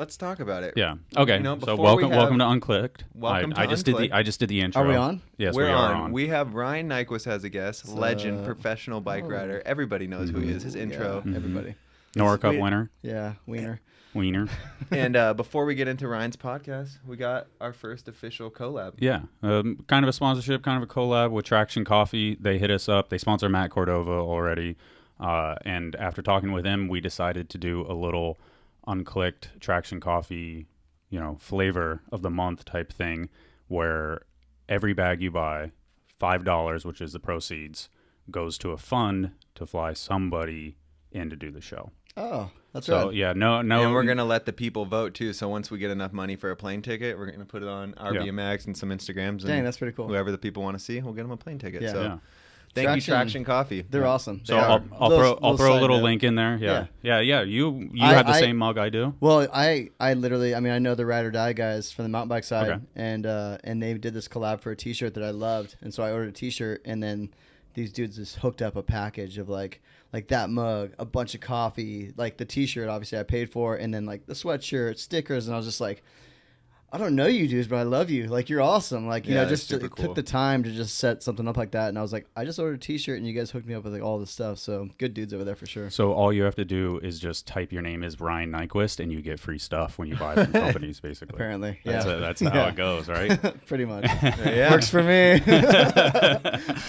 let's talk about it. Yeah. Okay. You know, So before welcome to Unclicked. Welcome to I just Unclicked. did the intro. Are we on? Yes, We're we are on. We have Ryan Nyquist as a guest, legend, professional bike rider. Everybody knows who he is. His intro. Yeah, everybody. Nora Cup winner. Yeah, Wiener. And before we get into Ryan's podcast, we got our first official collab. Yeah. Kind of a sponsorship, kind of a collab with Traction Coffee. They hit us up. They sponsor Matt Cordova already. And after talking with him, we decided to do a little Unclicked Traction Coffee, flavor of the month type thing, where every bag you buy, $5, which is the proceeds, goes to a fund to fly somebody in to do the show. Oh, that's so right. yeah, no, And we're gonna let the people vote too. So once we get enough money for a plane ticket, we're gonna put it on ourbmx and some Instagrams. Dang, and that's pretty cool. Whoever the people want to see, we'll get them a plane ticket. Yeah. So Yeah. thank you, Traction Coffee. They're awesome. So They are. I'll throw a side little note. link in there. Yeah. You I- have the I- same mug I do. Well, I literally, I know the Ride or Die guys from the mountain bike side, Okay. and they did this collab for a T-shirt that I loved, and so I ordered a T-shirt, and then these dudes just hooked up a package of like that mug, a bunch of coffee, like the T-shirt, obviously I paid for, and then like the sweatshirt, stickers, and I was just like, I don't know you dudes, but I love you. Like, you're awesome. Like, Yeah, just super cool. took the time to just set something up like that. And I was like, I just ordered a T-shirt and you guys hooked me up with like all this stuff. So good dudes over there for sure. So all you have to do is just type your name as Ryan Nyquist, and you get free stuff when you buy from companies, basically. Apparently. That's, Yeah. that's how it goes, right? Pretty much. Yeah. Works for me.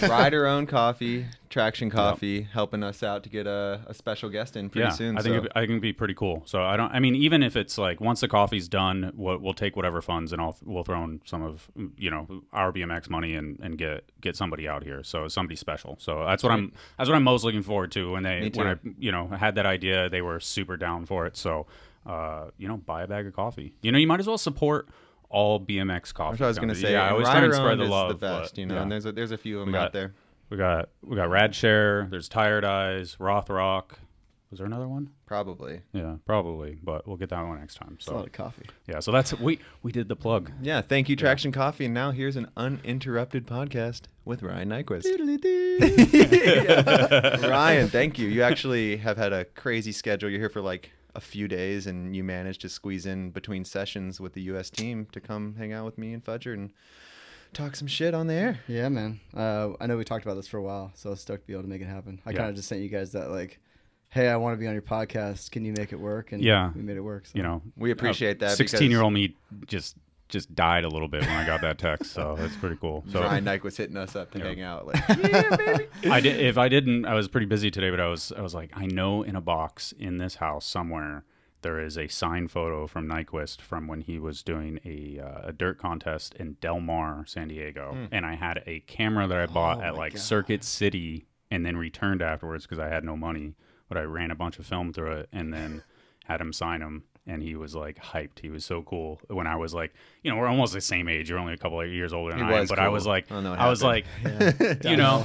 Rider owned coffee, Traction Coffee, helping us out to get a special guest in pretty soon. I think I think it'd be pretty cool. So even if it's like once the coffee's done, we'll take whatever funds and we'll throw in some of our BMX money and get somebody out here. So somebody special. So that's what I'm most looking forward to. When I had that idea, they were super down for it. So buy a bag of coffee. You might as well support all BMX coffee. That's what I was going to say. Yeah, I always try Rider and spread owned the is love. the best, but, and there's a few of them out there. We got Radshare. There's Tired Eyes, Rothrock. Was there another one? Probably. Yeah, probably, but we'll get that one next time. It's a lot of coffee. Yeah, so that's we did the plug. Yeah, thank you, Traction Coffee. And now here's an uninterrupted podcast with Ryan Nyquist. Ryan, thank you. You actually have had a crazy schedule. You're here for like a few days, and you managed to squeeze in between sessions with the U.S. team to come hang out with me and Fudger and talk some shit on the air. Yeah, man. I know we talked about this for a while, so I was stoked to be able to make it happen. I kind of just sent you guys that like, hey, I want to be on your podcast. Can you make it work? And we made it work. So. We appreciate that. 16-year-old me just died a little bit when I got that text, so that's pretty cool. So Ryan Nyquist was hitting us up to hang out. Like, yeah, baby. I was pretty busy today, but I was like, I know in a box in this house somewhere there is a signed photo from Nyquist from when he was doing a dirt contest in Del Mar, San Diego, and I had a camera that I bought at like Circuit City and then returned afterwards because I had no money, but I ran a bunch of film through it and then had him sign them. And he was like hyped. He was so cool. When I was like, we're almost the same age. You're only a couple of years older than I am. But cool. I was like, I was like,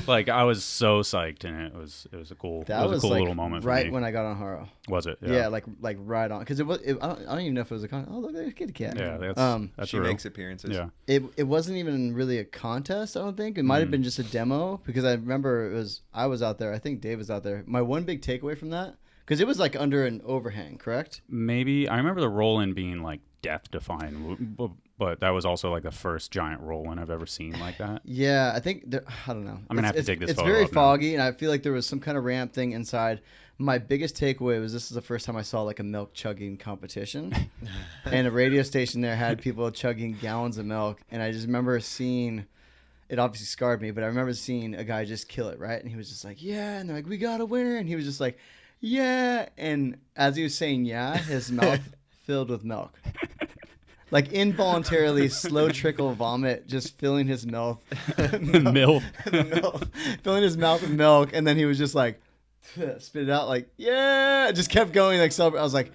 like I was so psyched, and it was a cool, little moment for me. Right when I got on Haro. Was it? Yeah, like right on. Because I don't even know if it was a contest. Oh, look, there's a kitty cat. Yeah, that's she real. makes appearances. Yeah. It wasn't even really a contest. I don't think it might have been just a demo because I remember I was out there. I think Dave was out there. My one big takeaway from that. Because it was like under an overhang, correct? Maybe. I remember the roll-in being like death-defying, but that was also like the first giant roll-in I've ever seen like that. Yeah, I think, I don't know. I'm going to have to take this photo. It's very foggy, and I feel like there was some kind of ramp thing inside. My biggest takeaway was this is the first time I saw like a milk chugging competition. And a radio station there had people chugging gallons of milk, and I just remember seeing... It obviously scarred me, but I remember seeing a guy just kill it, right? And he was just like, yeah, and they're like, we got a winner, and he was just like... Yeah, and as he was saying yeah, his mouth filled with milk. Like involuntarily slow trickle vomit just filling his mouth. Milk. Filling his mouth with milk, and then he was just like spit it out like, yeah, just kept going like celebrate. I was like,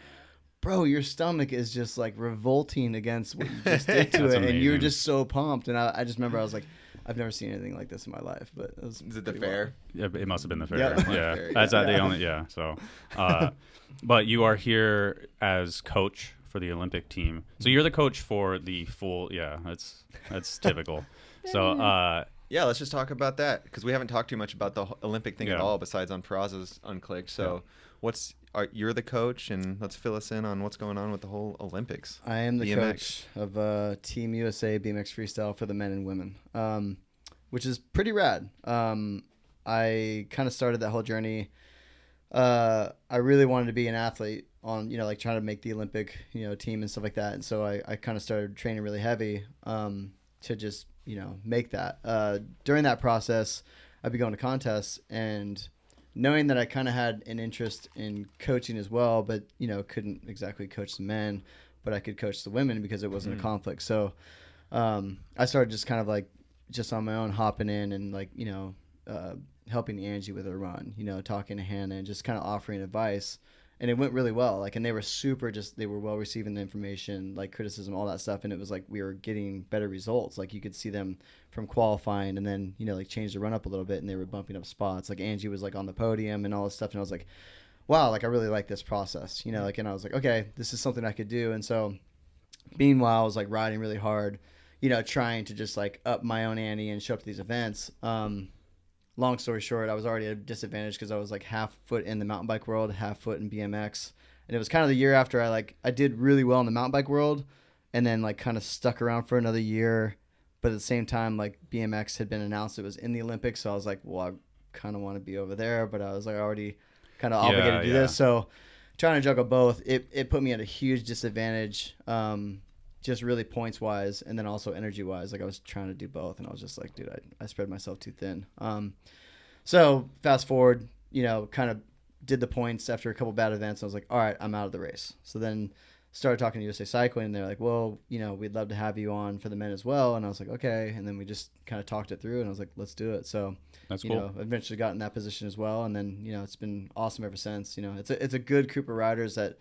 bro, your stomach is just like revolting against what you just did to it, and you were just so pumped. And I just remember I was like, I've never seen anything like this in my life, but it was. Is it the fair? Wild. Yeah, it must have been the fair. Yeah. Yeah, that's the only. Yeah, so, but you are here as coach for the Olympic team. So you're the coach for the full. Yeah, that's typical. So yeah, let's just talk about that because we haven't talked too much about the Olympic thing at all, besides on Peraza's Unclicked. So, you're the coach, and let's fill us in on what's going on with the whole Olympics. I am the BMX. coach of Team USA BMX Freestyle for the men and women, which is pretty rad. I kind of started that whole journey. I really wanted to be an athlete on, like trying to make the Olympic, team and stuff like that. And so I kind of started training really heavy to just, make that. During that process, I'd be going to contests and knowing that I kind of had an interest in coaching as well, but, couldn't exactly coach the men, but I could coach the women because it wasn't a conflict. So I started just kind of like just on my own hopping in and like, helping Angie with her run, talking to Hannah and just kind of offering advice. And it went really well. Like, and they were they were well receiving the information, like criticism, all that stuff. And it was like, we were getting better results. Like you could see them from qualifying and then, like change the run up a little bit and they were bumping up spots. Like Angie was like on the podium and all this stuff. And I was like, wow, like I really like this process, like, and I was like, okay, this is something I could do. And so meanwhile, I was like riding really hard, trying to just like up my own ante and show up to these events. Long story short, I was already at a disadvantage because I was like half foot in the mountain bike world, half foot in BMX. And it was kind of the year after I did really well in the mountain bike world and then like kind of stuck around for another year. But at the same time, like BMX had been announced it was in the Olympics. So I was like, well, I kind of want to be over there. But I was like already kind of obligated to do this. So trying to juggle both, it put me at a huge disadvantage. Just really points wise and then also energy wise. Like I was trying to do both and I was just like, dude, I spread myself too thin. So fast forward, kind of did the points after a couple bad events. I was like, all right, I'm out of the race. So then started talking to USA Cycling and they're like, well, we'd love to have you on for the men as well. And I was like, okay. And then we just kind of talked it through and I was like, let's do it. So that's cool. Eventually got in that position as well. And then, it's been awesome ever since. It's a good group of riders that,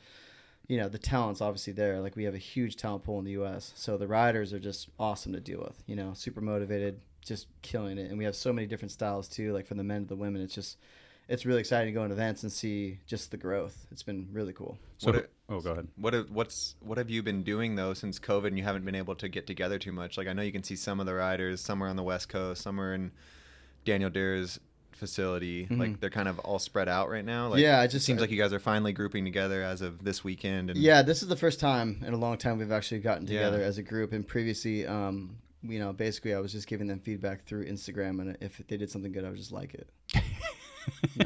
the talent's obviously there. Like we have a huge talent pool in the U.S. So the riders are just awesome to deal with, super motivated, just killing it. And we have so many different styles too, like from the men to the women. It's really exciting to go in events and see just the growth. It's been really cool. So, go ahead. What have you been doing though since COVID and you haven't been able to get together too much? Like I know you can see some of the riders, some are on the West Coast, some are in Daniel Dere's facility. Like they're kind of all spread out right now. Like, yeah, it just seems like you guys are finally grouping together as of this weekend. And yeah, this is the first time in a long time we've actually gotten together as a group. And previously, basically I was just giving them feedback through Instagram, and if they did something good, I would just like it. No,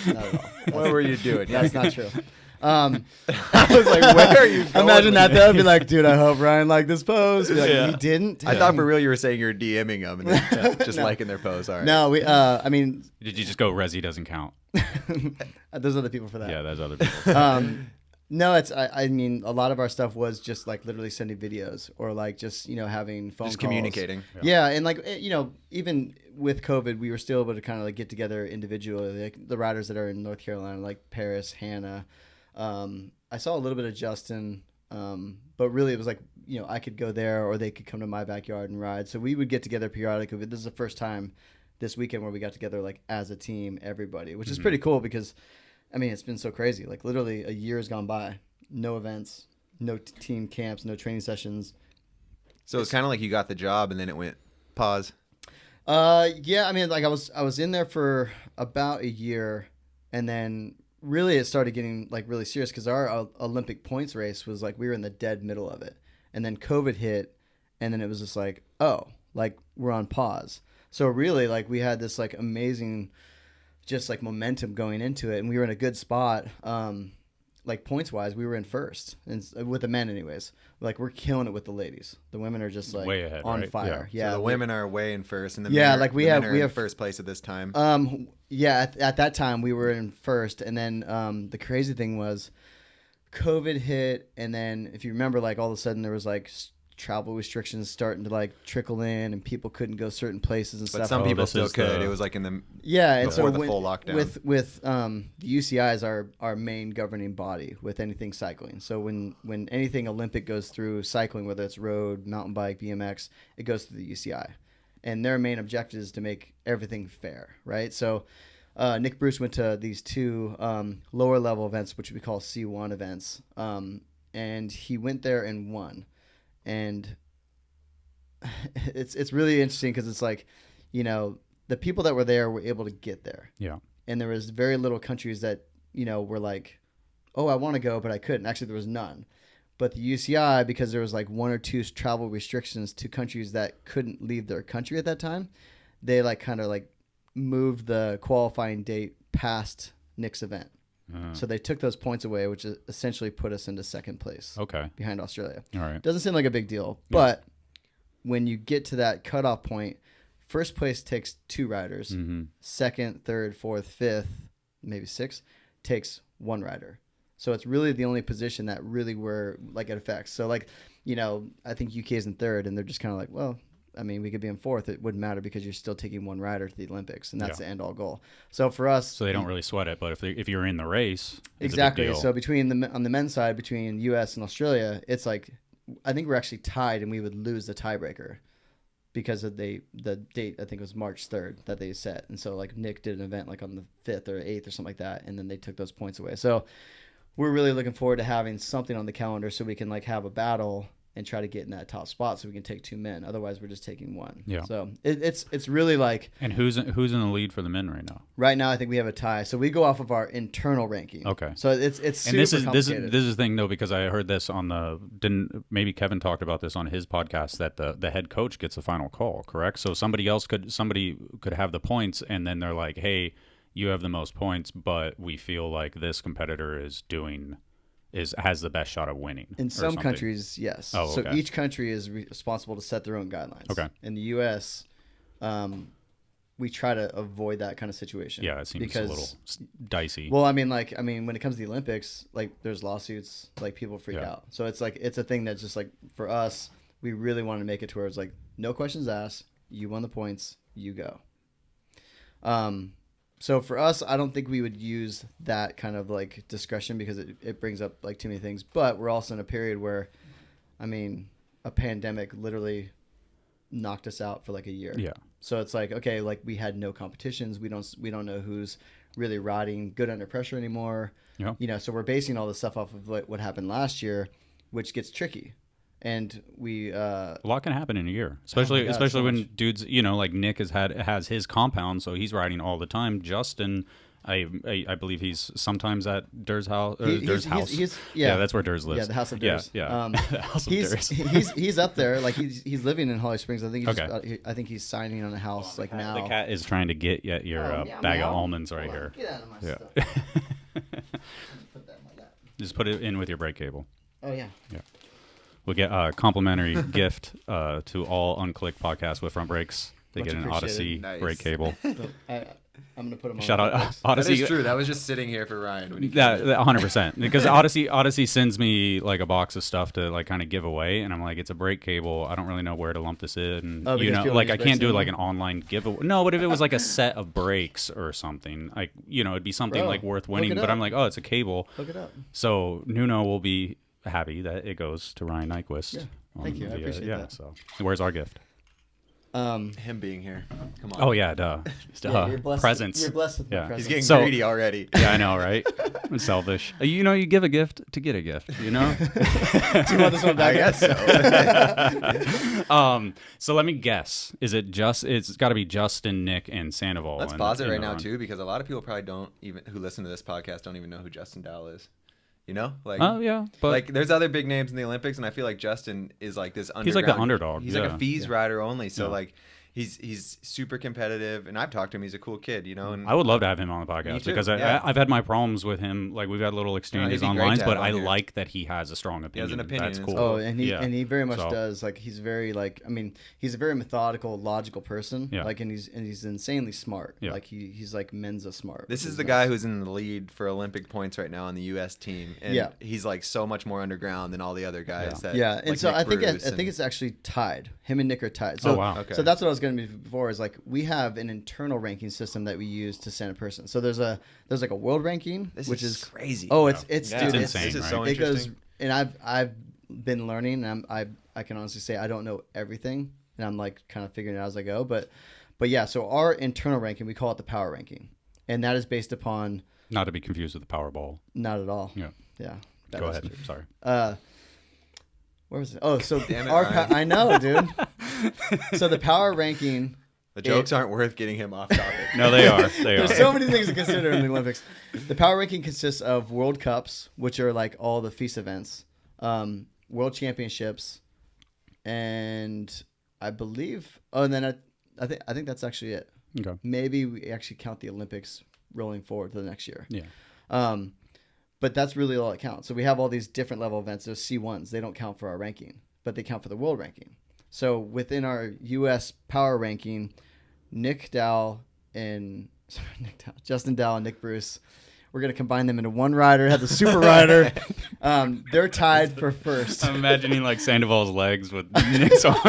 not at all. What were you doing? That's not true. I was like, where are you going? Imagine that though. I'd be like, dude, I hope Ryan liked this pose. Be like, he didn't. I thought for real you were saying you're DMing them and then just liking their pose. All right. No, Did you just go Resi doesn't count? There's other people for that. Yeah, there's other people. No, I mean, a lot of our stuff was just like literally sending videos or like just, having phone calls. Just communicating. Yeah. And like, even with COVID, we were still able to kind of like get together individually, like the riders that are in North Carolina, like Paris, Hannah. I saw a little bit of Justin, but really it was like, I could go there or they could come to my backyard and ride. So we would get together periodically. But this is the first time this weekend where we got together like as a team, everybody, which is pretty cool because I mean, it's been so crazy. Like literally a year has gone by, no events, no team camps, no training sessions. So it's kind of like you got the job and then it went pause. Yeah. I mean, like I was in there for about a year, and then really it started getting like really serious because our Olympic points race was like we were in the dead middle of it, and then COVID hit, and then it was just like, oh, like we're on pause. So really, like we had this like amazing, just like momentum going into it, and we were in a good spot. Like points wise, we were in first, and with the men, anyways. Like we're killing it with the ladies. The women are just like way ahead, on right? fire. Yeah. So the women are way in first, and the yeah, men are, like we men have are in first place at this time. Yeah, at that time we were in first, and then the crazy thing was, COVID hit, and then if you remember, like all of a sudden there was like travel restrictions starting to like trickle in, and people couldn't go certain places and but stuff. some people still could. It was like in the and before so the full lockdown. With the UCI is our main governing body with anything cycling. So when anything Olympic goes through cycling, whether it's road, mountain bike, BMX, it goes through the UCI, and their main objective is to make everything fair, right? So Nick Bruce went to these two lower level events, which we call C1 events, and he went there and won. And it's really interesting because it's like, the people that were there were able to get there. Yeah. And there was very little countries that, were like oh, I want to go, but I couldn't. Actually, there was none. But the UCI, because there was like 1 or 2 travel restrictions to countries that couldn't leave their country at that time, they like kind of like moved the qualifying date past Nick's event. So they took those points away, which essentially put us into second place. Okay. Behind Australia. All right. Doesn't seem like a big deal, but when you get to that cutoff point, first place takes 2 riders. Mm-hmm. Second, third, fourth, fifth, maybe 6th takes 1 rider. So it's really the only position that really were like it affects. So like, you know, I think UK is in 3rd, and they're just kind of like, well, I mean, we could be in 4th. It wouldn't matter because you're still taking 1 rider to the Olympics, and that's the end all goal. So for us, so they don't really sweat it. But if you're in the race, it's exactly. a big deal. So between on the men's side, between US and Australia, it's like I think we're actually tied, and we would lose the tiebreaker because of the date. I think it was March 3rd that they set, and so like Nick did an event like on the 5th or 8th or something like that, and then they took those points away. So we're really looking forward to having something on the calendar so we can like have a battle and try to get in that top spot so we can take 2 men. Otherwise, we're just taking 1. Yeah. So it's really like. And who's in the lead for the men right now? Right now, I think we have a tie. So we go off of our internal ranking. Okay. So it's super And this is complicated. this is the thing though, because I heard this on maybe Kevin talked about this on his podcast, that the head coach gets the final call, correct? So somebody could have the points, and then they're like, hey, you have the most points, but we feel like this competitor has the best shot of winning. In some countries, yes. Oh, okay. So each country is responsible to set their own guidelines. Okay. In the U.S., we try to avoid that kind of situation. Yeah, it seems a little dicey. Well, I mean, when it comes to the Olympics, like there's lawsuits, like people freak out. So it's like it's a thing that's just like for us, we really want to make it to where it's like no questions asked. You won the points, you go. So for us, I don't think we would use that kind of like discretion because it brings up like too many things. But we're also in a period where, I mean, a pandemic literally knocked us out for like a year. Yeah. So it's like, okay, like we had no competitions. We don't know who's really riding good under pressure anymore. Yeah. You know, so we're basing all this stuff off of what happened last year, which gets tricky. And a lot can happen in a year, especially so when much. dudes, you know, like Nick has his compound, so he's riding all the time. Justin, I believe he's sometimes at Dur's house. Dur's house. Yeah, that's where Dur's lives. Yeah, the house of Dur's. Yeah. The house of Dur's. he's up there. Like he's living in Holly Springs. I think he's signing on a house like now. The cat is trying to get at your bag of almonds right here. Get out of my stuff. Put that in my lap. Just put it in with your brake cable. Oh yeah. Yeah. We'll get a complimentary gift to all Unclicked podcasts with front brakes. They Much get an appreciated. Odyssey Nice. brake cable. I'm gonna put them on. Shout out That Odyssey. is true. That was just sitting here for Ryan. When he That 100%, because Odyssey sends me like a box of stuff to like kind of give away, and I'm like, it's a brake cable. I don't really know where to lump this in. Oh, You because know, people like use I brakes can't do anymore? like an online giveaway. No, but if it was like a set of brakes or something, like, you know, it'd be something Bro, like worth look winning. it But up. I'm like, oh, it's a cable. Look it up. So Nuno will be happy that it goes to Ryan Nyquist. Yeah. Thank you. I appreciate that. So where's our gift? him being here. Come on. Oh yeah, duh. Yeah, you're blessed. Presents. You're blessed with my Yeah. presence. He's getting greedy already. Yeah, I know, right? I'm selfish. You know, you give a gift to get a gift. You know. Do you want this one back? I guess so. So let me guess. Is it just? It's got to be Justin, Nick, and Sandoval. Let's in- pause it in right the now run. too, because a lot of people probably who listen to this podcast don't even know who Justin Dow is. You know, like Oh yeah, but like there's other big names in the Olympics, and I feel like Justin is like this. He's like the underground- underdog, He's like yeah. a fees rider only. So Yeah. like he's super competitive, and I've talked to him. He's a cool kid, you know. And I would love to have him on the Me podcast too, because yeah. I've had my problems with him. Like we've had little exchanges he'd be on great lines, to but have I on here. like that he has a strong opinion. has an opinion, That's it's cool. Oh, and he very much So- does. Like he's very he's a very methodical, logical person. Yeah. Like and he's insanely smart. Yeah. Like he's like Mensa smart. this which is the nice. guy who's in the lead for Olympic points right now on the U.S. team, and Yeah. he's like so much more underground than all the other guys. That, Yeah, and like so Nick I think Bruce it's actually tied. Him and Nick are tied. So, Oh, wow. Okay. So that's what I was going to be before. Is like we have an internal ranking system that we use to send a person. So there's like a world ranking, This which is crazy. Oh, Yeah. it's Yeah. dude, It's insane, This is right? so it goes, interesting. and I've been learning, and I can honestly say I don't know everything, and I'm like kind of figuring it out as I go. But yeah, so our internal ranking, we call it the power ranking, and that is based upon Not to be confused with the Powerball. not at all. Yeah. Yeah. that Go was ahead. true. Sorry. Where was it? Oh, so Damn it, our Ryan. I know, dude. So the power ranking The jokes aren't worth getting him off topic. No, they are. They There's are. so many things to consider in the Olympics. The power ranking consists of World Cups, which are like all the FISA events, World Championships, and I believe. Oh, and then I think that's actually it. Okay. Maybe we actually count the Olympics rolling forward to the next year. Yeah. But that's really all that counts. So we have all these different level events. Those C1s, they don't count for our ranking, but they count for the world ranking. So within our U.S. power ranking, Justin Dow and Nick Bruce, we're going to combine them into one rider, have the super rider. They're tied for first. I'm imagining like Sandoval's legs with Nick's arm.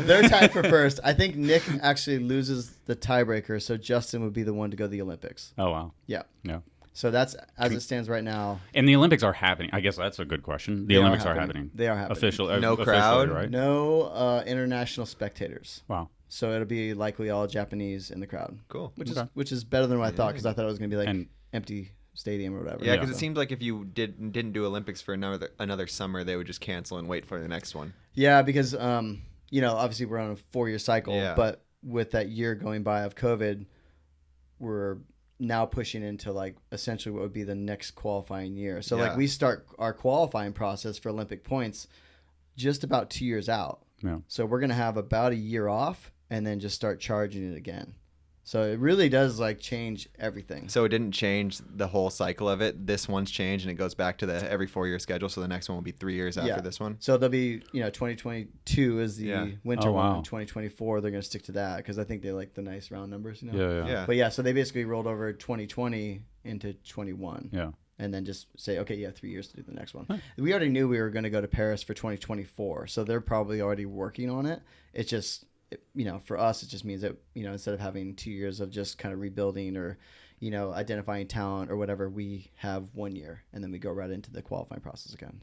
They're tied for first. I think Nick actually loses the tiebreaker, so Justin would be the one to go to the Olympics. Oh, wow. Yeah. Yeah. So that's as it stands right now. And the Olympics are happening. I guess that's a good question. The Olympics are happening. They are happening. No crowd? Right? No international spectators. Wow. So it'll be likely all Japanese in the crowd. Cool. Which is better than what I thought, because I thought it was going to be like And- empty stadium or whatever. Yeah, because it seems like if you didn't do Olympics for another summer, they would just cancel and wait for the next one. Yeah, because obviously we're on a 4-year cycle, Yeah. but with that year going by of COVID, we're now pushing into like essentially what would be the next qualifying year. So like we start our qualifying process for Olympic points just about 2 years out. Yeah. So we're going to have about a year off and then just start charging it again. So it really does like change everything. So it didn't change the whole cycle of it. This one's changed and it goes back to the every 4-year schedule. So the next one will be 3 years after this one. So there'll be, 2022 is the winter one. Wow. 2024, they're going to stick to that because I think they like the nice round numbers, Yeah. But yeah, so they basically rolled over 2020 into 21. Yeah. And then just say, okay, you have 3 years to do the next one. We already knew we were going to go to Paris for 2024. So they're probably already working on it. It's just, for us, it just means that, instead of having 2 years of just kind of rebuilding or, identifying talent or whatever, we have 1 year and then we go right into the qualifying process again.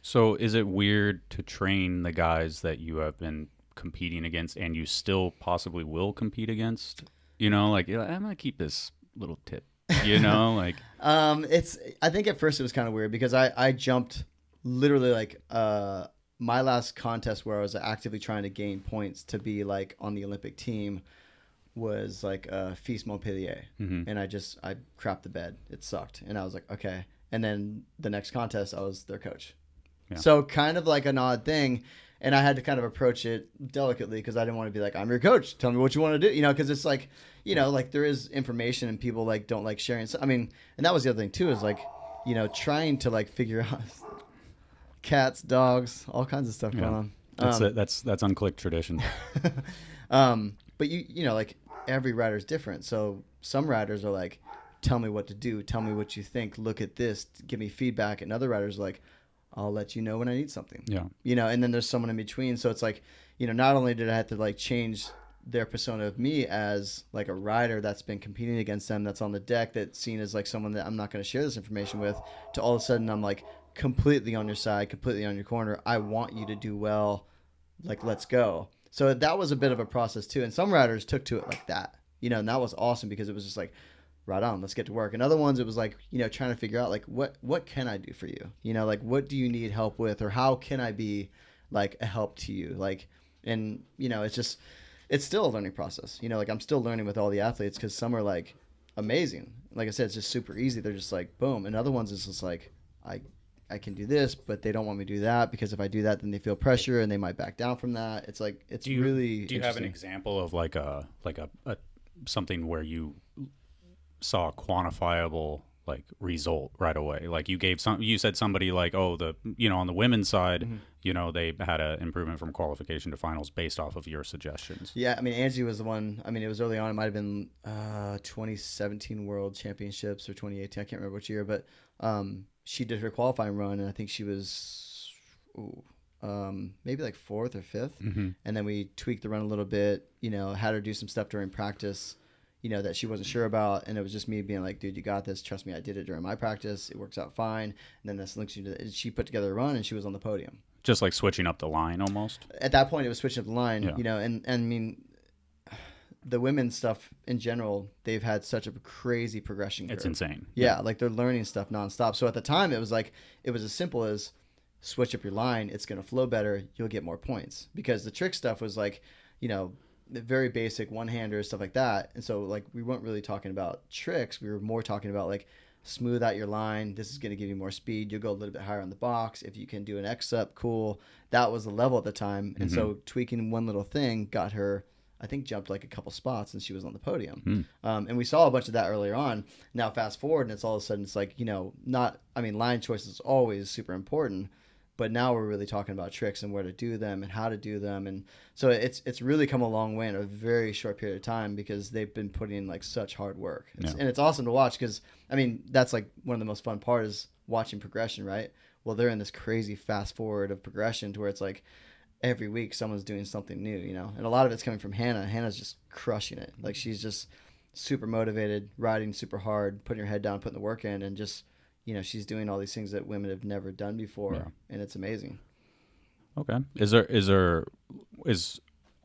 So is it weird to train the guys that you have been competing against and you still possibly will compete against? I'm going to keep this little tip, like. I think at first it was kind of weird because I jumped literally like, my last contest where I was actively trying to gain points to be like on the Olympic team was like Fils Montpellier. Mm-hmm. And I crapped the bed. It sucked. And I was like, okay. And then the next contest, I was their coach. Yeah. So kind of like an odd thing. And I had to kind of approach it delicately because I didn't want to be like, I'm your coach. Tell me what you want to do. Because it's like, like there is information and people like don't like sharing. So, I mean, and that was the other thing too, is like, trying to like figure out cats, dogs, all kinds of stuff going on. That's Unclicked tradition. But like every rider is different. So some riders are like, tell me what to do. Tell me what you think. Look at this. Give me feedback. And other riders are like, I'll let you know when I need something. Yeah. And then there's someone in between. So it's like, not only did I have to like change their persona of me as like a rider that's been competing against them, that's on the deck, that's seen as like someone that I'm not going to share this information with, to all of a sudden I'm like completely on your side, completely on your corner. I want you to do well. Like, let's go. So that was a bit of a process too. And some riders took to it like that, and that was awesome because it was just like, right on, let's get to work. And other ones, it was like, trying to figure out like, what can I do for you? Like, what do you need help with, or how can I be like a help to you? Like, and it's still a learning process. Like I'm still learning with all the athletes because some are like amazing. Like I said, it's just super easy. They're just like, boom. And other ones, it's just like, I can do this, but they don't want me to do that because if I do that, then they feel pressure and they might back down from that. It's like, it's really. Do you have an example of like a something where you saw a quantifiable like result right away? Like you said somebody like, on the women's side, Mm-hmm. They had an improvement from qualification to finals based off of your suggestions. Yeah. I mean, Angie was the one. I mean, it was early on. It might've been 2017 World Championships or 2018. I can't remember which year, but she did her qualifying run, and I think she was maybe like 4th or 5th. Mm-hmm. And then we tweaked the run a little bit, had her do some stuff during practice, that she wasn't sure about. And it was just me being like, dude, you got this. Trust me, I did it during my practice. It works out fine. And then this links you to she put together a run, and she was on the podium. Just like switching up the line almost. At that point, it was switching up the line, Yeah. and I mean, the women's stuff in general, they've had such a crazy progression curve. It's insane. Yeah, like they're learning stuff nonstop. So at the time, it was as simple as switch up your line. It's going to flow better. You'll get more points. Because the trick stuff was like, very basic one-handers, stuff like that. And so like we weren't really talking about tricks. We were more talking about like smooth out your line. This is going to give you more speed. You'll go a little bit higher on the box. If you can do an X-up, cool. That was the level at the time. And so tweaking one little thing got her, I think, jumped like a couple spots and she was on the podium. And we saw a bunch of that earlier on. Now fast forward and it's all of a sudden it's like, line choice is always super important. But now we're really talking about tricks and where to do them and how to do them. And so it's really come a long way in a very short period of time because they've been putting in like such hard work. And it's awesome to watch because, that's like one of the most fun part is watching progression, right? Well, they're in this crazy fast forward of progression to where it's like every week someone's doing something new, And a lot of it's coming from Hannah. Hannah's just crushing it. Like she's just super motivated, riding super hard, putting her head down, putting the work in, and just she's doing all these things that women have never done before, and it's amazing. Okay. Is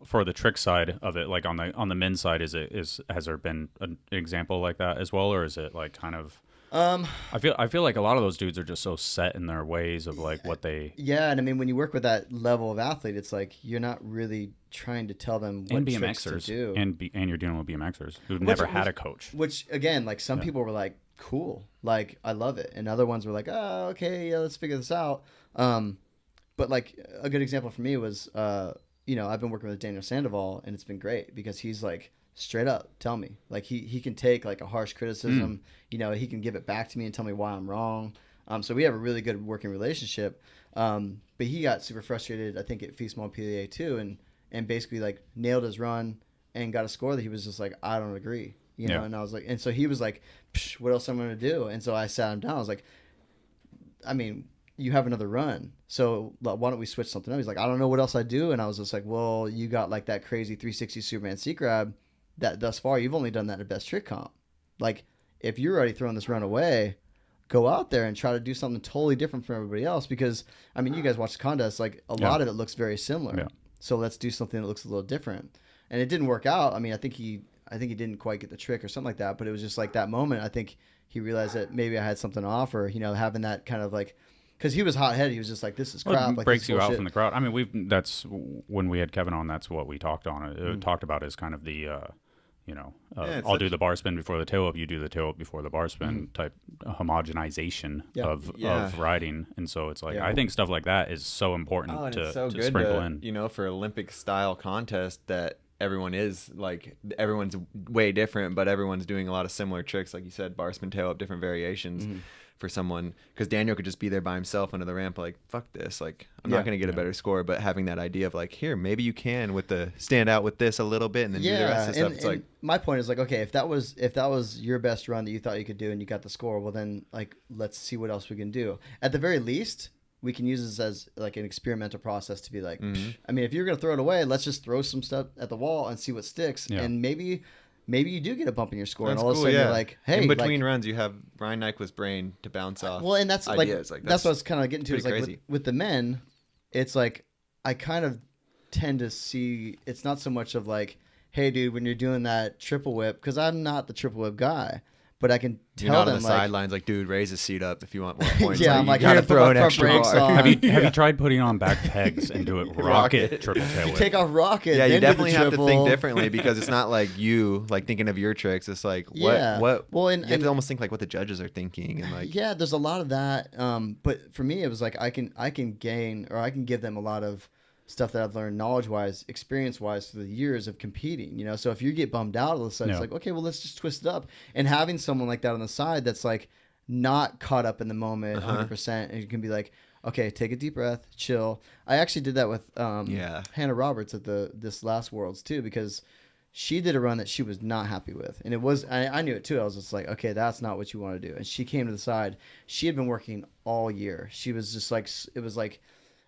for the trick side of it, like on the men's side, has there been an example like that as well, or is it like kind of? I feel like a lot of those dudes are just so set in their ways of like what they. Yeah, and when you work with that level of athlete, it's like you're not really trying to tell them what tricks to do, and you're dealing with BMXers who've never had a coach. Which again, like some people were like, cool, like I love it, and other ones were like, oh, okay, yeah, let's figure this out. But like a good example for me was I've been working with Daniel Sandoval, and it's been great because he's like straight up tell me, like he can take like a harsh criticism, he can give it back to me and tell me why I'm wrong. So we have a really good working relationship. But he got super frustrated, I think, at Feast Montpellier too, and basically like nailed his run and got a score that he was just like, I don't agree. And I was like, and so he was like, what else am I going to do? And so I sat him down. I was like, you have another run. So why don't we switch something up? He's like, I don't know what else I do. And I was just like, well, you got like that crazy 360 Superman seat grab that thus far, you've only done that at best trick comp. Like if you're already throwing this run away, go out there and try to do something totally different from everybody else. Because you guys watch the contest, like a lot of it looks very similar. Yeah. So let's do something that looks a little different. And it didn't work out. I think he didn't quite get the trick or something like that, but it was just like that moment. I think he realized that maybe I had something to offer, having that kind of like, because he was hot-headed. He was just like, this is crap. It like, breaks you out from the crowd. That's when we had Kevin on, that's what we talked on. Talked about is kind of the, I'll do the bar spin before the tail up, you do the tail up before the bar spin type homogenization of riding. And so it's like, I think stuff like that is so important to sprinkle in. For Olympic style contest that, everyone's way different, but everyone's doing a lot of similar tricks, like you said, bar spin, tail up, different variations for someone. Because Daniel could just be there by himself under the ramp, like, fuck this, like I'm not gonna get a better score. But having that idea of like, here, maybe you can with the stand out with this a little bit, and then do the rest of the stuff. It's like, my point is like, okay, if that was your best run that you thought you could do and you got the score, well then like let's see what else we can do. At the very least, we can use this as like an experimental process to be like, if you're going to throw it away, let's just throw some stuff at the wall and see what sticks. Yeah. And maybe you do get a bump in your score. That's and all of a sudden you're like, hey. In between runs, you have Ryan Nyquist's brain to bounce off. Well, and that's ideas. That's what I was kind of getting to. Is like with the men, it's like I kind of tend to see it's not so much of like, hey, dude, when you're doing that triple whip, because I'm not the triple whip guy. But I can tell you're not them on the sidelines like, dude, raise his seat up if you want more points. Yeah, I'm like, you gotta throw an extra bar. Have you tried putting on back pegs and do it rocket triple tail whip? Take off rocket. Yeah, then you definitely have to think differently because it's not like you like thinking of your tricks. It's like what? Well, and you have to almost think like what the judges are thinking and like. Yeah, there's a lot of that. But for me, it was like I can gain or I can give them a lot of stuff that I've learned knowledge-wise, experience-wise through the years of competing, So if you get bummed out all of a sudden, it's like, okay, well, let's just twist it up. And having someone like that on the side that's like not caught up in the moment 100%, and you can be like, okay, take a deep breath, chill. I actually did that with Hannah Roberts at this last Worlds too, because she did a run that she was not happy with. And it was, I knew it too. I was just like, okay, that's not what you want to do. And she came to the side. She had been working all year. She was just like, it was like,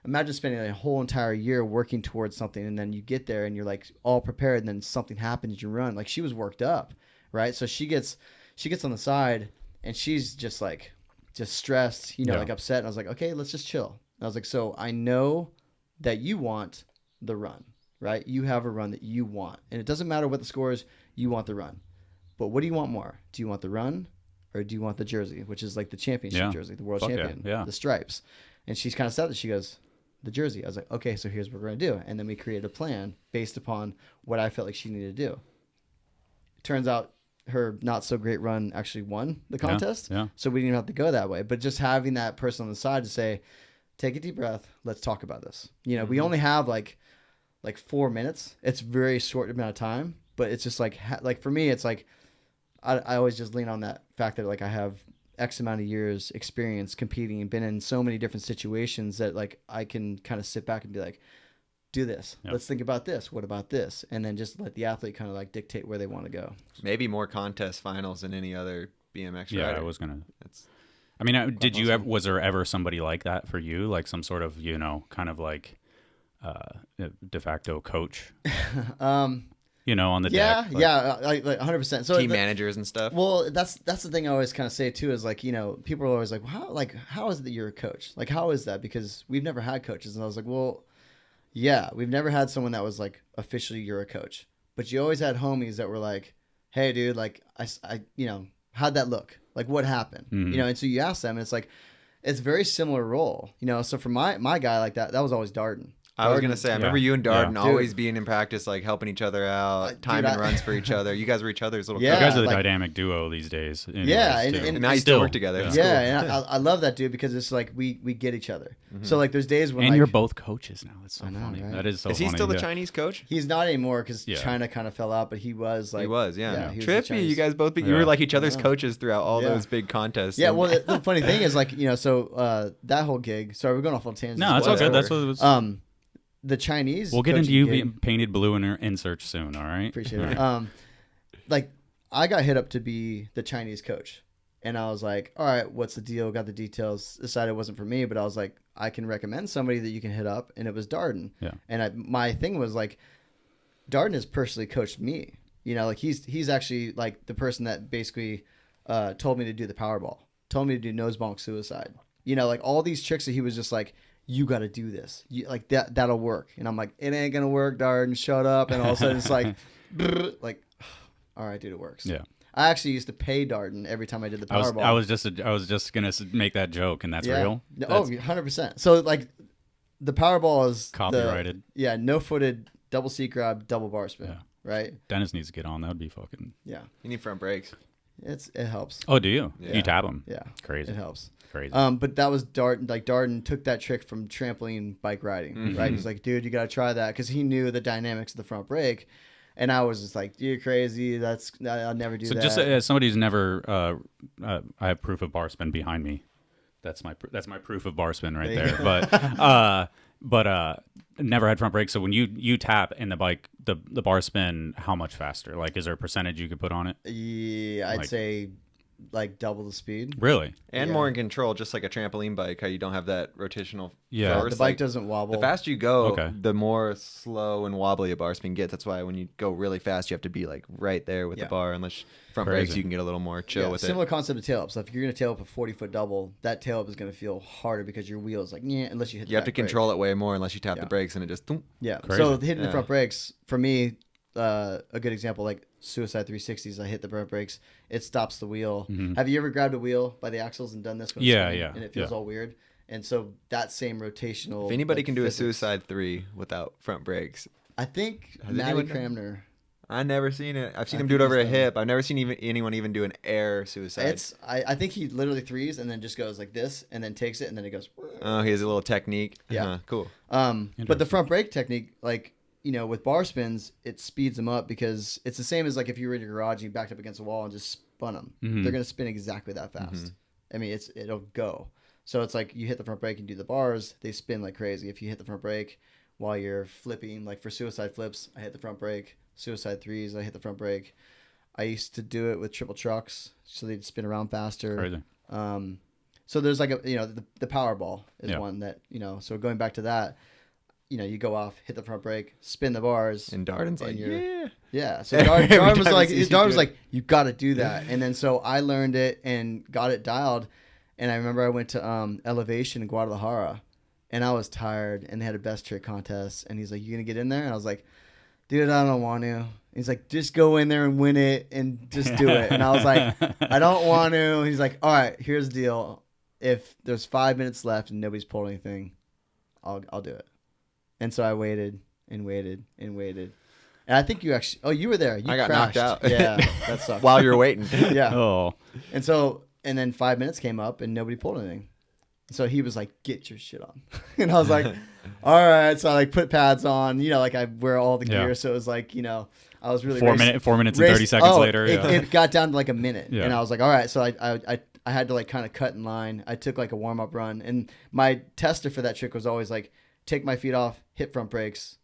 imagine spending a whole entire year working towards something, and then you get there and you're like all prepared, and then something happens, you run. Like she was worked up, right? So she gets on the side and she's just like, just stressed, like upset. And I was like, okay, let's just chill. And I was like, so I know that you want the run, right? You have a run that you want, and it doesn't matter what the score is. You want the run, but what do you want more? Do you want the run, or do you want the jersey, which is like the championship jersey, the world champion, the stripes? And she's kind of sad that she goes, the jersey. I was like, okay, so here's what we're going to do. And then we created a plan based upon what I felt like she needed to do. Turns out her not so great run actually won the contest. Yeah. So we didn't even have to go that way. But just having that person on the side to say, take a deep breath. Let's talk about this. We only have like 4 minutes. It's a very short amount of time, but it's just like for me, it's like, I always just lean on that fact that like I have X amount of years experience competing and been in so many different situations that like I can kind of sit back and be like, do this. Yep. Let's think about this. What about this? And then just let the athlete kind of like dictate where they want to go. Maybe more contest finals than any other BMX Yeah, rider. I was gonna. That's I mean, did you awesome. ever? Was there ever somebody like that for you? Like some sort of kind of like de facto coach? On the Yeah, deck. like 100%. So team managers and stuff. Well, that's the thing I always kind of say too is like, people are always like, well, how is it that you're a coach? Like, how is that? Because we've never had coaches. And I was like, well, yeah, we've never had someone that was like, officially you're a coach. But you always had homies that were like, hey, dude, like, I how'd that look? Like, what happened? Mm-hmm. And so you ask them, and it's like, it's a very similar role. So for my guy like that was always Darden. I was going to say, I remember you and Darden Yeah. always being in practice, like helping each other out, timing dude, runs for each other. You guys were each other's little Yeah, You guys are the like- dynamic duo these days. Yeah, anyways, too. and now you still work together. It's Yeah, cool. and I love that, dude, because it's like we get each other. So like there's days when and like, you're both coaches now. That's so I know, funny. right? That is so Is funny. he still the yeah. Chinese coach? he's not anymore because Yeah. China kind of fell out, but he was like He was, yeah. he was the Trippy, Chinese- you guys both, you Yeah. were like each other's Yeah. coaches throughout all Yeah. those big contests. Yeah, And- well, the funny thing is like so that whole gig. Sorry, we're going off on tangents. No, that's all good. That's what it was. The Chinese. We'll get into coaching you gig- being painted blue in search soon. All right. Appreciate All it. right. Like I got hit up to be the Chinese coach, and I was like, all right, what's the deal? Got the details. Decided it wasn't for me, but I was like, I can recommend somebody that you can hit up, and it was Darden. Yeah. And my thing was like, Darden has personally coached me. Like he's actually like the person that basically told me to do the powerball, told me to do nose bonk suicide. Like all these tricks that he was just like, you got to do this. Like that'll work. And I'm like, it ain't gonna work, Darden. Shut up. And all of a sudden it's like, like, all right, dude, it works. Yeah. I actually used to pay Darden every time I did the powerball. I was just gonna make that joke, and that's real. Oh, 100%. So like, the powerball is Copyrighted. no footed double seat grab, double bar spin. Yeah. Right. Dennis needs to get on. That would be fucking. Yeah. You need front brakes. It helps. Oh, do you? Yeah. You tap him? Yeah. Crazy. It helps. Crazy. But that was Darden. Like Darden took that trick from trampoline bike riding, right? He's like, dude, you got to try that because he knew the dynamics of the front brake, and I was just like, you're crazy. I'll never do So that. just as somebody who's never, I have proof of bar spin behind me. That's my proof of bar spin right there. But never had front brakes. So when you tap in the bike, the bar spin, how much faster? Like, is there a percentage you could put on it? Yeah, I'd Like- say like double the speed. Really? And Yeah. more in control, just like a trampoline bike, how you don't have that rotational Yeah. force. The bike like, doesn't wobble. the faster you go, Okay. the more slow and wobbly a bar spin gets. That's why when you go really fast, you have to be like right there with Yeah. the bar. Unless front Crazy. brakes, you can get a little more chill with similar it. concept to tail up. So if you're gonna tail up a 40-foot double, that tail up is gonna feel harder because your wheel is like, yeah, unless you hit. You have to control it way more unless you tap Yeah. the brakes and it just. Thump. Yeah. Crazy. So hitting the Yeah. front brakes for me, a good example like Suicide 360s. I hit the front brakes, it stops the wheel. Have you ever grabbed a wheel by the axles and done this? When it's Yeah, spinning yeah, And it feels yeah. all weird. And so that same rotational. If anybody like, can do a physics- Suicide 3 without front brakes, I think Has Matty anyone done it? Cramner. I've never seen it. I've seen I him do it think over a he's done it. hip. I've never seen anyone even do an air suicide. I think he literally threes and then just goes like this and then takes it and then it goes. Oh, he has a little technique. Yeah. Uh-huh. Cool. But the Interesting. front brake technique, like, with bar spins, it speeds them up because it's the same as like if you were in your garage and you backed up against a wall and just spun them. Mhm. They're going to spin exactly that fast. I mean, it'll go. So it's like you hit the front brake and do the bars, they spin like crazy. If you hit the front brake while you're flipping, like for suicide flips, I hit the front brake. Suicide threes, I hit the front brake. I used to do it with triple trucks, so they'd spin around faster. Crazy. So there's like the Powerball is Yeah. one that, so going back to that, you go off, hit the front brake, spin the bars. And Darden's like, And you're- yeah. Yeah. So Every Darden was time like, he sees you do it. you got to do that. And then so I learned it and got it dialed. And I remember I went to Elevation in Guadalajara, and I was tired, and they had a best trick contest. And he's like, "You gonna get in there?" And I was like, "Dude, I don't want to." He's like, "Just go in there and win it, and just do it." And I was like, "I don't want to." He's like, "All right, here's the deal. If there's 5 minutes left and nobody's pulled anything, I'll do it. And so I waited and waited and waited. And I think you actually, oh, you were there. You I got crashed. knocked out. Yeah, that sucked. While you were waiting. Yeah. Oh, And so, and then 5 minutes came up and nobody pulled anything. So he was like, get your shit on. And I was like, all right. So I like put pads on, you know, like I wear all the gear. Yeah. So it was like, you know, I was really 4 minutes and 30 seconds later. It got down to like a minute. Yeah. And I was like, all right. So I had to like kind of cut in line. I took like a warm up run. And my tester for that trick was always like, take my feet off, hit front brakes,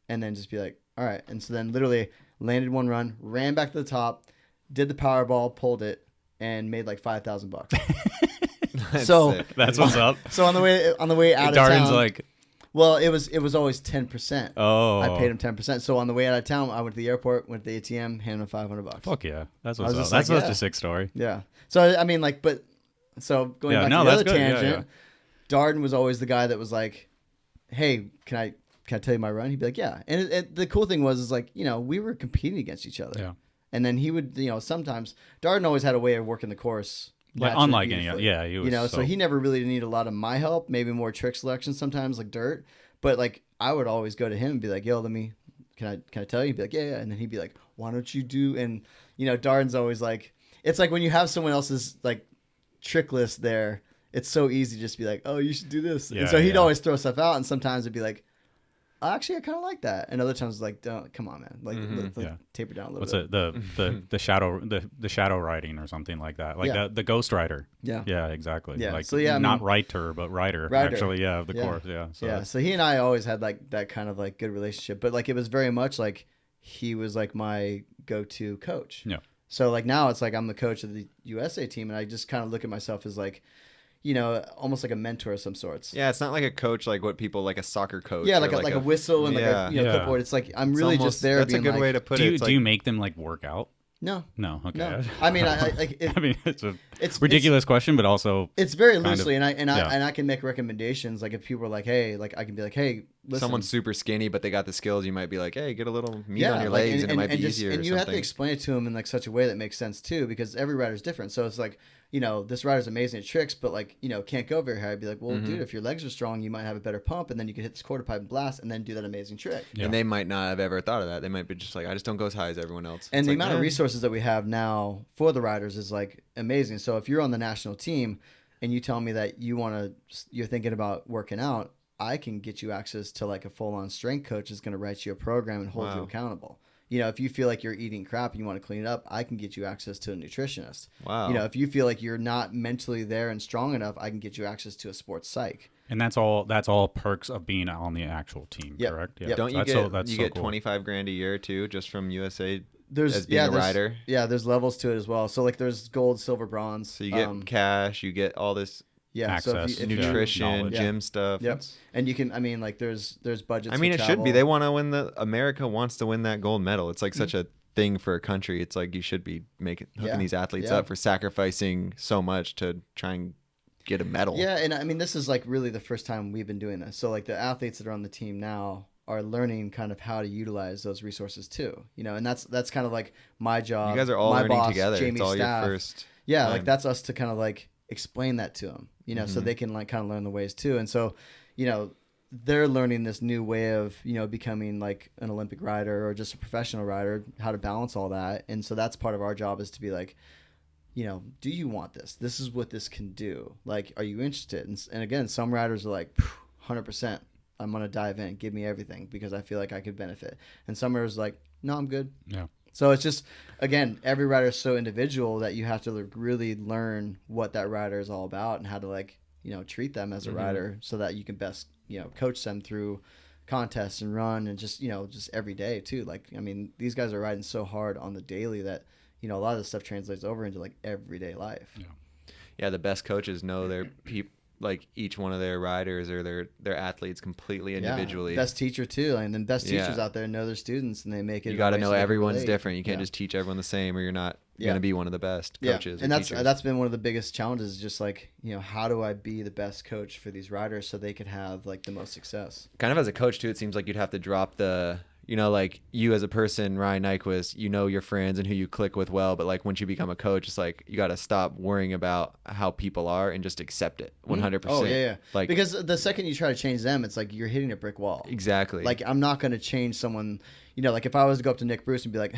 and then just be like, all right. And so then literally landed one run, ran back to the top, did the Powerball, pulled it, and made like $5,000. So Sick. That's what's up. So on the way out of Darden's town, like, well, it was always 10%. oh, I paid him 10%. So on the way out of town, I went to the airport, went to the ATM, handed him $500. fuck yeah, that's I what's was up. just That's like, such yeah. a sick story. Yeah. So I mean, like, but so going Yeah, back no, to the that's other good. Yeah, tangent, Darden was always the guy that was like, "Hey, can I tell you my run?" He'd be like, "Yeah." And the cool thing was like, you know, we were competing against each other. Yeah. And then he would, you know, sometimes Darden always had a way of working the course. Like naturally unlike any, beautifully. yeah, he was, You know, so he never really needed a lot of my help. Maybe more trick selection sometimes, like dirt. But like I would always go to him and be like, "Yo, can I tell you?" He'd be like, "Yeah." And then he'd be like, "Why don't you do?" And you know, Darden's always like, it's like when you have someone else's like trick list there, it's so easy to just be like, "Oh, you should do this." Yeah, and so he'd yeah. always throw stuff out, and sometimes it'd be like, "Actually, I kind of like that," and other times it's like, "Don't, come on, man, like Yeah. taper down a little What's bit." it? The shadow riding or something like that, like Yeah. the ghost rider. Yeah. Yeah, exactly. Yeah, Like so yeah, I not mean- writer, but rider. Rider. Actually, yeah, of the Yeah. course. Yeah. So Yeah, so he and I always had like that kind of like good relationship, but like it was very much like he was like my go-to coach. Yeah. So like now it's like I'm the coach of the USA team, and I just kind of look at myself as like, you know, almost like a mentor of some sorts. Yeah, it's not like a coach like what people like a soccer coach. Yeah, or like a whistle and like Yeah. a Yeah. clipboard. It's like I'm It's really almost- just there. That's a being good like, way to put do it. you It's do you like- make them like work out? No, No. Okay. no. I mean, I like it, I mean, it's a it's ridiculous question, but also It's very kind of- loosely, and yeah. I can make recommendations. Like if people are like, hey, like I can be like, hey, listen. Someone's super skinny, but they got the skills. You might be like, hey, get a little meat on your like, legs, and it might be just, easier. and or you have to something. explain it to him in like such a way that makes sense too, because every rider's different. So it's like, you know, this rider's amazing at tricks, but like, you know, can't go very high. I'd be like, well, dude, if your legs are strong, you might have a better pump, and then you can hit this quarter pipe and blast, and then do that amazing trick. Yeah. And they might not have ever thought of that. They might be just like, I just don't go as high as everyone else. And It's the like, amount of eh. resources that we have now for the riders is like amazing. So if you're on the national team and you tell me that you're thinking about working out, I can get you access to like a full-on strength coach that's going to write you a program and hold you Wow. accountable. You know, if you feel like you're eating crap and you want to clean it up, I can get you access to a nutritionist. Wow. You know, if you feel like you're not mentally there and strong enough, I can get you access to a sports psych. and that's all perks of being on the actual team, Yep. correct? Yep. Don't you That's get so, that's you so get cool. 25 grand a year too, just from USA There's as being a there's- rider? Yeah, there's levels to it as well. So like there's gold, silver, bronze. So you get cash, you get all this yeah, so access, if you, nutrition, knowledge. gym stuff. Yep. It's- And you can, I mean, like there's budgets. I mean, for it should be. travel. They want to win America wants to win that gold medal. It's like such a thing for a country. It's like you should be hooking Yeah. these athletes Yeah. up for sacrificing so much to try and get a medal. Yeah, and I mean, this is like really the first time we've been doing this. So like the athletes that are on the team now are learning kind of how to utilize those resources too. You know, and that's kind of like my job. You guys are all my learning boss, together. It's Jamie's all staff. your first. Yeah, time. like that's us to kind of like explain that to them. You know, Mm-hmm. so they can like kind of learn the ways too. And so, you know, they're learning this new way of, you know, becoming like an Olympic rider or just a professional rider, how to balance all that. And so that's part of our job, is to be like, you know, do you want this? This is what this can do. Like, are you interested? And again, some riders are like, 100%, I'm going to dive in, give me everything because I feel like I could benefit. And some riders are like, no, I'm good. Yeah. So it's just, again, every rider is so individual that you have to really learn what that rider is all about and how to like, you know, treat them as a rider so that you can best, you know, coach them through contests and run and just, you know, just every day too. Like, I mean, these guys are riding so hard on the daily that, you know, a lot of this stuff translates over into like everyday life. Yeah, the best coaches know their like each one of their riders or their athletes completely individually. Best teacher too. And then best Yeah. teachers out there know their students and they make it. You in got to ways know so they can everyone's relate. different. You can't Yeah. just teach everyone the same, or you're not Yeah. going to be one of the best coaches. And or that's teachers. been one of the biggest challenges, just like, you know, how do I be the best coach for these riders so they could have like the most success? kind of as a coach too. It seems like you'd have to drop You know, like you as a person, Ryan Nyquist, you know your friends and who you click with well, but like once you become a coach, it's like you got to stop worrying about how people are and just accept it 100%. Oh yeah. Like, because the second you try to change them, it's like you're hitting a brick wall. exactly. Like I'm not going to change someone. You know, like if I was to go up to Nick Bruce and be like,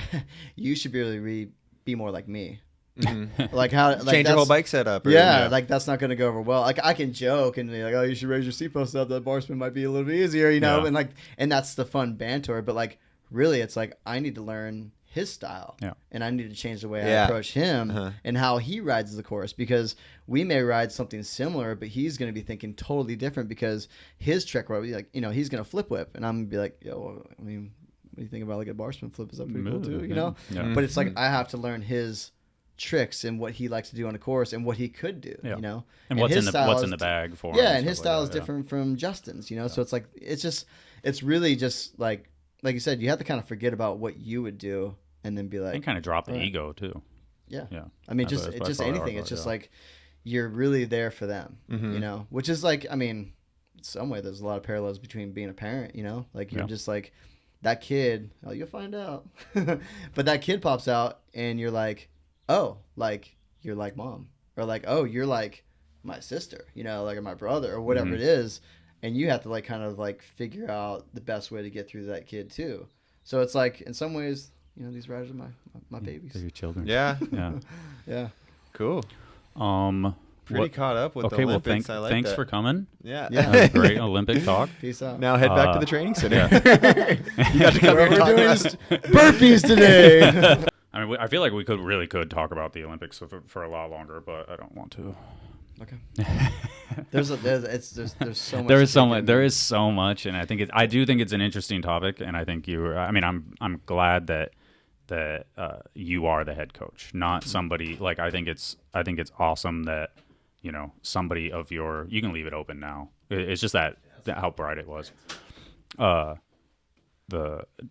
you should really be more like me. Mm-hmm. Like how like change your whole bike setup. Yeah, like that's not going to go over well. Like I can joke and be like, oh, you should raise your seat post up. That bar spin might be a little bit easier, you know. Yeah. And that's the fun banter. But like really, it's like I need to learn his style, and I need to change the way I approach him and how he rides the course, because we may ride something similar, but he's going to be thinking totally different because his trick will be like, you know, he's going to flip whip, and I'm going to be like, yo, well, I mean, what do you think about like a bar spin flip? Is that pretty cool too, you know? Yeah. But it's like I have to learn his tricks and what he likes to do on the course and what he could do, you know, and what's in the bag for him. Yeah, and his style is different from Justin's, you know. So it's like it's really just like you said, you have to kind of forget about what you would do and then be like, and kind of drop the ego too. Yeah. I mean, just anything. It's just like you're really there for them, you know, which is like, I mean, in some way there's a lot of parallels between being a parent, you know, like you're just like that kid. Oh, you'll find out. But that kid pops out and you're like, oh, like you're like mom, or like, oh, you're like my sister, you know, like my brother or whatever it is. And you have to like kind of like figure out the best way to get through that kid too. So it's like in some ways, you know, these riders are my babies. They're your children. Yeah. Yeah. Cool. Pretty caught up with the Olympics. Well, thanks for coming. Yeah. That was great Olympic talk. Peace out. Now head back to the training center. Yeah. You got to come here and talk about burpees today. I mean, I feel like we could talk about the Olympics for a lot longer, but I don't want to. Okay. There's so much. There is so much, and I do think it's an interesting topic, and I think I'm glad that you are the head coach, not somebody like I think it's awesome that, you know, somebody of your, you can leave it open now. It's just that how bright it was.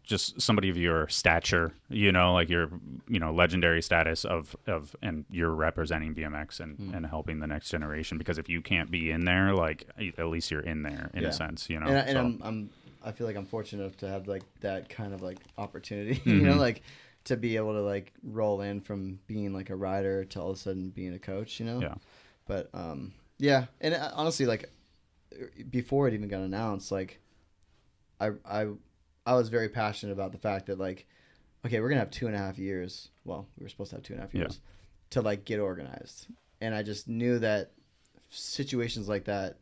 Just somebody of your stature, you know, like your, you know, legendary status of and you're representing BMX and helping the next generation, because if you can't be in there, like at least you're in there in a sense, you know. And I feel like I'm fortunate enough to have like that kind of like opportunity, you know, like to be able to like roll in from being like a rider to all of a sudden being a coach, you know. Yeah. But yeah, and honestly, like before it even got announced, like I was very passionate about the fact that like, okay, we're gonna have 2.5 years. Well, we were supposed to have 2.5 years to like get organized, and I just knew that situations like that,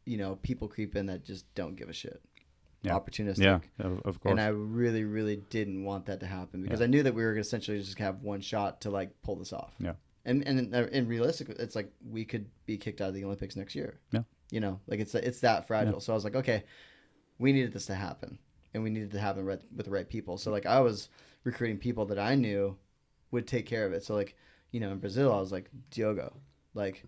you know, people creep in that just don't give a shit, opportunistic. Yeah, of course. And I really, really didn't want that to happen because I knew that we were gonna essentially just have one shot to like pull this off. Yeah. And realistically, it's like we could be kicked out of the Olympics next year. Yeah. You know, like it's that fragile. Yeah. So I was like, okay, we needed this to happen. And we needed to happen with the right people. So, like, I was recruiting people that I knew would take care of it. So, like, you know, in Brazil, I was like, Diogo, like,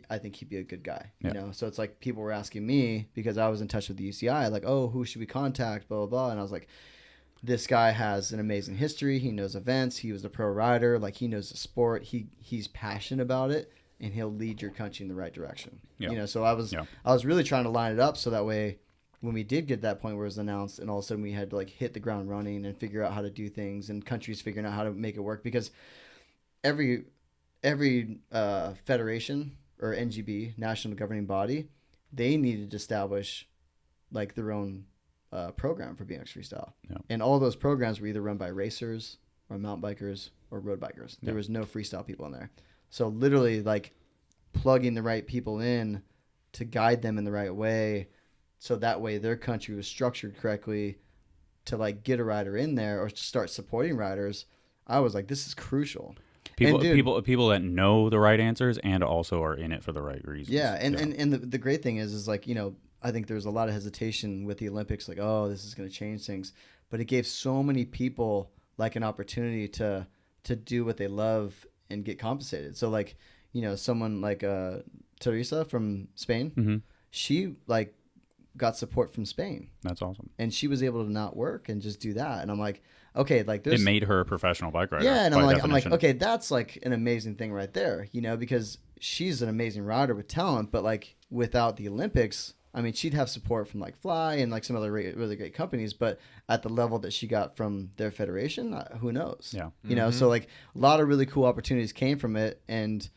I think he'd be a good guy, you know? So it's like people were asking me because I was in touch with the UCI, like, oh, who should we contact, blah, blah, blah. And I was like, this guy has an amazing history. He knows events. He was a pro rider. Like, he knows the sport. He's passionate about it, and he'll lead your country in the right direction. Yeah. You know, so I was really trying to line it up so that way when we did get to that point where it was announced and all of a sudden we had to like hit the ground running and figure out how to do things and countries figuring out how to make it work, because every federation or NGB, national governing body, they needed to establish like their own program for BMX freestyle. Yeah. And all those programs were either run by racers or mountain bikers or road bikers. There was no freestyle people in there. So literally like plugging the right people in to guide them in the right way, so that way their country was structured correctly to like get a rider in there or to start supporting riders. I was like, this is crucial. People that know the right answers and also are in it for the right reasons. Yeah, and the great thing is like, you know, I think there's a lot of hesitation with the Olympics, like, oh, this is going to change things, but it gave so many people like an opportunity to do what they love and get compensated. So like, you know, someone like Teresa from Spain, she like got support from Spain. That's awesome. And she was able to not work and just do that. And I'm like, okay, like it made her a professional bike rider. Yeah, and I'm like, okay, that's like an amazing thing right there, you know, because she's an amazing rider with talent, but like without the Olympics, I mean, she'd have support from like Fly and like some other really great companies, but at the level that she got from their federation, who knows? Yeah. You know, so like a lot of really cool opportunities came from it, and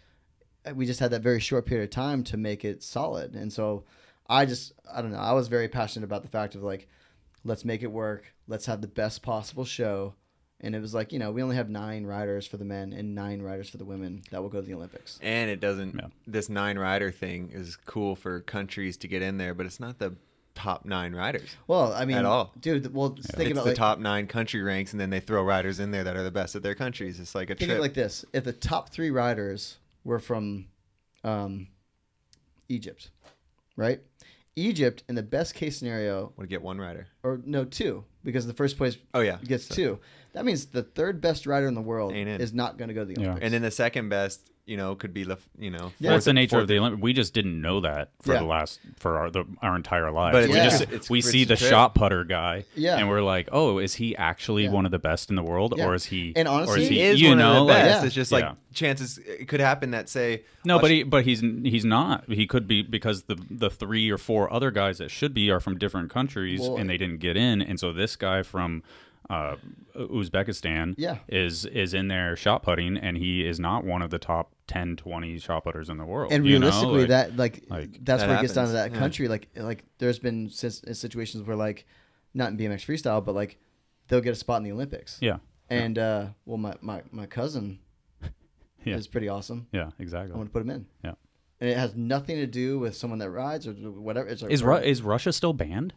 we just had that very short period of time to make it solid. And so I don't know, I was very passionate about the fact of like, let's make it work. Let's have the best possible show. And it was like, you know, we only have 9 riders for the men and 9 riders for the women that will go to the Olympics. And it doesn't, this 9 rider thing is cool for countries to get in there, but it's not the top 9 riders. Well, I mean, at all. Dude, well, think it's about the like, top 9 country ranks, and then they throw riders in there that are the best of their countries. It's like a think trip. of it like this. If the top 3 riders were from Egypt, right? Egypt, in the best case scenario, would get 1 rider. Or no, 2, because the first place gets 2. That means the 3rd best rider in the world is not going to go to the Olympics. And then the 2nd best, you know, could be that's the nature of the Olympics. We just didn't know that for our entire lives. But we see the shot putter guy, Yeah. and we're like, oh, is he actually one of the best in the world, or is he? And honestly, he is one of the best. It's just like chances it could happen that say but he's not. He could be, because the 3 or 4 other guys that should be are from different countries, and they didn't get in, and so this guy from Uzbekistan is in there shot putting, and he is not one of the top 10, 20 shot putters in the world. And realistically, that's where it gets down to that Yeah. country. Like there's been situations where, like, not in BMX freestyle, but like they'll get a spot in the Olympics. Yeah. And well, my cousin is pretty awesome. Yeah, exactly. I want to put him in. Yeah. And it has nothing to do with someone that rides or whatever. It's Is Russia still banned?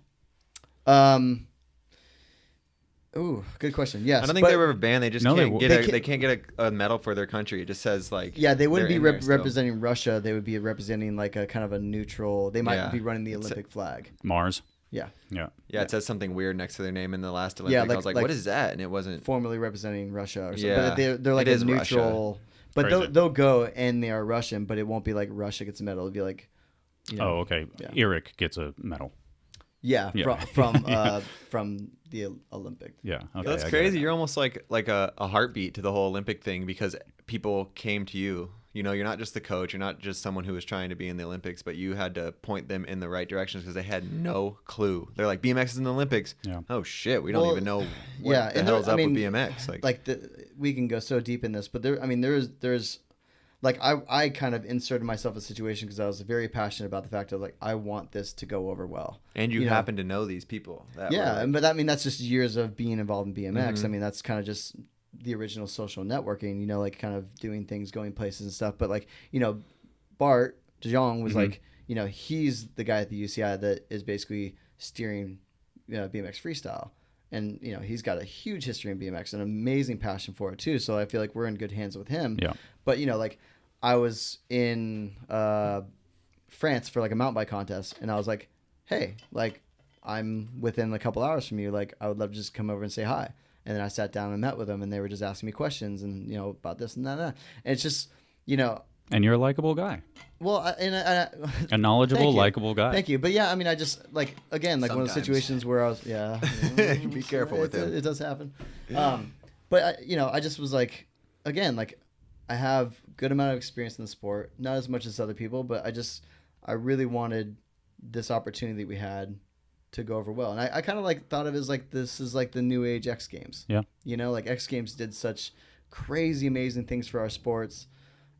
Ooh, good question. Yes, I don't think they were ever banned. They just they can't get a medal for their country. It just says like they wouldn't be they're in there representing Russia. They would be representing like a kind of a neutral. They might be running the Olympic flag. Mars. Yeah. It says something weird next to their name in the last Olympic. I was like, what is that? And it wasn't formally representing Russia or something. Yeah. But they're like a neutral. Russia. But they'll go and they are Russian, but it won't be like Russia gets a medal. It'll be like, you know, Oh, okay. Eric gets a medal. From the Olympic. Yeah, okay, That's crazy. You're almost like a heartbeat to the whole Olympic thing, because people came to you. You know, you're not just the coach. You're not just someone who was trying to be in the Olympics, but you had to point them in the right directions because they had no clue. They're like, BMX is in the Olympics. Yeah. Oh shit, we don't even know what the hell's up with BMX. We can go so deep in this, but there's like I kind of inserted myself in a situation because I was very passionate about the fact of like I want this to go over well. And you happen to know these people. But that's just years of being involved in BMX. Mm-hmm. I mean, that's kind of just the original social networking, you know, like kind of doing things, going places and stuff. But like, you know, Bart de Jong was like, you know, he's the guy at the UCI that is basically steering BMX freestyle. And, you know, he's got a huge history in BMX, an amazing passion for it too. So I feel like we're in good hands with him. Yeah. But, you know, like I was in France for like a mountain bike contest, and I was like, hey, like I'm within a couple hours from you. Like I would love to just come over and say hi. And then I sat down and met with them, and they were just asking me questions and, you know, about this and that. And it's just, you know. And you're a likable guy. Well, a knowledgeable, likable guy. Thank you. But yeah, I mean, I just like, again, like Sometimes. one of the situations where I was, be careful with it. It does happen. But you know, I just was like, again, like I have good amount of experience in the sport, not as much as other people, but I really wanted this opportunity that we had to go over well. And I kind of like thought of it as like, this is like the new age X Games. Yeah. You know, like X Games did such crazy, amazing things for our sports,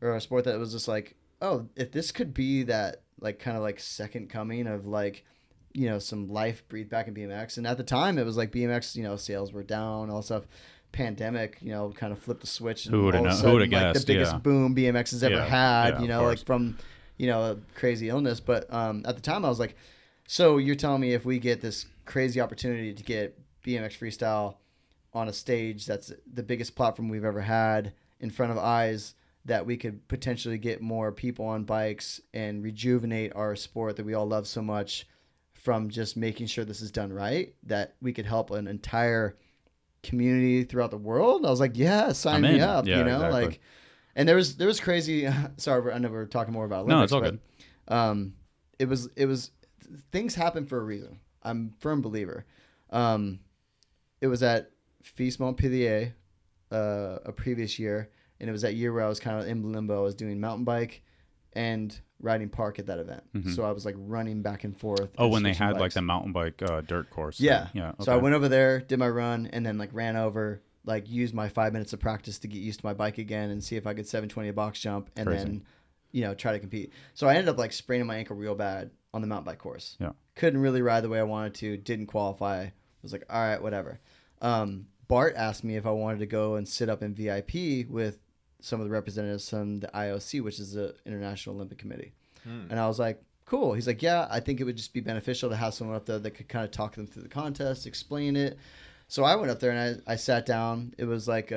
or our sport, that it was just like, oh, if this could be that like kind of like second coming of like, you know, some life breathed back in BMX. And at the time it was like BMX, you know, sales were down, all stuff. Pandemic, you know, kind of flipped the switch. Who would have known? Who would have guessed? The biggest boom BMX has ever had, you know, like from, you know, a crazy illness. But at the time I was like, so you're telling me if we get this crazy opportunity to get BMX freestyle on a stage that's the biggest platform we've ever had in front of eyes, that we could potentially get more people on bikes and rejuvenate our sport that we all love so much from just making sure this is done right, that we could help an entire community throughout the world. I was like, yeah, sign me up, you know, exactly. Like, and there was crazy, sorry, I know we're talking more about Olympics. No, it's all good. It was things happen for a reason. I'm a firm believer. It was at Fils Montpellier a previous year, and it was that year where I was kind of in limbo. I was doing mountain bike and riding park at that event. So I was like running back and forth. Oh, and when they switching had like bikes. the mountain bike dirt course. Yeah. Yeah. Okay. So I went over there, did my run, and then like ran over, like used my 5 minutes of practice to get used to my bike again and see if I could 720 a box jump and Crazy. then, you know, try to compete. So I ended up like spraining my ankle real bad on the mountain bike course. Yeah. Couldn't really ride the way I wanted to, didn't qualify. Was like, all right, whatever. Bart asked me if I wanted to go and sit up in VIP with some of the representatives from the IOC, which is the International Olympic Committee. And I was like, cool. He's like, yeah, I think it would just be beneficial to have someone up there that could kind of talk them through the contest, explain it. So I went up there and I sat down. It was like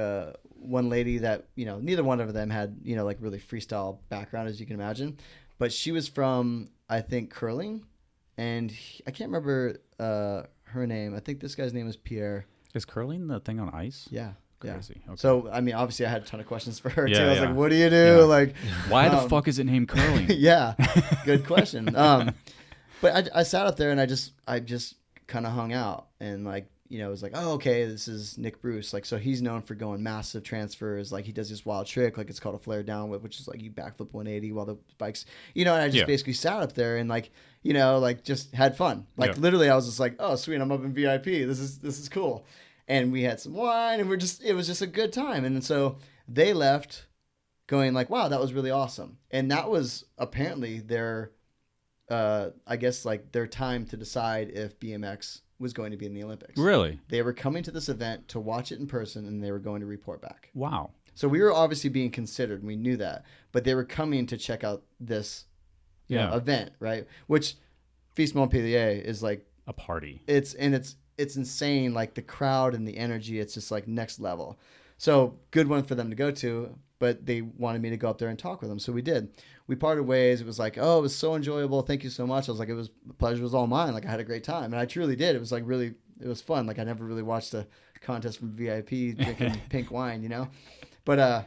one lady that, you know, neither one of them had, you know, like really freestyle background, as you can imagine. But she was from, I think, curling. And I can't remember her name. I think this guy's name is Pierre. Is curling the thing on ice? Yeah. Crazy. Yeah. Okay. So, I mean, obviously I had a ton of questions for her too. Yeah, I was yeah. like, what do you do? Yeah. Like, Why the fuck is it named curling? yeah, good question. But I sat up there and I just kind of hung out and like, you know, it was like, oh, okay, this is Nick Bruce. Like, so he's known for going massive transfers. Like he does this wild trick, like it's called a flare down whip, which is like you backflip 180 while the bike's, you know, and I just basically sat up there and like, you know, like just had fun. Like literally I was just like, oh, sweet, I'm up in VIP. This is cool. And we had some wine and it was just a good time. And so they left going like, wow, that was really awesome. And that was apparently their, I guess like their time to decide if BMX was going to be in the Olympics. Really? They were coming to this event to watch it in person and they were going to report back. Wow. So we were obviously being considered. We knew that, but they were coming to check out this you know, event, right? Which Feast Montpellier is like a party. It's insane. Like the crowd and the energy, it's just like next level. So good one for them to go to, but they wanted me to go up there and talk with them. So we did. We parted ways. It was like, oh, it was so enjoyable. Thank you so much. I was like, the pleasure was all mine. Like I had a great time. And I truly did. It was like really, it was fun. Like I never really watched a contest from VIP drinking pink wine, you know? But,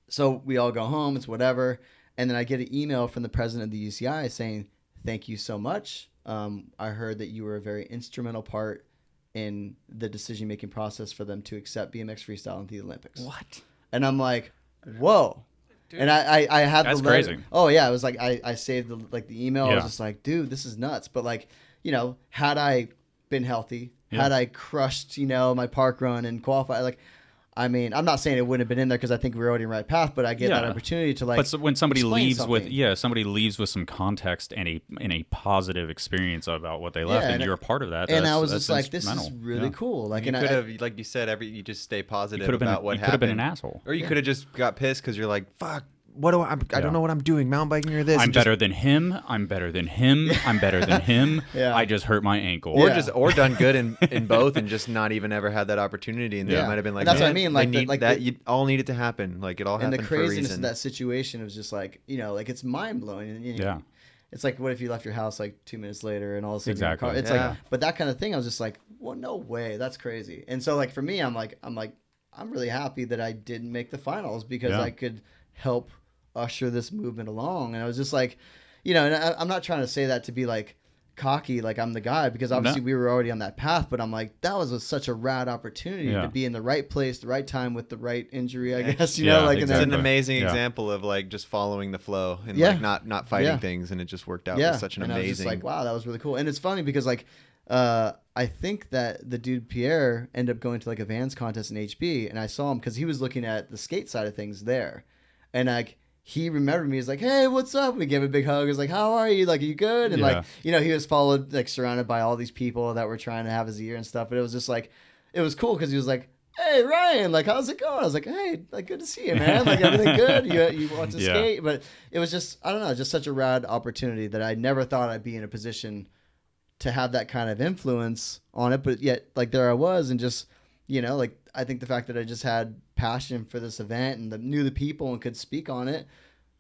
so we all go home. It's whatever. And then I get an email from the president of the UCI saying, thank you so much. I heard that you were a very instrumental part in the decision-making process for them to accept BMX freestyle into the Olympics. What? And I'm like, whoa. Dude, and I had that's the letter. crazy. Oh yeah, it was like I saved the email. Yeah. I was just like, dude, this is nuts. But like, you know, had I been healthy, had I crushed, you know, my park run and qualified, like, I mean, I'm not saying it wouldn't have been in there because I think we were already in the right path, but I get that opportunity to like. But so when somebody leaves something. somebody leaves with some context and a positive experience about what they left, and you're a part of that. And I was just like, this is really cool. Like, you could have, like you said, you just stay positive about what happened. You could have been an asshole, or you could have just got pissed because you're like, fuck. What do I don't know what I'm doing, mountain biking or this. I'm better than him. I'm better than him. I'm better than him. I just hurt my ankle. Or done good in both and just not even ever had that opportunity. And it might have been like, and that's what I mean. Like, you all needed to happen. Like it all happened for a reason. And the craziness of that situation was just like, you know, like it's mind blowing. You know, it's like, what if you left your house like 2 minutes later and all of a sudden it's like, but that kind of thing. I was just like, well, no way, that's crazy. And so like for me, I'm really happy that I didn't make the finals because I could help usher this movement along. And I was just like, you know, and I'm not trying to say that to be like cocky, like I'm the guy, because obviously we were already on that path, but I'm like, that was such a rad opportunity to be in the right place, the right time with the right injury, I guess, you know, like, exactly. It's an amazing example of like just following the flow and like not fighting things. And it just worked out with such an amazing. I was just like, wow, that was really cool. And it's funny because like, I think that the dude Pierre ended up going to like a Vans contest in HB, and I saw him because he was looking at the skate side of things there, and like he remembered me. He's like, "Hey, what's up?" We gave him a big hug. He's like, "How are you? Like, are you good?" And like, you know, he was followed, like surrounded by all these people that were trying to have his ear and stuff. But it was just like, it was cool because he was like, "Hey, Ryan, like, how's it going?" I was like, "Hey, like, good to see you, man. Like, everything good? You want to skate?" But it was just, I don't know, just such a rad opportunity that I never thought I'd be in a position to have that kind of influence on it. But yet, like, there I was, and just, you know, like, I think the fact that I just had passion for this event and knew the people and could speak on it,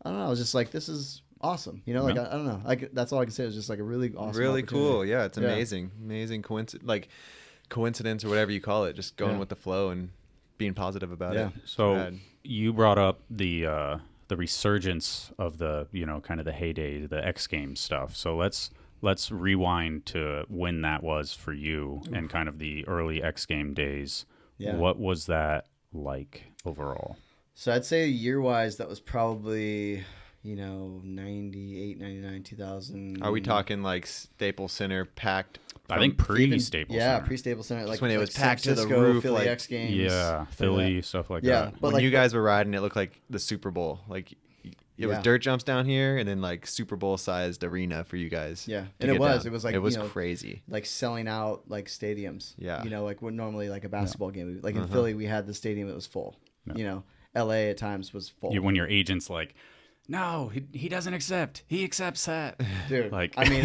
I don't know, I was just like, this is awesome. You know, like, I don't know. Like, that's all I can say. It was just like a really awesome Really cool. Yeah, it's amazing. Amazing coincidence or whatever you call it, just going with the flow and being positive about it. So you brought up the resurgence of the, you know, kind of the heyday, the X Games stuff. So let's rewind to when that was for you and kind of the early X Game days. Yeah. What was that like overall? So I'd say year-wise, that was probably, 98, 99, 2000. Are we talking like Staples Center packed? I think pre-Staples Yeah, Center. pre-Staples Center. Just when it was packed to the roof, Philly like- X Games. Yeah, Philly, stuff like Yeah, that. but When like you guys were riding, it looked like the Super Bowl. Like it was Yeah. dirt jumps down here, and then like Super Bowl sized arena for you guys. Yeah, to and it get was. down. It was like it was you know, crazy. like selling out like stadiums. Yeah. like what normally like a basketball game. Like in Uh-huh. Philly, we had the stadium that was full. Yeah. LA at times was full. When your agent's like, no, he doesn't accept. He accepts that. Dude, Like- I mean,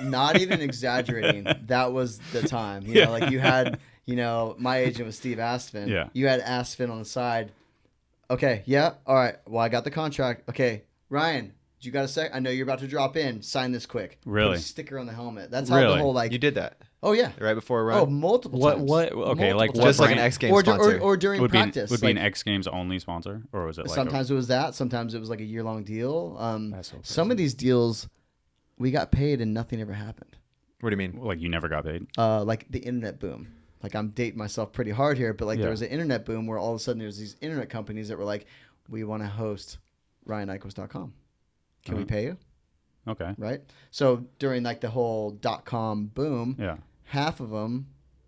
not even exaggerating. That was the time. Like you had, my agent was Steve Aspen. Yeah. You had Aspen on the side. Okay, yeah, all right. Well, I got the contract. Okay, Ryan, you got a sec? I know you're about to drop in. Sign this quick. Really? Put a sticker on the helmet. That's how Really? the whole like. You did that Oh yeah. right before a run. Oh, multiple What? times. What? Okay, like Multiple what just like an brand- X Games or, sponsor. or during would practice. be an like, X Games only sponsor, or was it like sometimes it was that. Sometimes it was like a year-long deal. That's so Some of these deals, we got paid and nothing ever happened. What do you mean? like you never got paid? Like the internet boom. Like I'm dating myself pretty hard here, but like Yeah. there was an internet boom where all of a sudden there's these internet companies that were like, we want to host RyanNyquist.com. Can we pay you? Okay. Right. So during like the whole .com boom, Yeah. half of them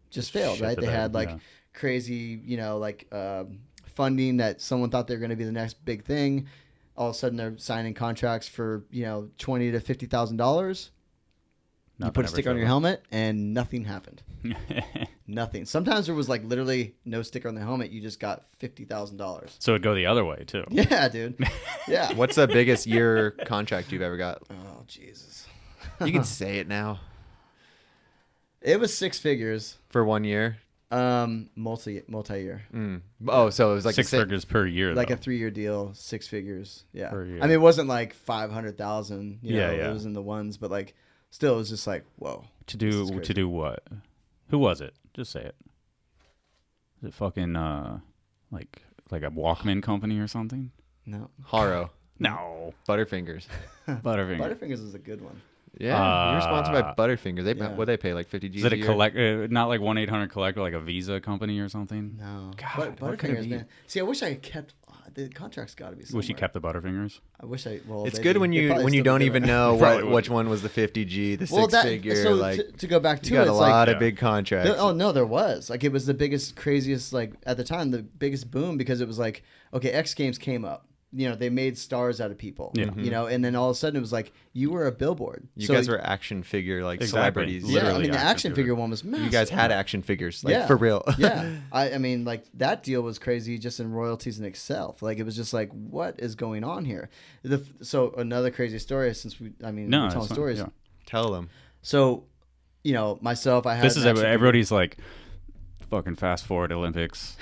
just failed. Shit Right. the They bed, had like yeah. crazy, funding that someone thought they were going to be the next big thing. All of a sudden they're signing contracts for $20,000 to $50,000. You put a sticker on your helmet and nothing happened. Nothing. Sometimes there was like literally no sticker on the helmet. You just got $50,000. So it'd go the other way too. Yeah, dude. Yeah. What's the biggest year contract you've ever got? Oh, Jesus. You can say it now. It was six figures. For 1 year. Multi-year. Oh, so it was like Six figures per year. Like though. a 3-year deal, 6 figures. Yeah. Per year. I mean, it wasn't like 500,000. Yeah. It was in the ones, but like still, it was just like, whoa. to this is do crazy. to do what? Who was it? Just say it. Is it fucking like a Walkman company or something? No. Haro. No. Butterfingers. Butterfinger. Butterfingers is a good one. Yeah, you're sponsored by Butterfingers. They yeah. what they pay like 50 G's Is it a a year? collect? Not like 1-800 collect, like a Visa company or something. No. God, what could it Butterfingers, be? man. See, I wish I had kept the contract's got to be somewhere. Wish you kept the Butterfingers. I wish I. Well, It's they good do. when They you probably still don't do even it. know Probably which one was the 50G, the Well, six figure. so like to go back to you got it, a it's lot like of big contracts. oh no, there was like it was the biggest, craziest like at the time the biggest boom because it was like okay, X Games came up. They made stars out of people. Yeah. And then all of a sudden it was like you were a billboard. You So- guys were action figure like Exactly. celebrities. Yeah, I literally mean the action action figure. figure one was massive. You guys had action figures, like Yeah. for real. Yeah, I mean, like that deal was crazy just in royalties in itself. Like it was just like, what is going on here? So another crazy story since we're telling it's fine, stories. yeah. Tell them. So, myself, I had This is an action figure- everybody's like, fucking fast forward Olympics.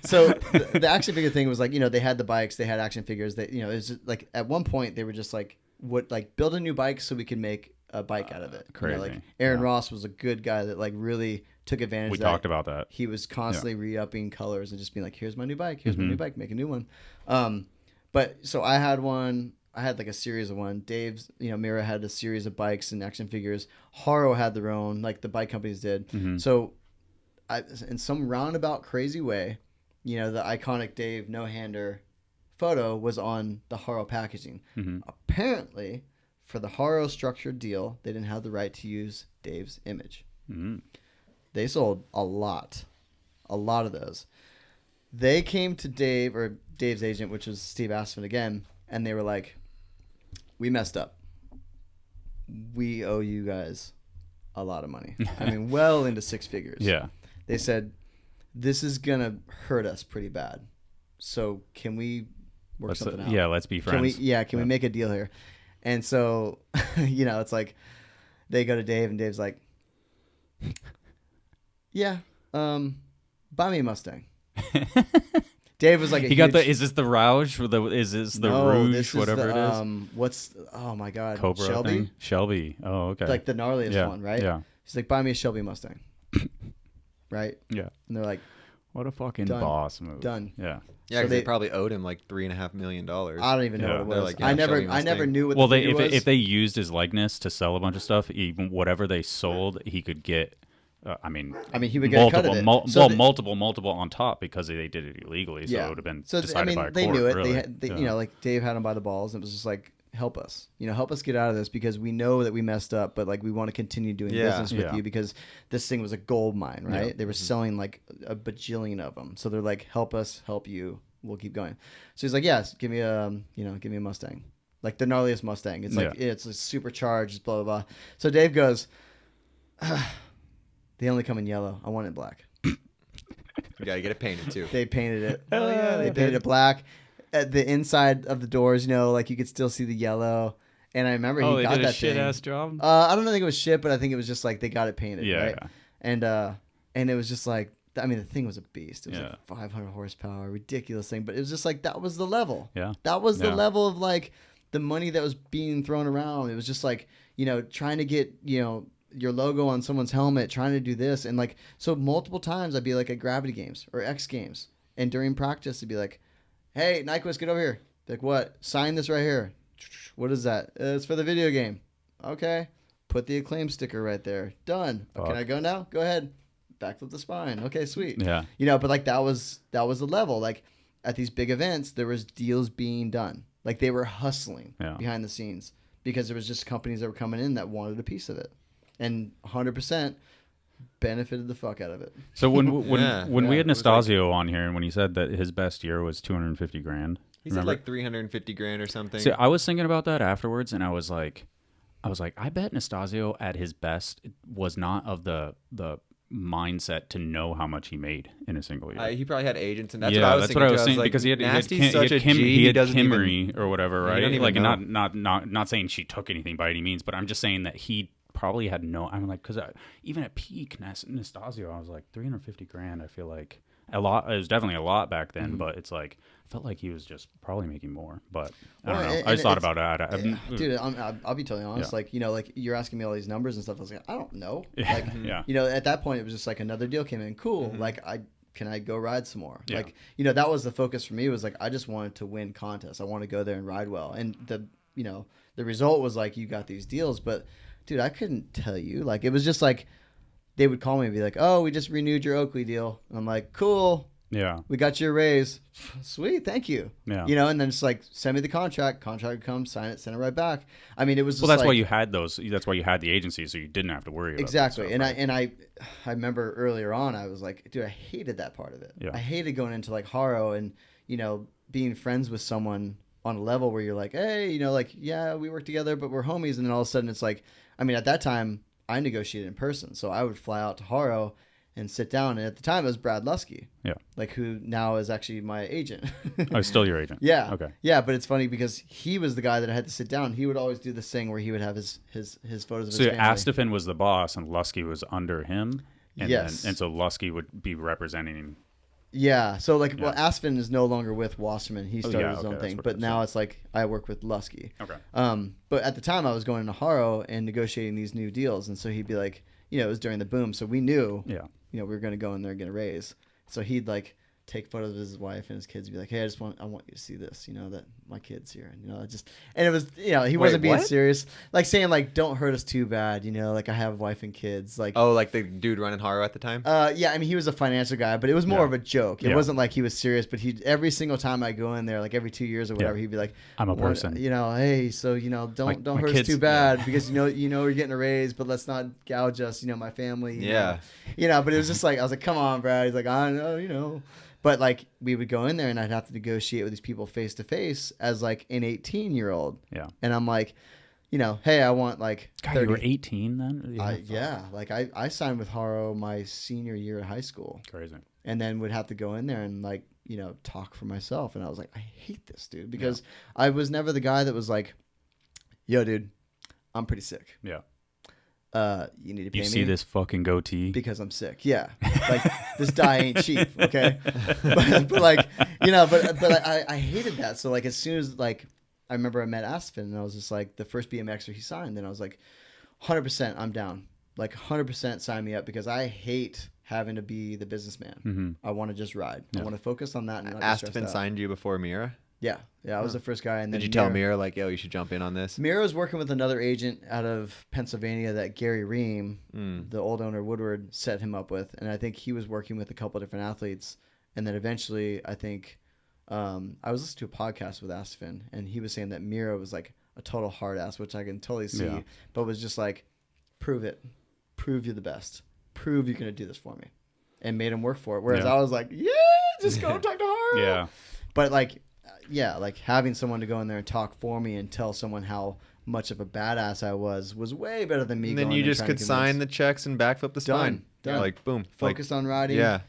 So the action figure thing was like, they had the bikes, they had action figures. That it was just, like at one point they were just like, build a new bike so we can make a bike out of it. Crazy. Like Aaron Yeah. Ross was a good guy that like really took advantage. We of that. talked about that. He was constantly re-upping colors and just being like, here's my new bike, here's Mm-hmm. my new bike, make a new one. But so I had one. I had like a series of one. Dave's, Mirra had a series of bikes and action figures. Haro had their own, like the bike companies did. Mm-hmm. So, in some roundabout crazy way, the iconic Dave no-hander photo was on the Haro packaging. Mm-hmm. Apparently, for the Haro structured deal, they didn't have the right to use Dave's image. Mm-hmm. They sold a lot of those. They came to Dave or Dave's agent, which was Steve Aspen again, and they were like, "We messed up. We owe you guys a lot of money. I mean, well into six figures." Yeah. They said, "This is gonna hurt us pretty bad. So can we work something out? Yeah, let's be friends. Can we make a deal here?" And so, it's like they go to Dave, and Dave's like, "Yeah, buy me a Mustang." Dave was like, He got the. Is this the Rouge? Is this the Rouge? Whatever it is. Oh my God, Cobra Shelby, thing? Shelby. Oh, okay. like the gnarliest yeah. one, right? Yeah. He's like, buy me a Shelby Mustang, right? Yeah. And they're like, What a fucking Done. boss move. done. Yeah. Yeah, So because they they- probably owed him like $3.5 million. I don't even know Yeah. what it They're was. like, yeah, I Shelby never Mustang. knew what Well, the they figure was. if they used his likeness to sell a bunch of stuff, even whatever they sold, he could get I mean, he would get a cut of it. Multiple on top because they did it illegally. So it would have been decided by a court. They knew it. Really. You know, like Dave had him by the balls, and it was just like, help us, help us get out of this because we know that we messed up, but like we want to continue doing business with you because this thing was a gold mine, right? Yeah. They were selling like a bajillion of them, so they're like, help us, help you, we'll keep going. So he's like, yes, give me a Mustang, like the gnarliest Mustang. It's like it's a supercharged, blah blah blah. So Dave goes, they only come in yellow. I want it black. You gotta get it painted too. They painted it. Hell yeah, they painted it black. At the inside of the doors, like you could still see the yellow. And I remember he got that a shit thing. ass job. I don't think it was shit, but I think it was just like they got it painted, right? Yeah. And it was just like, I mean, the thing was a beast. It was like 500 horsepower, ridiculous thing. But it was just like that was the level. Yeah. That was the level of like the money that was being thrown around. It was just like trying to get your logo on someone's helmet, trying to do this, and like so multiple times I'd be like at Gravity Games or X Games, and during practice it'd be like, hey, Nyquist, get over here. Like, what? Sign this right here. What is that? It's for the video game. Okay. Put the acclaim sticker right there. Done. Oh, can I go now? Go ahead. Backflip the spine. Okay, sweet. Yeah. But like that was the level. Like at these big events, there was deals being done. Like they were hustling behind the scenes because there was just companies that were coming in that wanted a piece of it. And 100% benefited the fuck out of it. So when we had Nastasio on here, and when he said that his best year was $250,000, he said like $350,000 or something. See, I was thinking about that afterwards, and I was like, I bet Nastasio at his best was not of the mindset to know how much he made in a single year. He probably had agents, and that's what I was thinking. Like, because he had Kimmery or whatever, right? Like, not saying she took anything by any means, but I'm just saying that he probably had no. I'm like, because even at peak Nastasio, I was like $350,000. I feel like a lot. It was definitely a lot back then, but it's like I felt like he was just probably making more. But I don't know. I just thought about it. Dude, I'll be totally honest. Like like you're asking me all these numbers and stuff. I was like, I don't know. Like at that point, it was just like another deal came in. Cool. Like can I go ride some more? Yeah. Like that was the focus for me. Was like I just wanted to win contests. I want to go there and ride well. And the result was like you got these deals, but. Dude, I couldn't tell you. Like, it was just like they would call me and be like, "Oh, we just renewed your Oakley deal." And I'm like, "Cool. Yeah. We got your raise. Sweet, thank you." Yeah. And then it's like, send me the contract. Contract would come, sign it, send it right back. I mean, it was just that's why you had those. That's why you had the agency, so you didn't have to worry about exactly. That stuff, and I remember earlier on, I was like, dude, I hated that part of it. Yeah. I hated going into like Haro and being friends with someone on a level where you're like, hey, like, yeah, we work together, but we're homies. And then all of a sudden it's like, I mean, at that time I negotiated in person. So I would fly out to Haro and sit down. And at the time it was Brad Lusky. Yeah. Like who now is actually my agent. Oh, still your agent. Yeah. Okay. Yeah. But it's funny because he was the guy that I had to sit down. He would always do this thing where he would have his photos of his family. So Astafin was the boss and Lusky was under him. And yes. And so Lusky would be representing him. Yeah, so like, well, Aspen is no longer with Wasserman. He started his own thing, but now it's like I work with Lusky. Okay. But at the time I was going to Haro and negotiating these new deals, and so he'd be like, it was during the boom, so we knew, we were going to go in there and get a raise. So he'd like take photos of his wife and his kids and be like, hey, I want you to see this, that my kid's here. And, and it was, he wasn't being serious. Like saying like, don't hurt us too bad. Like I have a wife and kids. Like, oh, like the dude running Haro at the time? Yeah. I mean, he was a financial guy, but it was more of a joke. It wasn't like he was serious, but every single time I go in there, like every 2 years or whatever, he'd be like, I'm a person, hey, so, don't hurt us too bad because, we're getting a raise, but let's not gouge us, my family. Yeah. But it was just like, I was like, come on, Brad. He's like, I know, But like we would go in there and I'd have to negotiate with these people face to face as like an 18-year-old. Yeah. And I'm like, hey, I want like 30. God, you were 18 then? Yeah. Like I signed with Haro my senior year of high school. Crazy. And then would have to go in there and like, talk for myself. And I was like, I hate this, dude, because I was never the guy that was like, yo, dude, I'm pretty sick. Yeah. You need to pay me. You see this fucking goatee? Because I'm sick. Yeah. Like this dye ain't cheap. Okay. but like, but I hated that. So like, as soon as like, I remember I met Aspen and I was just like the first BMXer he signed. And I was like, 100% I'm down. Like 100% sign me up because I hate having to be the businessman. Mm-hmm. I want to just ride. I want to focus on that. And Aspen signed you before Mirra? Yeah, I was the first guy. And then did you tell Mirra like, yo, you should jump in on this? Mirra was working with another agent out of Pennsylvania that Gary Ream, the old owner Woodward, set him up with, and I think he was working with a couple of different athletes, and then eventually I think I was listening to a podcast with Astafin, and he was saying that Mirra was like a total hard ass, which I can totally see, but was just like, prove it, prove you're the best, prove you're gonna do this for me, and made him work for it. Whereas I was like, yeah, just go talk to Haro. Yeah, but like. Yeah, like having someone to go in there and talk for me and tell someone how much of a badass I was way better than me. And then you just could sign the checks and backflip the spine. Done. Like, boom. Focus on riding. Yeah.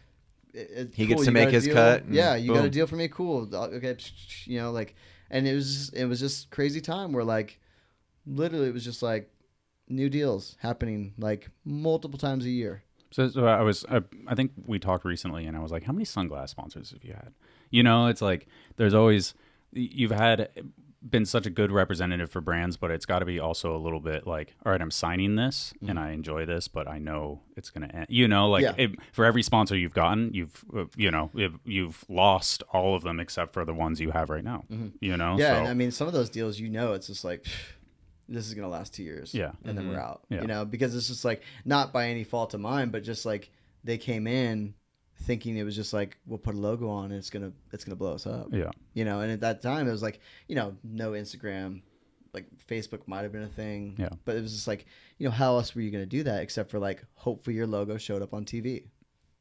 He gets to You make got a his deal. cut. Yeah, you got a boom. deal for me. Cool. Okay, you know, like, and it was just crazy time where like, literally, it was just like new deals happening like multiple times a year. So I think we talked recently, and I was like, how many sunglass sponsors have you had? You know, it's like there's always you've been such a good representative for brands, but it's got to be also a little bit like, all right, I'm signing this and I enjoy this, but I know it's going to end. You know, like for every sponsor you've gotten, you've lost all of them except for the ones you have right now. You know, yeah, and I mean some of those deals, you know, it's just like. This is going to last 2 years. Yeah. And then we're out, Yeah. you know, because it's just like, not by any fault of mine, but just like they came in thinking it was just like, we'll put a logo on and it's going to blow us up. Yeah. You know, and at that time it was like, you know, no Instagram, like Facebook might've been a thing, Yeah. but it was just like, you know, how else were you going to do that except for like, hopefully your logo showed up on TV,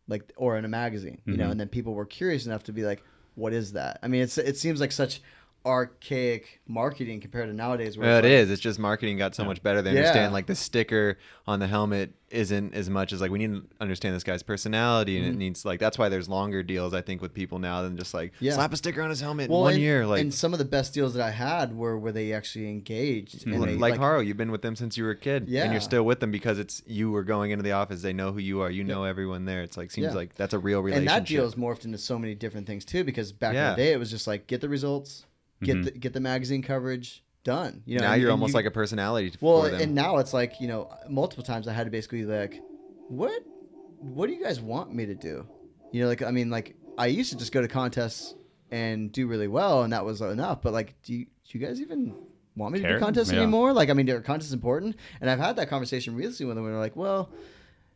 like, or in a magazine, you know, and then people were curious enough to be like, what is that? I mean, it seems like such archaic marketing compared to nowadays where it is. It's just marketing got so much better. They understand like the sticker on the helmet isn't as much as like we need to understand this guy's personality, and it needs like that's why there's longer deals I think with people now than just like slap a sticker on his helmet in 1 year. Like, and some of the best deals that I had were where they actually engaged. And they, like Haro, you've been with them since you were a kid, Yeah. and you're still with them because it's you were going into the office. They know who you are. You know everyone there. It's like seems like that's a real relationship. And that deal's morphed into so many different things too. Because back in the day, it was just like get the results. Get the magazine coverage done. You know, now you're almost like a personality for them. And now it's like, you know, multiple times I had to basically like, what do you guys want me to do? You know, like I mean, like I used to just go to contests and do really well, and that was enough. But like, do you guys even want me to do contests anymore? Like, I mean, are contests important? And I've had that conversation recently with them where they're like, well.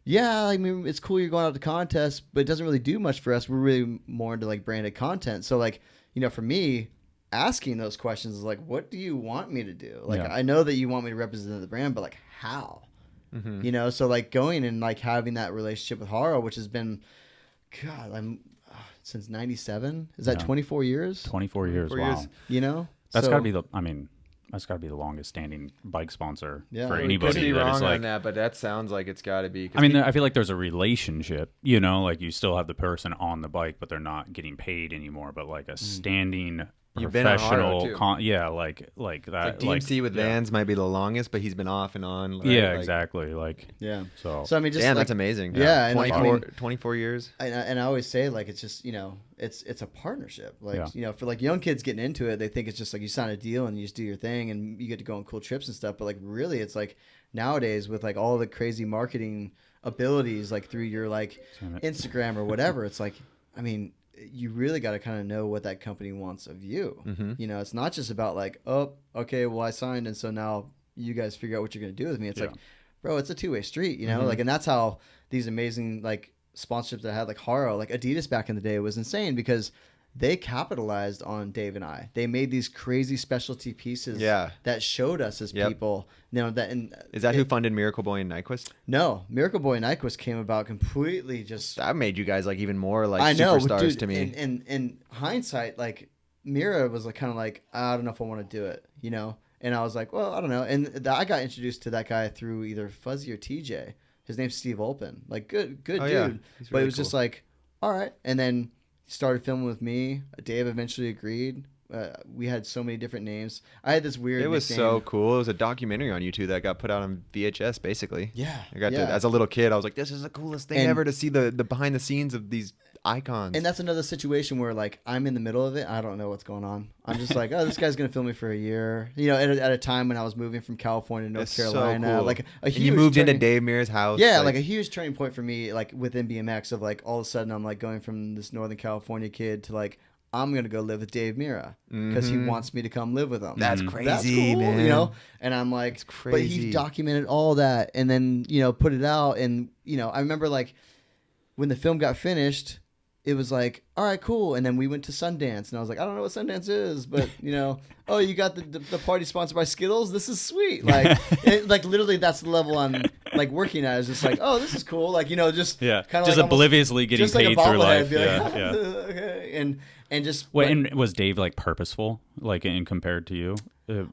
Yeah, I mean, it's cool you're going out to contests, but it doesn't really do much for us. We're really more into like branded content. So like, you know, for me, asking those questions is like, what do you want me to do? Like, I know that you want me to represent the brand, but like how? You know, so like going and like having that relationship with Haro, which has been, God, I'm since '97. Is that 24 years? 24 years. 24 Wow. years. You know, That's got to be that's got to be the longest standing bike sponsor for Could anybody. be that wrong is like, on that, but that sounds like it's got to be. I mean, I feel like there's a relationship, you know, like you still have the person on the bike, but they're not getting paid anymore. But like a standing You've been on Haro, professional, too. like that. like DMC with Vans might be the longest, but he's been off and on. Right? Yeah, Like, exactly. Like, So I mean, just damn, like, that's amazing. Yeah, and 24, like, I mean, 24 years. and I always say like it's just, you know, it's a partnership. Like, you know, for like young kids getting into it, they think it's just like you sign a deal and you just do your thing and you get to go on cool trips and stuff. But like really, it's like nowadays with like all the crazy marketing abilities, like through your like Instagram or whatever, it's like, I mean, you really got to kind of know what that company wants of you. You know, it's not just about like, oh, okay, well I signed, and so now you guys figure out what you're going to do with me. It's like, bro, it's a two-way street, you know, like, and that's how these amazing like sponsorships that I had, like Haro, like Adidas back in the day was insane because they capitalized on Dave and I. They made these crazy specialty pieces that showed us as people. You know, Is that who funded Miracle Boy and Nyquist? No, Miracle Boy and Nyquist came about completely just. That made you guys like even more like I know, superstars dude, to me. In hindsight, like Mirra was like kind of like, I don't know if I want to do it, you know. And I was like, well, I don't know. And I got introduced to that guy through either Fuzzy or TJ. His name's Steve Olpen. Like good dude. Yeah. He's But really it was just like, all right. And then started filming with me. Dave eventually agreed. We had so many different names. I had this weird. It was nickname. so cool. It was a documentary on YouTube that got put out on VHS, basically. Yeah. I got to, as a little kid, I was like, this is the coolest thing ever to see the behind the scenes of these icons. And that's another situation where like I'm in the middle of it. I don't know what's going on. I'm just like, oh, this guy's gonna film me for a year. You know, at a time when I was moving from California to North Carolina, so cool. like a huge. And you moved into Dave Mirra's house. Yeah, like a huge turning point for me, like within BMX of like all of a sudden I'm like going from this Northern California kid to like I'm going to go live with Dave Mirra because he wants me to come live with him. That's crazy, That's cool, man. you know? And I'm like, It's but he crazy. documented all that and then, you know, put it out. And, you know, I remember like when the film got finished, it was like, all right, cool. And then we went to Sundance, and I was like, I don't know what Sundance is, but you know, oh, you got the party sponsored by Skittles. This is sweet. Like, like literally, that's the level I'm like working at. Is just like, oh, this is cool. Like, you know, just Yeah, kind of just like obliviously getting just like paid a through bobblehead, life. be like, Yeah, yeah. okay, and just. Wait, but and was Dave like purposeful, like in compared to you?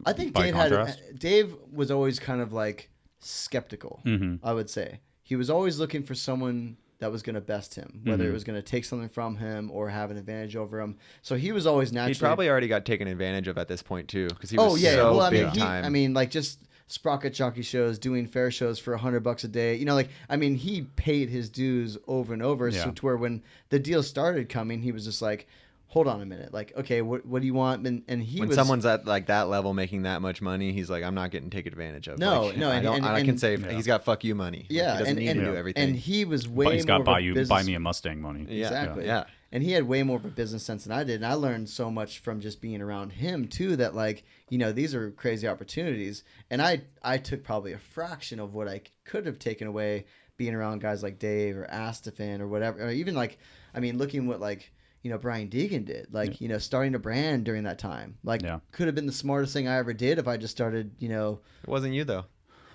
I think by Dave contrast? Dave was always kind of like skeptical. I would say he was always looking for someone that was going to best him, whether it was going to take something from him or have an advantage over him. So he was always naturally. He probably already got taken advantage of at this point too, because he was so well, I big mean, time. I mean, like just sprocket jockey shows, doing fair shows for $100 a day. You know, like I mean, he paid his dues over and over. Yeah. So to where when the deal started coming, he was just like, hold on a minute, like, okay, what do you want? And he when was someone's at like that level making that much money, he's like, I'm not getting taken advantage of. No, Like, no, I can say Yeah. he's got fuck you money. Yeah, Like, he doesn't need to do everything. and he was way But he's more got of buy a business. me a Mustang money. Yeah, Exactly. yeah. And he had way more of a business sense than I did. And I learned so much from just being around him too, that like, you know, these are crazy opportunities. And I took probably a fraction of what I could have taken away being around guys like Dave or Astafan or whatever, or even like, I mean, looking what like, you know, Brian Deegan did, like, you know, starting a brand during that time, like could have been the smartest thing I ever did if I just started, you know. It wasn't you though.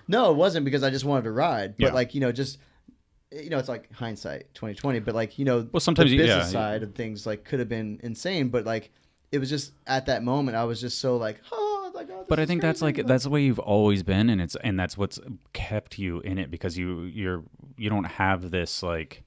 No, it wasn't, because I just wanted to ride. But Yeah. like, you know, just, you know, it's like hindsight 2020, but like, you know, Well, sometimes the you- business yeah, side of things like could have been insane, but like it was just at that moment I was just so like, oh my god. But I think that's like that's the way you've always been, and that's what's kept you in it, because you don't have this like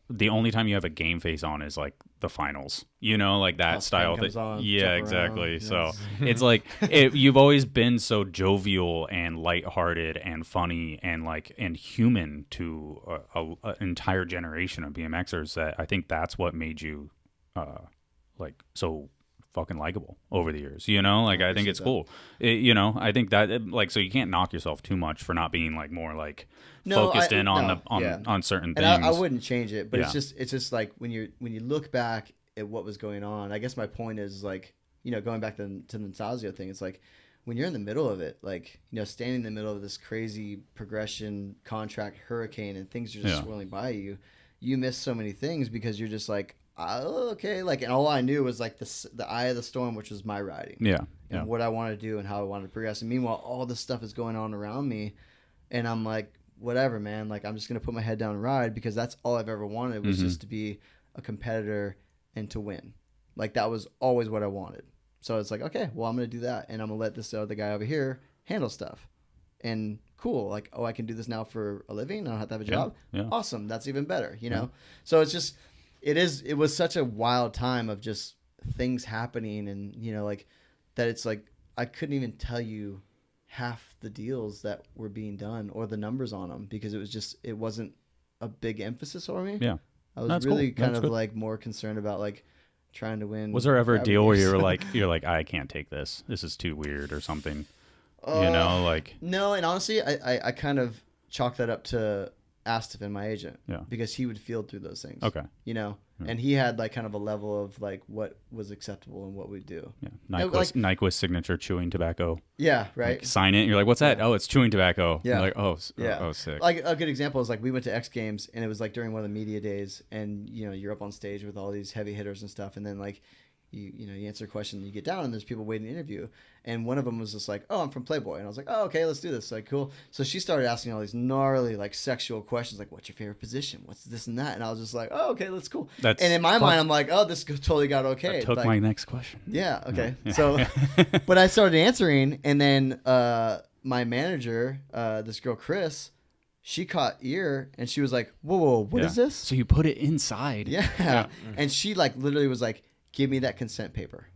the only time you have a game face on is like the finals, you know, like that House style. band comes on, Yeah, jump exactly. around, So yes. it's like you've always been so jovial and lighthearted and funny and like and human to an entire generation of BMXers, that I think that's what made you like so fucking likable over the years, you know. Like I think it's cool. You know, I think that like, so you can't knock yourself too much for not being like more like focused in on certain things. And I wouldn't change it, but Yeah. it's just like when you look back at what was going on, I guess my point is like, you know, going back to the Nasazio thing, it's like when you're in the middle of it, like, you know, standing in the middle of this crazy progression contract hurricane and things are just swirling by you, you miss so many things because you're just like, oh, okay, like, and all I knew was like the eye of the storm, which was my riding, and what I wanted to do and how I wanted to progress. And meanwhile, all this stuff is going on around me, and I'm like, whatever, man. Like, I'm just gonna put my head down and ride, because that's all I've ever wanted was just to be a competitor and to win. Like, that was always what I wanted. So it's like, okay, well, I'm gonna do that, and I'm gonna let this other guy over here handle stuff. And cool, like, oh, I can do this now for a living. I don't have to have a job. Yeah. Awesome, that's even better, you know. So it's just. It was such a wild time of just things happening, and you know, like that. It's like I couldn't even tell you half the deals that were being done or the numbers on them, because it wasn't a big emphasis for me. Yeah, I was That's really cool. kind That's of good. like more concerned about like trying to win. Was there ever a deal where revenues. you're like I can't take this. This is too weird or something. You know, like No, and honestly, I kind of chalked that up to Astafan, my agent, because he would field through those things. Okay. You know, and he had like kind of a level of like what was acceptable and what we'd do. Yeah, Like- Nyquist signature chewing tobacco. Yeah, right. Like, sign it. You're like, what's that? Oh, it's chewing tobacco. Yeah. You're like, oh, Yeah. oh, sick. Like a good example is like we went to X Games, and it was like during one of the media days, and you know, you're up on stage with all these heavy hitters and stuff, and then like you answer a question, you get down, and there's people waiting to interview, and one of them was just like, oh, I'm from Playboy, and I was like, oh, okay, let's do this. Like, cool. So she started asking all these gnarly like sexual questions, like, what's your favorite position, what's this and that, and I was just like, oh, okay, that's cool. That's and in my mind, I'm like, oh, this totally got okay. That took like, my next question. yeah, okay. Yeah. So, but I started answering, and then my manager, this girl Chris, she caught ear, and she was like, "Whoa, what is this?" So you put it inside. Yeah, and she like literally was like, "Give me that consent paper."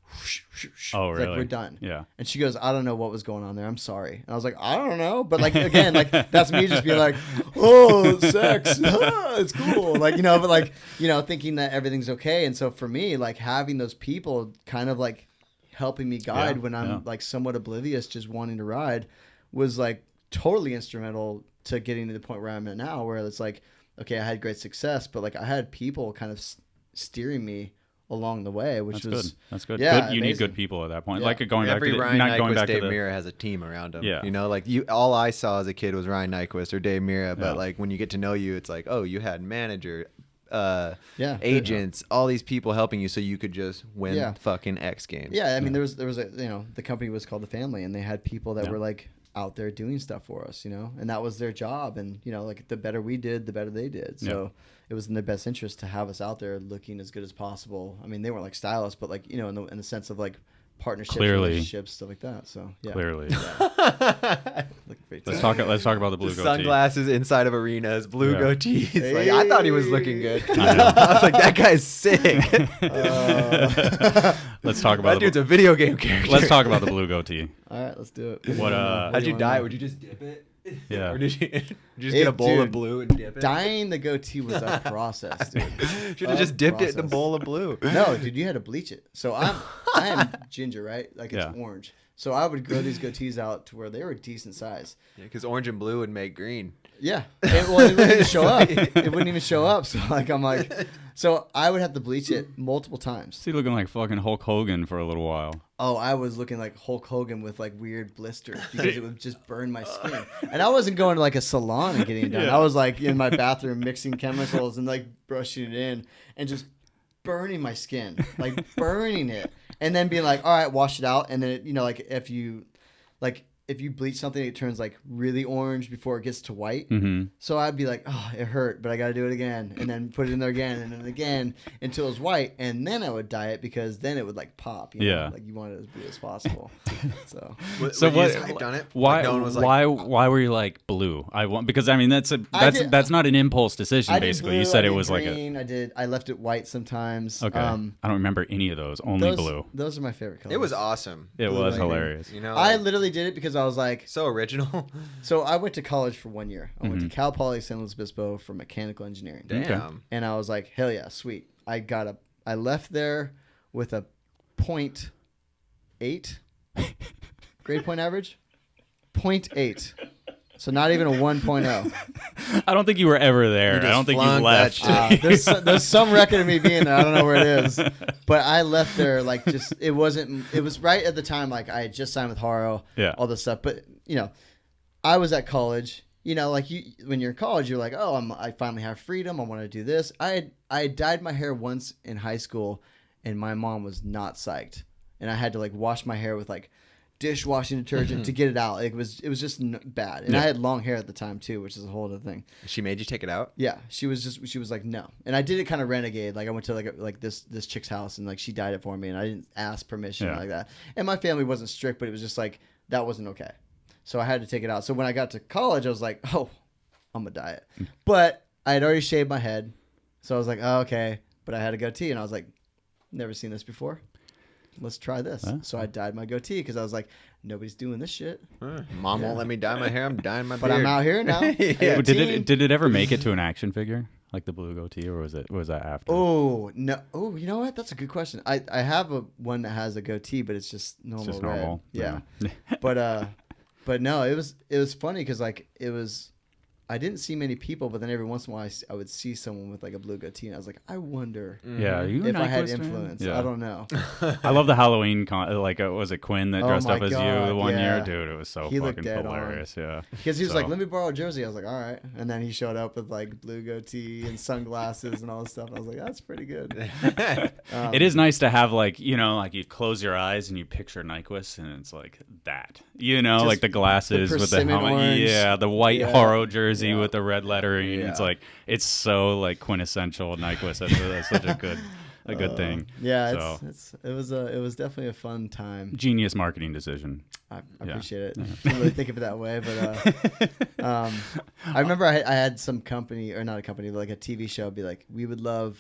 Oh, It's really? Like, we're done. Yeah. And she goes, "I don't know what was going on there. I'm sorry." And I was like, "I don't know," but like again, like that's me just being like, "Oh, sex, it's cool," like, you know, but like, you know, thinking that everything's okay. And so for me, like having those people kind of like helping me guide when I'm like somewhat oblivious, just wanting to ride, was like totally instrumental to getting to the point where I'm at now, where it's like, okay, I had great success, but like I had people kind of steering me along the way, which That's was good. That's good. Yeah, You need amazing. good people at that point. Yeah. Like going Every back to Ryan not going Nyquist, back Dave to the Mirra has a team around him. Yeah. You know, like all I saw as a kid was Ryan Nyquist or Dave Mirra, but Yeah. like when you get to know you, it's like, oh, you had manager, Yeah. agents, all these people helping you so you could just win Yeah. fucking X Games. Yeah, I mean, there was a, the company was called The Family, and they had people that Yeah. were like out there doing stuff for us, and that was their job. And like the better we did, the better they did. So it was in their best interest to have us out there looking as good as possible. I mean, they weren't like stylists, but like in the sense of like partnerships, Clearly. relationships, stuff like that. So yeah, clearly. Let's Let's talk about the blue The goatee. sunglasses inside of arenas, blue Yeah. goatees. Like, I thought he was looking good. I know. I was like, that guy's sick. Let's talk about That dude's a video game character. let's talk about the blue goatee. All right, let's do it. What, How'd do you wanna dye? know? Would you just dip it? Yeah. Or did you just get a bowl of Dude, blue and dip it? Dyeing the goatee was a process, dude. Should have just dipped it in a Process. bowl of blue. No, dude, you had to bleach it. So I am ginger, right? Like it's Yeah. orange. So I would grow these goatees out to where they were decent size. Yeah, because orange and blue would make green. Yeah. It wouldn't even show up. It wouldn't even show up. So so I would have to bleach it multiple times. See, looking like fucking Hulk Hogan for a little while. Oh, I was looking like Hulk Hogan with like weird blisters because it would just burn my skin. And I wasn't going to like a salon and getting it done. Yeah. I was like in my bathroom mixing chemicals and like brushing it in and just burning my skin, like burning it. And then being like, all right, wash it out. And then, like if you bleach something, it turns like really orange before it gets to white. Mm-hmm. So I'd be like, oh, it hurt, but I got to do it again. And then put it in there again and then again until it was white. And then I would dye it because then it would like pop. Yeah. Like you want it as blue as possible. So So Were you what? just hyped on it? Why? Like, no one was like, why were you like blue? I want because I mean that's did- that's not an impulse decision. I did Basically, blue, you said I it did was like a green, I left it white sometimes. okay. I don't remember any of those. Only blue. Those are my favorite colors. it was awesome. It blue, was like green. hilarious. You know, I literally did it because I was like, so original. so I went to college for 1 year. I went Mm-hmm. to Cal Poly San Luis Obispo for mechanical engineering. Damn. And I was like, hell yeah, sweet. I left there with a 0.8 grade point average. 0.8. So not even a 1.0. I don't think you were ever there. You I don't just think you flunked left. that shit. There's some record of me being there. I don't know where it is. But I left there like just, it was right at the time, like I had just signed with Haro, Yeah. all this stuff. But, I was at college. Like when you're in college, you're like, oh, I finally have freedom. I want to do this. I had dyed my hair once in high school, and my mom was not psyched, and I had to like wash my hair with like dishwashing detergent to get it out. It was just bad, and Yeah. I had long hair at the time too, which is a whole other thing. She made you take it out? Yeah, she was like no, and I did it kind of renegade. Like I went to like this chick's house, and like she dyed it for me, and I didn't ask permission Yeah. like that. And my family wasn't strict, but it was just like that wasn't okay. So I had to take it out. So when I got to college, I was like, oh, I'm going to dye it. But I had already shaved my head. So I was like, oh, okay. But I had a goatee. And I was like, never seen this before. Let's try this. Huh? So I dyed my goatee because I was like, nobody's doing this shit. Mom won't let me dye my hair. I'm dyeing my But beard. I'm out here now. Yeah. Did it ever make it to an action figure like the blue goatee, or was that after? Oh, no. Oh, you know what? That's a good question. I have one that has a goatee, but it's just normal. It's just red. normal. Yeah. But no, it was funny because like I didn't see many people, but then every once in a while I would see someone with like a blue goatee, and I was like, I wonder Yeah, are you a if I had Nyquist fan? influence. Yeah. I don't know. I love the Halloween was it Quinn that Oh dressed my up as you God, the one yeah. year? Dude, it was so He looked fucking dead on. hilarious. Yeah. Because he was So- like, let me borrow a jersey. I was like, all right. And then he showed up with like blue goatee and sunglasses and all this stuff. I was like, that's pretty good. It is nice to have like like you close your eyes and you picture Nyquist and it's like that, Just like the glasses with the persimmon helmet, orange. yeah, the white Yeah. Haro jersey Yeah. with the red lettering. Yeah. It's like it's so like quintessential Nyquist. That's such a good thing. Yeah, So. it was definitely a fun time. Genius marketing decision. I Yeah. appreciate it. Didn't really think of it that way, but I remember I had some company, or not a company, but like a TV show be like, we would love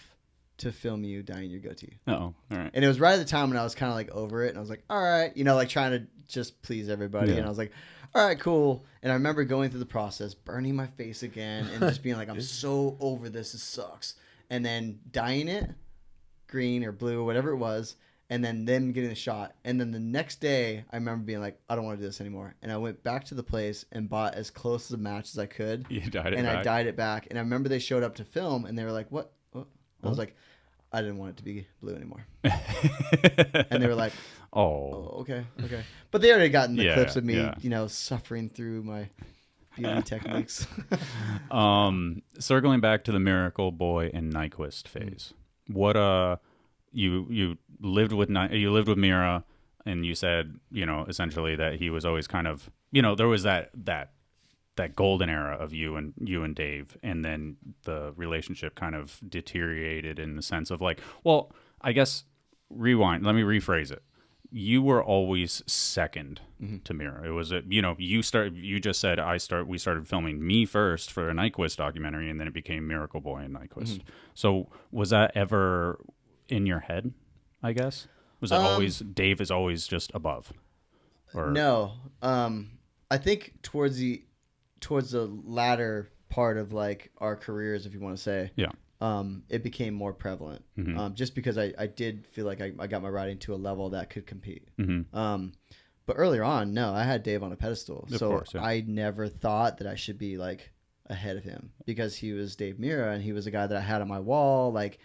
to film you dyeing your goatee. Oh, all right. And it was right at the time when I was kind of like over it, and I was like, all right, like trying to just please everybody. Yeah. And I was like, all right, cool. And I remember going through the process, burning my face again, and just being like, I'm so over this. It sucks. And then dyeing it green or blue or whatever it was, and then them getting the shot. And then the next day, I remember being like, I don't want to do this anymore. And I went back to the place and bought as close to the match as I could. You dyed it and back. I dyed it back. And I remember they showed up to film, and they were like, what? I was like, I didn't want it to be blue anymore. And they were like, oh, okay. But they already gotten the Yeah, clips of me, yeah. you know, suffering through my beauty techniques. Circling back to the Miracle Boy and Nyquist phase, what you lived with Mirra, and you said, you know, essentially that he was always kind of, you know, there was that golden era of you and Dave, and then the relationship kind of deteriorated in the sense of like, well, I guess let me rephrase it. You were always second to Mirra. It was you just said we started filming me first for a Nyquist documentary, and then it became Miracle Boy and Nyquist. So was that ever in your head, I guess? Was it always Dave is always just above? Or No. I think towards the latter part of like our careers, if you want to say, it became more prevalent. Just because I did feel like I got my riding to a level that could compete. But earlier on, no, I had Dave on a pedestal. Of So course, yeah. I never thought that I should be like ahead of him because he was Dave Mirra and he was a guy that I had on my wall, like,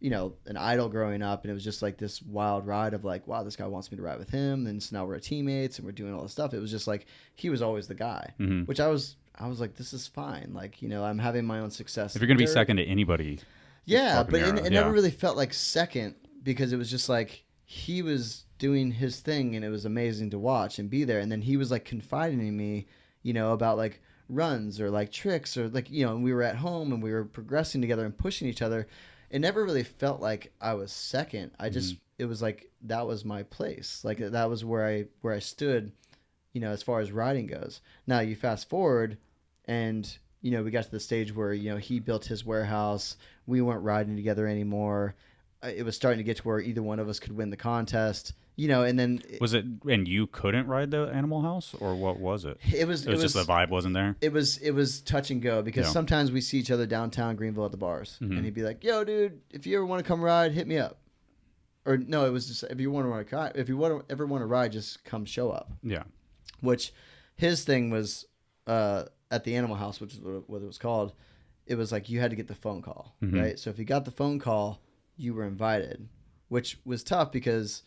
you know, an idol growing up. And it was just like this wild ride of like, wow, this guy wants me to ride with him. And so now we're teammates and we're doing all this stuff. It was just like, he was always the guy, which I was like, this is fine. Like, you know, I'm having my own success. If you're going to be second to anybody. Yeah, but Mirra, it never really felt like second because it was just like he was doing his thing and it was amazing to watch and be there. And then he was like confiding in me, you know, about like runs or like tricks or like, you know, and we were at home and we were progressing together and pushing each other. It never really felt like I was second. I just, it was like, that was my place. Like that was where I stood, you know, as far as riding goes. Now you fast forward and, you know, we got to the stage where, you know, he built his warehouse. We weren't riding together anymore. It was starting to get to where either one of us could win the contest, you know, and then... Was it, and you couldn't ride the Animal House, or what was it? It was just the vibe wasn't there? It was touch and go, because sometimes we see each other downtown Greenville at the bars, and he'd be like, yo, dude, if you ever want to come ride, hit me up. Or no, it was just, if you ever want to ride, just come show up. Yeah. Which his thing was... at the Animal House, which is what it was called, it was like you had to get the phone call, right? So if you got the phone call, you were invited, which was tough because,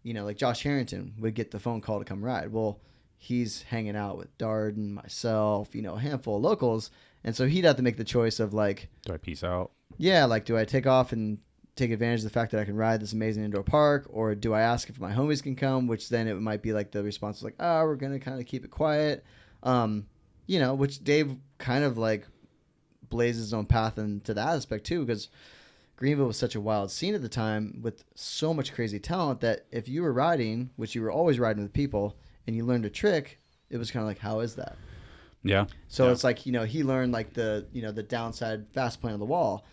you know, like Josh Harrington would get the phone call to come ride. Well, he's hanging out with Darden, myself, you know, a handful of locals. And so he'd have to make the choice of like... Do I peace out? Yeah, like do I take off and take advantage of the fact that I can ride this amazing indoor park, or do I ask if my homies can come, which then it might be like the response is like, we're going to kind of keep it quiet. You know, which Dave kind of like blazed his own path into that aspect too, because Greenville was such a wild scene at the time with so much crazy talent that if you were riding, which you were always riding with people, and you learned a trick, it was kind of like, how is that? Yeah. So it's like, you know, he learned like the downside fast point on the wall.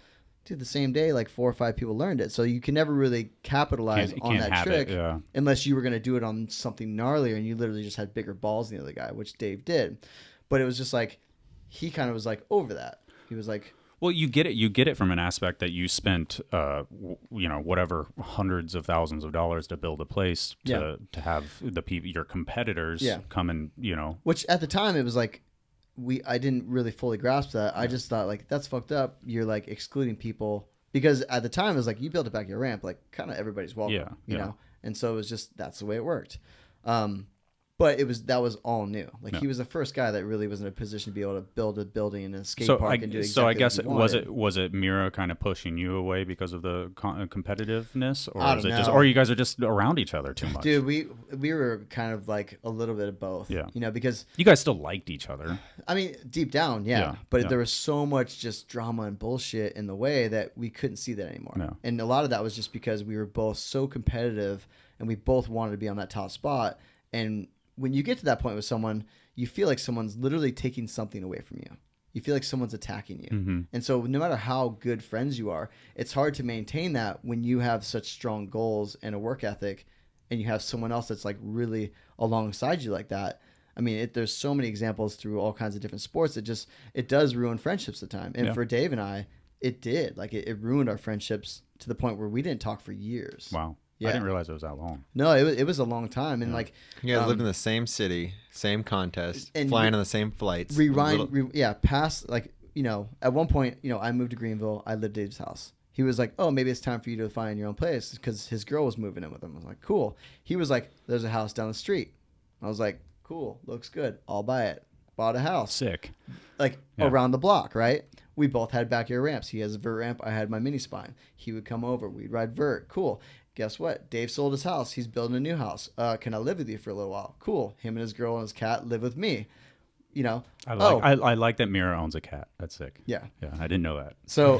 Dude, the same day, like 4 or 5 people learned it. So you can never really capitalize on that trick unless you were going to do it on something gnarlier and you literally just had bigger balls than the other guy, which Dave did. But it was just like, he kind of was like over that. He was like... Well, you get it from an aspect that you spent, you know, whatever hundreds of thousands of dollars to build a place to have the people, your competitors come and, you know... Which at the time, it was like, I didn't really fully grasp that. I just thought like, that's fucked up. You're like excluding people. Because at the time, it was like, you built a backyard ramp, like kind of everybody's welcome, you know? And so it was just, that's the way it worked. But that was all new. Like he was the first guy that really was in a position to be able to build a building and a skate park and do exactly So I guess what he wanted. was it Mirra kind of pushing you away because of the competitiveness, or I is don't it know. just, or you guys are just around each other too much? Dude, we were kind of like a little bit of both. Yeah. You know, because you guys still liked each other. I mean, deep down, but there was so much just drama and bullshit in the way that we couldn't see that anymore. No. And a lot of that was just because we were both so competitive and we both wanted to be on that top spot. And when you get to that point with someone, you feel like someone's literally taking something away from you. You feel like someone's attacking you. And so no matter how good friends you are, it's hard to maintain that when you have such strong goals and a work ethic and you have someone else that's like really alongside you like that. I mean, there's so many examples through all kinds of different sports. It does ruin friendships at times. And for Dave and I, it did. Like it ruined our friendships to the point where we didn't talk for years. Wow. Yeah. I didn't realize it was that long. No, it was a long time, and like you guys lived in the same city, same contest, and flying on the same flights. Past like, you know, at one point, you know, I moved to Greenville. I lived at Dave's house. He was like, oh, maybe it's time for you to find your own place because his girl was moving in with him. I was like, cool. He was like, there's a house down the street. I was like, cool, looks good. I'll buy it. Bought a house. Sick. Like around the block, right? We both had backyard ramps. He has a vert ramp. I had my mini spine. He would come over. We'd ride vert. Cool. Guess what? Dave sold his house. He's building a new house. Can I live with you for a little while? Cool. Him and his girl and his cat live with me. You know, I like that Mirra owns a cat. That's sick. Yeah. Yeah, I didn't know that. So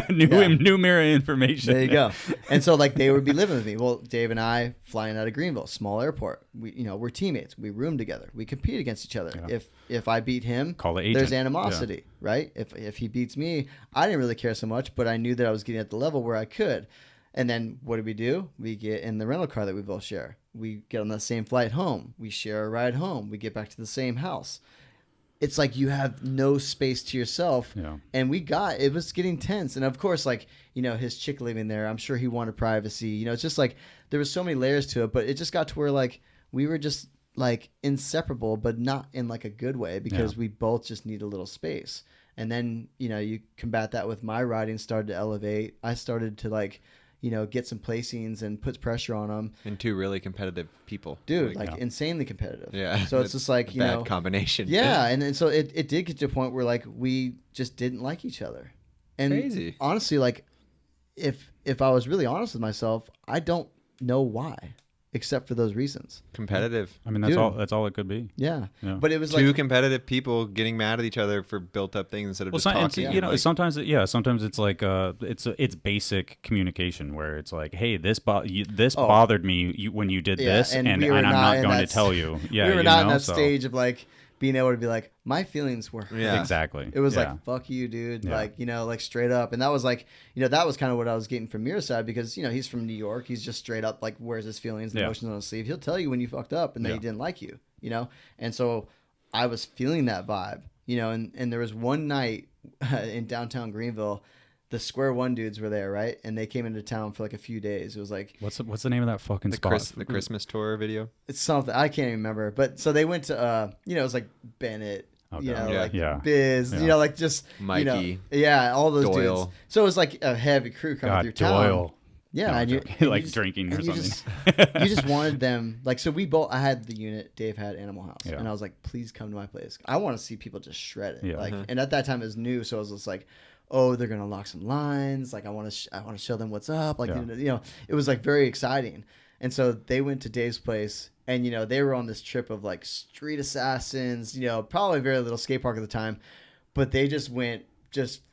new Mirra information. There you go. And so like they would be living with me. Well, Dave and I flying out of Greenville, small airport. We're teammates. We room together. We compete against each other. Yeah. If I beat him, call the agent. There's animosity, right? If he beats me, I didn't really care so much, but I knew that I was getting at the level where I could. And then what do? We get in the rental car that we both share. We get on the same flight home. We share a ride home. We get back to the same house. It's like you have no space to yourself. Yeah. And it was getting tense. And of course, like, you know, his chick living there, I'm sure he wanted privacy. You know, it's just like there was so many layers to it, but it just got to where like we were just like inseparable, but not in like a good way because we both just need a little space. And then, you know, you combat that with my riding started to elevate. I started to like, you know, get some placings and puts pressure on them. And two really competitive people. Dude, like insanely competitive. Yeah. So it's just like, you know. Bad combination. Yeah. And so it did get to a point where like we just didn't like each other. And crazy. Honestly, like if I was really honest with myself, I don't know why. Except for those reasons. Competitive. I mean, that's all it could be. Yeah. Yeah. But it was two like competitive people getting mad at each other for built up things instead of just talking. You know, sometimes it's like it's basic communication where it's like, hey, this bothered me when you did this, and I'm not going to tell you. Yeah, we were not in that stage of like being able to be like, my feelings were hurt. Yeah. Exactly. It was like, fuck you, dude. Yeah. Like, you know, like straight up. And that was like, you know, that was kind of what I was getting from Mirra's side because, you know, he's from New York. He's just straight up like, wears his feelings, the emotions on his sleeve. He'll tell you when you fucked up and that he didn't like you, you know? And so I was feeling that vibe, you know, and there was one night in downtown Greenville, the Square One dudes were there, right? And they came into town for like a few days. It was like what's the name of that fucking spot? The Christmas tour video. It's something I can't even remember. But so they went to you know, it was like Bennett, you know, like Biz, you know, like just Mikey, you know, all those Doyle. dudes. So it was like a heavy crew coming through town. Doyle. Yeah, No, and you like just, drinking or something. You just wanted them like so. I had the unit. Dave had Animal House, and I was like, please come to my place. I want to see people just shred it. Yeah. Like, and at that time it was new, so I was just like, oh, they're gonna unlock some lines. Like I want to show them what's up. Like you know, it was like very exciting. And so they went to Dave's place, and you know they were on this trip of like street assassins. You know, probably very little skate park at the time, but they just went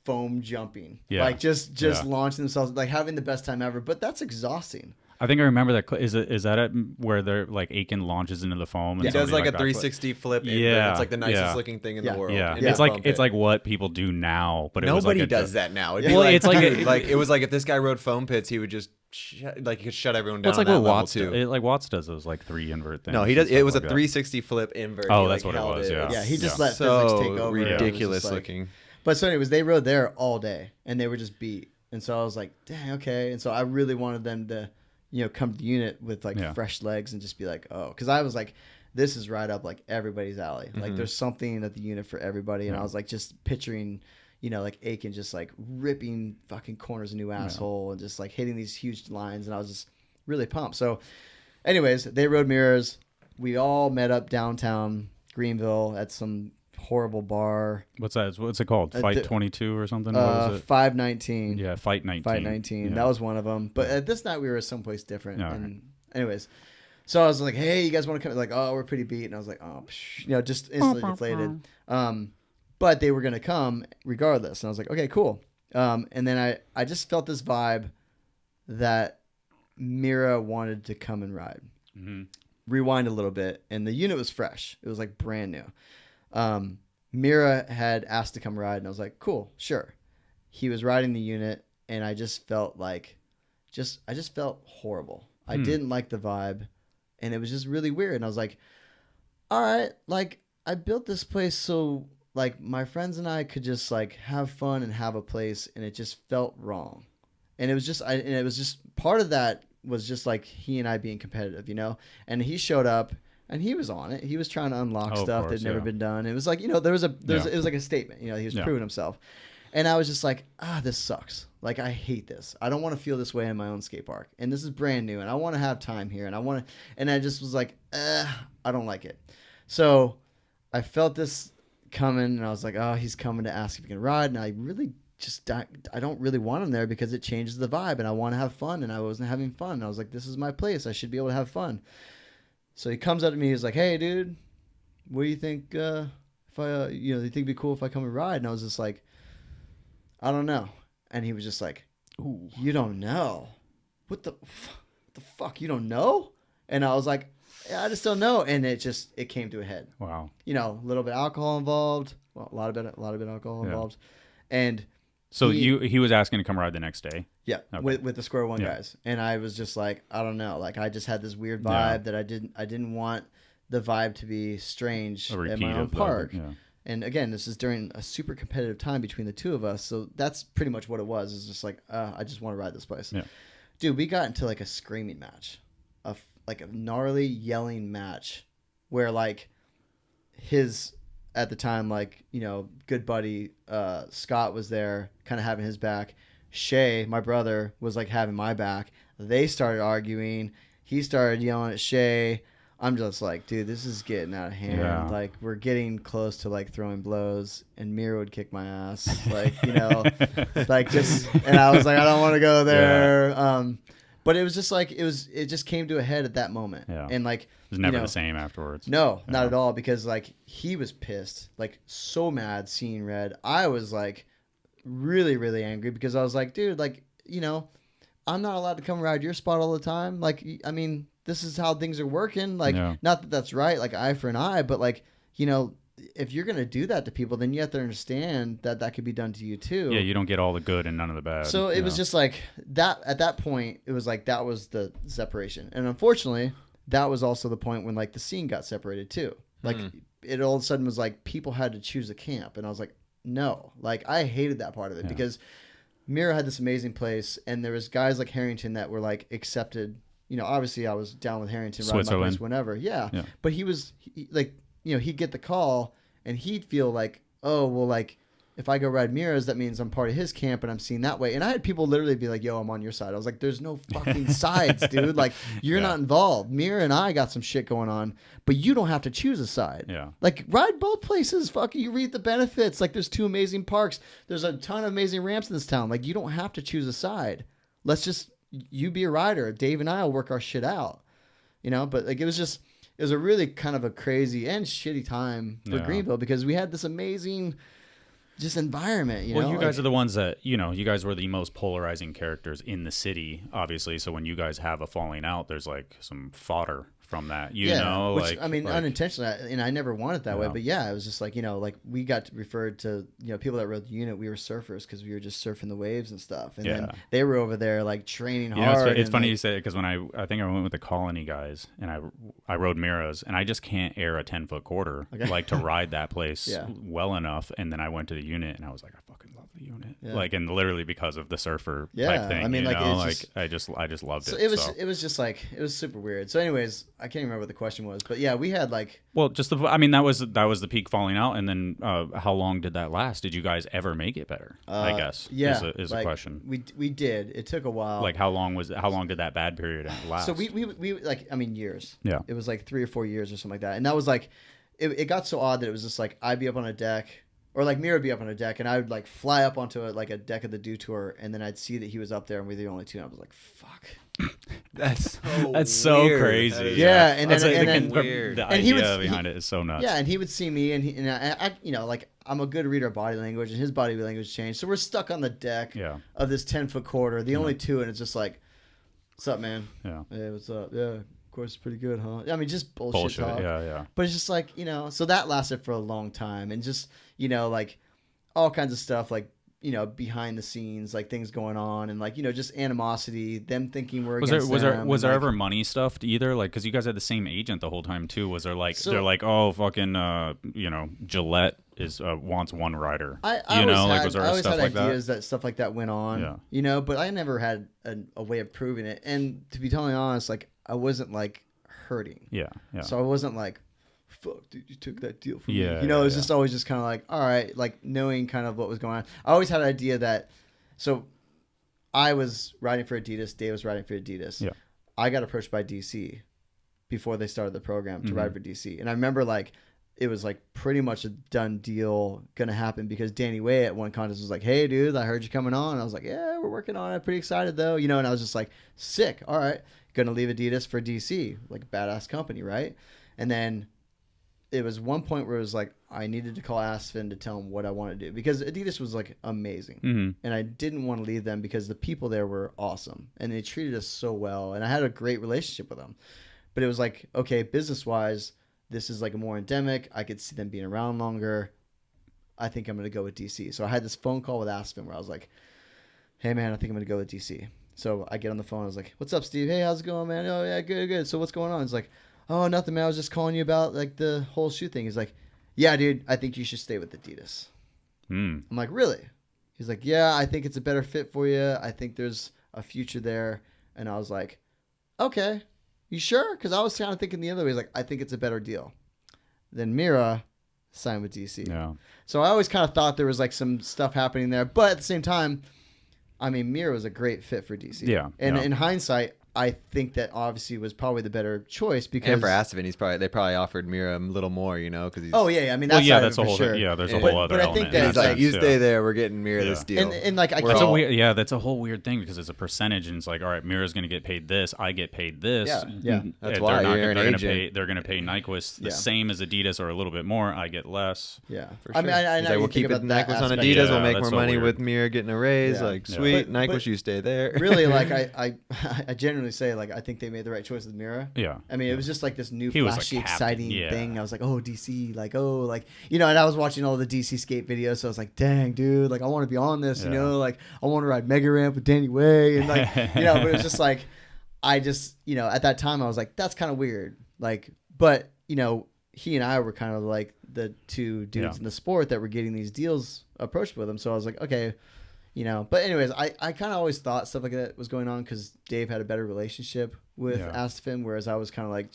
foam jumping, like just launching themselves, like having the best time ever. But that's exhausting. I think I remember that. Is that it where they're like Aiken launches into the foam? And he does like a 360 flip. Yeah, it's like the nicest looking thing in the world. Yeah, it's like what people do now, but nobody like does that now. Well, it's like it was like if this guy rode foam pits, he would just he could shut everyone down. It's like what Watts too. Like Watts does those like 3 invert things. No, he does. It was a 360 flip invert. Oh, that's what it was. Yeah, he just let physics take over. Ridiculous looking. But so anyways, they rode there all day, and they were just beat. And so I was like, dang, okay. And so I really wanted them to, you know, come to the unit with like fresh legs and just be like, oh, because I was like, this is right up like everybody's alley. Mm-hmm. Like there's something at the unit for everybody. And I was like just picturing, you know, like Aiken just like ripping fucking corners a new asshole and just like hitting these huge lines. And I was just really pumped. So anyways, they rode mirrors. We all met up downtown Greenville at some horrible bar. What's that? What's it called? Fight 22 or something? What was it? 519. Yeah, Fight 19. Fight 19. Yeah. That was one of them. But at this night we were someplace different. And anyways, so I was like, hey, you guys want to come? Like, oh, we're pretty beat. And I was like, oh, you know, just instantly deflated. But they were going to come regardless. And I was like, okay, cool. And then I just felt this vibe that Mirra wanted to come and ride. Mm-hmm. Rewind a little bit. And the unit was fresh. It was like brand new. Mirra had asked to come ride, and I was like, cool, sure. He was riding the unit, and I just felt like, I just felt horrible. I didn't like the vibe, and it was just really weird. And I was like, all right, like I built this place so like my friends and I could just like have fun and have a place, and it just felt wrong. And it was just, and it was just part of that was just like he and I being competitive, you know. And he showed up. And he was on it. He was trying to unlock stuff that had never been done. It was like, you know, it was like a statement. You know, he was proving himself. And I was just like, this sucks. Like, I hate this. I don't want to feel this way in my own skate park. And this is brand new. And I want to have time here. And I just was like, I don't like it. So I felt this coming. And I was like, oh, he's coming to ask if he can ride. And I really I don't really want him there because it changes the vibe. And I want to have fun. And I wasn't having fun. And I was like, this is my place. I should be able to have fun. So he comes up to me. He's like, hey, dude, what do you think if I, do you think it'd be cool if I come and ride? And I was just like, I don't know. And he was just like, ooh, you don't know? What the fuck? You don't know? And I was like, yeah, I just don't know. And it came to a head. Wow. A little bit of alcohol involved. Well, a lot of bit alcohol involved. And so he was asking to come ride the next day? Yeah, okay. with the Square One guys. And I was just like, I don't know. Like, I just had this weird vibe that I didn't want the vibe to be strange at my own park. And again, this is during a super competitive time between the two of us. So that's pretty much what it was. It's just like, I just want to ride this place. Yeah. Dude, we got into like a screaming match, like a gnarly yelling match where like his, at the time, like, good buddy, Scott was there kind of having his back. Shay, my brother, was like having my back. They started arguing. He started yelling at Shay. I'm just like, dude, this is getting out of hand. Yeah. Like, we're getting close to like throwing blows, and Mirra would kick my ass, like, like just. And I was like, I don't want to go there. Yeah. But it was just like it just came to a head at that moment. Yeah. And like, it was never the same afterwards. No, not at all, because like he was pissed, like so mad, seeing red. I was like really, really angry because I was like, dude, like, I'm not allowed to come ride your spot all the time. Like, I mean, this is how things are working. Like, not that that's right, like eye for an eye, but like, if you're going to do that to people, then you have to understand that that could be done to you too. Yeah, you don't get all the good and none of the bad. So it was just like that. At that point, it was like that was the separation. And unfortunately, that was also the point when like the scene got separated too. Like it all of a sudden was like people had to choose a camp. And I was like, no. Like, I hated that part of it because Mirra had this amazing place, and there was guys like Harrington that were like accepted. Obviously I was down with Harrington riding my place whenever. Yeah. But he was like, he'd get the call and he'd feel like, oh, well, like if I go ride Mirra's, that means I'm part of his camp and I'm seen that way. And I had people literally be like, yo, I'm on your side. I was like, there's no fucking sides, dude. Like, you're not involved. Mirra and I got some shit going on, but you don't have to choose a side. Yeah. Like, ride both places. Fuck, you read the benefits. Like, there's 2 amazing parks. There's a ton of amazing ramps in this town. Like, you don't have to choose a side. Let's just, you be a rider. Dave and I will work our shit out. But like, it was a really kind of a crazy and shitty time for Greenville because we had this amazing just environment. Well, you guys are the ones that, you guys were the most polarizing characters in the city, obviously. So when you guys have a falling out, there's like some fodder from that, which, like, I mean, like, unintentionally, and I never wanted it that way, but it was just like, like we got referred to, people that rode the unit, we were surfers because we were just surfing the waves and stuff. And then they were over there like training hard. It's funny you say it because when I think I went with the Colony guys and I rode Mirra's and I just can't air a 10-foot quarter like to ride that place well enough. And then I went to the unit and I was like, I fucking love the unit. Like, and literally because of the surfer type thing, I mean, I just loved it. So it was just like, it was super weird. So anyways, I can't remember what the question was, but yeah, we had like, well, just that was the peak falling out. And then how long did that last? Did you guys ever make it better? I guess is like, a question. We did. It took a while. Like, how long did that bad period last? So we like, I mean, years. Yeah. It was like 3 or 4 years or something like that. And that was like, it got so odd that it was just like, I'd be up on a deck, or like Mirra would be up on a deck, and I would like fly up onto a deck of the Dew Tour, and then I'd see that he was up there and we were the only two, and I was like, fuck. That's so crazy. Yeah, and then weird. The idea behind it is so nuts. Yeah, and he would see me, and I like, I'm a good reader of body language, and his body language changed. So we're stuck on the deck of this 10-foot quarter, the only two, and it's just like, what's up, man? Yeah. Hey, what's up? Yeah, of course, pretty good, huh? I mean, just bullshit talk. Yeah. But it's just like, so that lasted for a long time, and just, like all kinds of stuff, like, behind the scenes, like things going on, and like, just animosity, them thinking we're against them. Was there ever money stuffed either? Like, because you guys had the same agent the whole time too. Was there like, they're like, oh, fucking, Gillette is wants one rider. I always had ideas that stuff like that went on, but I never had a way of proving it. And to be totally honest, like, I wasn't like hurting. Yeah. So I wasn't like, fuck, dude, you took that deal from me. It was just always just kind of like, all right, like knowing kind of what was going on. I always had an idea that, so I was riding for Adidas. Dave was riding for Adidas. Yeah. I got approached by DC before they started the program to Mm-hmm. ride for DC. And I remember like, it was like pretty much a done deal going to happen because Danny Way at one contest was like, hey dude, I heard you coming on. And I was like, yeah, we're working on it. Pretty excited though. You know, and I was just like, sick. All right. Going to leave Adidas for DC, like a badass company. Right. And then it was one point where it was like, I needed to call Aspen to tell him what I wanted to do because Adidas was like amazing. Mm-hmm. And I didn't want to leave them because the people there were awesome and they treated us so well. And I had a great relationship with them, but it was like, okay, business wise, this is like a more endemic. I could see them being around longer. I think I'm going to go with DC. So I had this phone call with Aspen where I was like, hey man, I think I'm going to go with DC. So I get on the phone. I was like, what's up, Steve? Hey, how's it going, man? Oh yeah, good. So what's going on? He's like, oh, nothing, man. I was just calling you about like the whole shoe thing. He's like, yeah, dude, I think you should stay with Adidas. I'm like, really? He's like, yeah, I think it's a better fit for you. I think there's a future there. And I was like, okay, you sure? Because I was kind of thinking the other way. He's like, I think it's a better deal. Then Mirra signed with DC. Yeah. So I always kind of thought there was like some stuff happening there. But at the same time, I mean, Mirra was a great fit for DC. Yeah. And yeah. in hindsight, I think that obviously was probably the better choice because. And for Aspen, they probably offered Mira a little more, you know, because he's. Oh yeah, I mean that's a for whole sure. there's a Yeah. whole other But I element. think that in He's it's like, sense, you yeah. stay there. We're getting Mira Yeah. this deal. And like I We're That's can't. a weird, that's a whole weird thing because it's a percentage, and it's like, all right, Mira's going to get paid this, I get paid this. Yeah. That's why you're an agent. They're going to pay Nyquist the Yeah. same as Adidas or a little bit more. I get less. Yeah, For I mean, sure. I He's know like, you we'll think keep it about that Nyquist on aspect. Adidas. Yeah, we'll make that's more so money weird. with Mira getting a raise. Yeah. Like, Yeah. sweet, But- Nyquist, you stay there. Really, like I genuinely say, like I think they made the right choice with Mirra. Yeah. I mean, it was just like this new, He was, like, flashy, captain. exciting Yeah. thing. I was like, oh, DC, like, oh, like, you know, and I was watching all the DC skate videos, so I was like, dang, dude, like, I want to be on this, you Yeah. know, like, I want to ride Mega Ramp with Danny Way, and like, you know, but it was just like, I just, you know, at that time, I was like, that's kind of weird, like, but, you know, he and I were kind of like the two dudes Yeah. in the sport that were getting these deals approached with him, so I was like, okay. You know, but anyways, I kind of always thought stuff like that was going on because Dave had a better relationship with Yeah. Aspen, whereas I was kind of like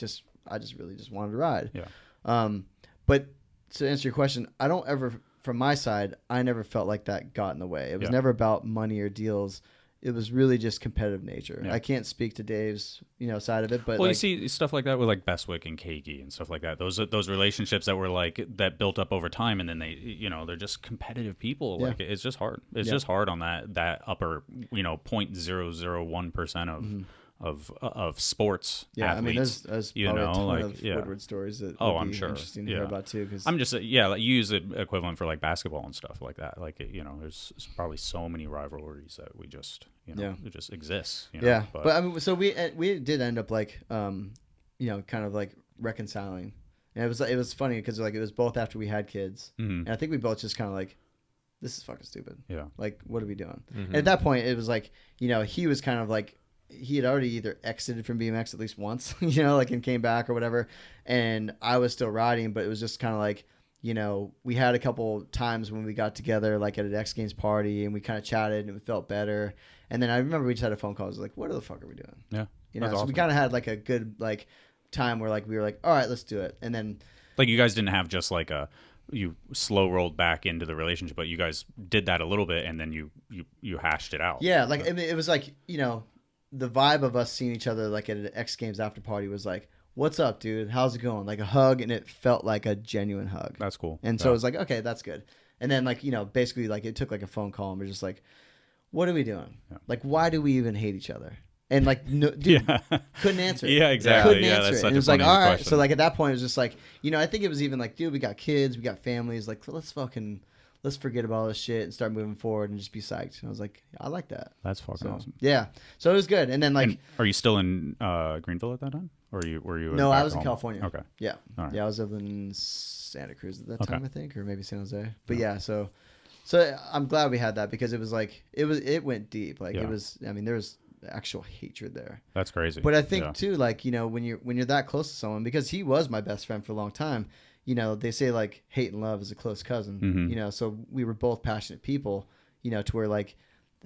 I just really wanted to ride. Yeah. But to answer your question, I don't ever, from my side, I never felt like that got in the way. It was Yeah. never about money or deals. It was really just competitive nature. Yeah. I can't speak to Dave's, you know, side of it, but Well, like, you see stuff like that with like Bestwick and Keiki and stuff like that. Those relationships that were like that built up over time, and then they, you know, they're just competitive people. Yeah. Like it's just hard. It's Yeah. just hard on that upper, you know, 0.001% of sports. yeah, athletes, I mean, there's you probably know, a ton like, of yeah. Woodward stories that Oh, would I'm be sure. interesting to Yeah. hear about too. Because I'm just yeah, like you use the equivalent for like basketball and stuff like that. Like you know, there's probably so many rivalries that we just it just exists. You know? yeah, but I mean, so we did end up like you know, kind of like reconciling, and it was funny because like it was both after we had kids, and I think we both just kind of like, this is fucking stupid. Yeah. Like, what are we doing? Mhm. And at that point, it was like, you know, he was kind of like, he had already either exited from BMX at least once, you know, like, and came back or whatever. And I was still riding, but it was just kind of like, you know, we had a couple times when we got together, like at an X Games party, and we kind of chatted and it felt better. And then I remember we just had a phone call. I was like, what the fuck are we doing? Yeah. You know, That's so we awesome. kind of had like a good, like, time where like we were like, all right, let's do it. And then, Like you guys didn't have just like you slow rolled back into the relationship, but you guys did that a little bit, and then you hashed it out. yeah, like, I mean, it was like, you know, the vibe of us seeing each other like at an X Games after party was like, what's up, dude? How's it going? Like a hug, and it felt like a genuine hug. That's cool. And so it was like, okay, that's good. And then like, you know, basically like it took like a phone call, and we're just like, what are we doing? Yeah. Like, why do we even hate each other? And like, no, dude, yeah, couldn't answer it. yeah, exactly. Couldn't Yeah, answer that's it. such And it a was like, funny all right. question. So like at that point, it was just like, you know, I think it was even like, dude, we got kids, we got families. Like, let's forget about all this shit and start moving forward and just be psyched. And I was like, I like that. That's fucking So awesome. yeah, so it was good. And then like, And are you still in Greenville at that time, or were you? no, back I was in home? California. Okay. Yeah, All right. yeah, I was living in Santa Cruz at that Okay. time, I think, or maybe San Jose. But yeah, so I'm glad we had that because it was like it went deep. Like Yeah. it was. I mean, there was actual hatred there. That's crazy. But I think Yeah. too, like, you know, when you're that close to someone, because he was my best friend for a long time, you know, they say like hate and love is a close cousin, Mhm. you know, so we were both passionate people, you know, to where like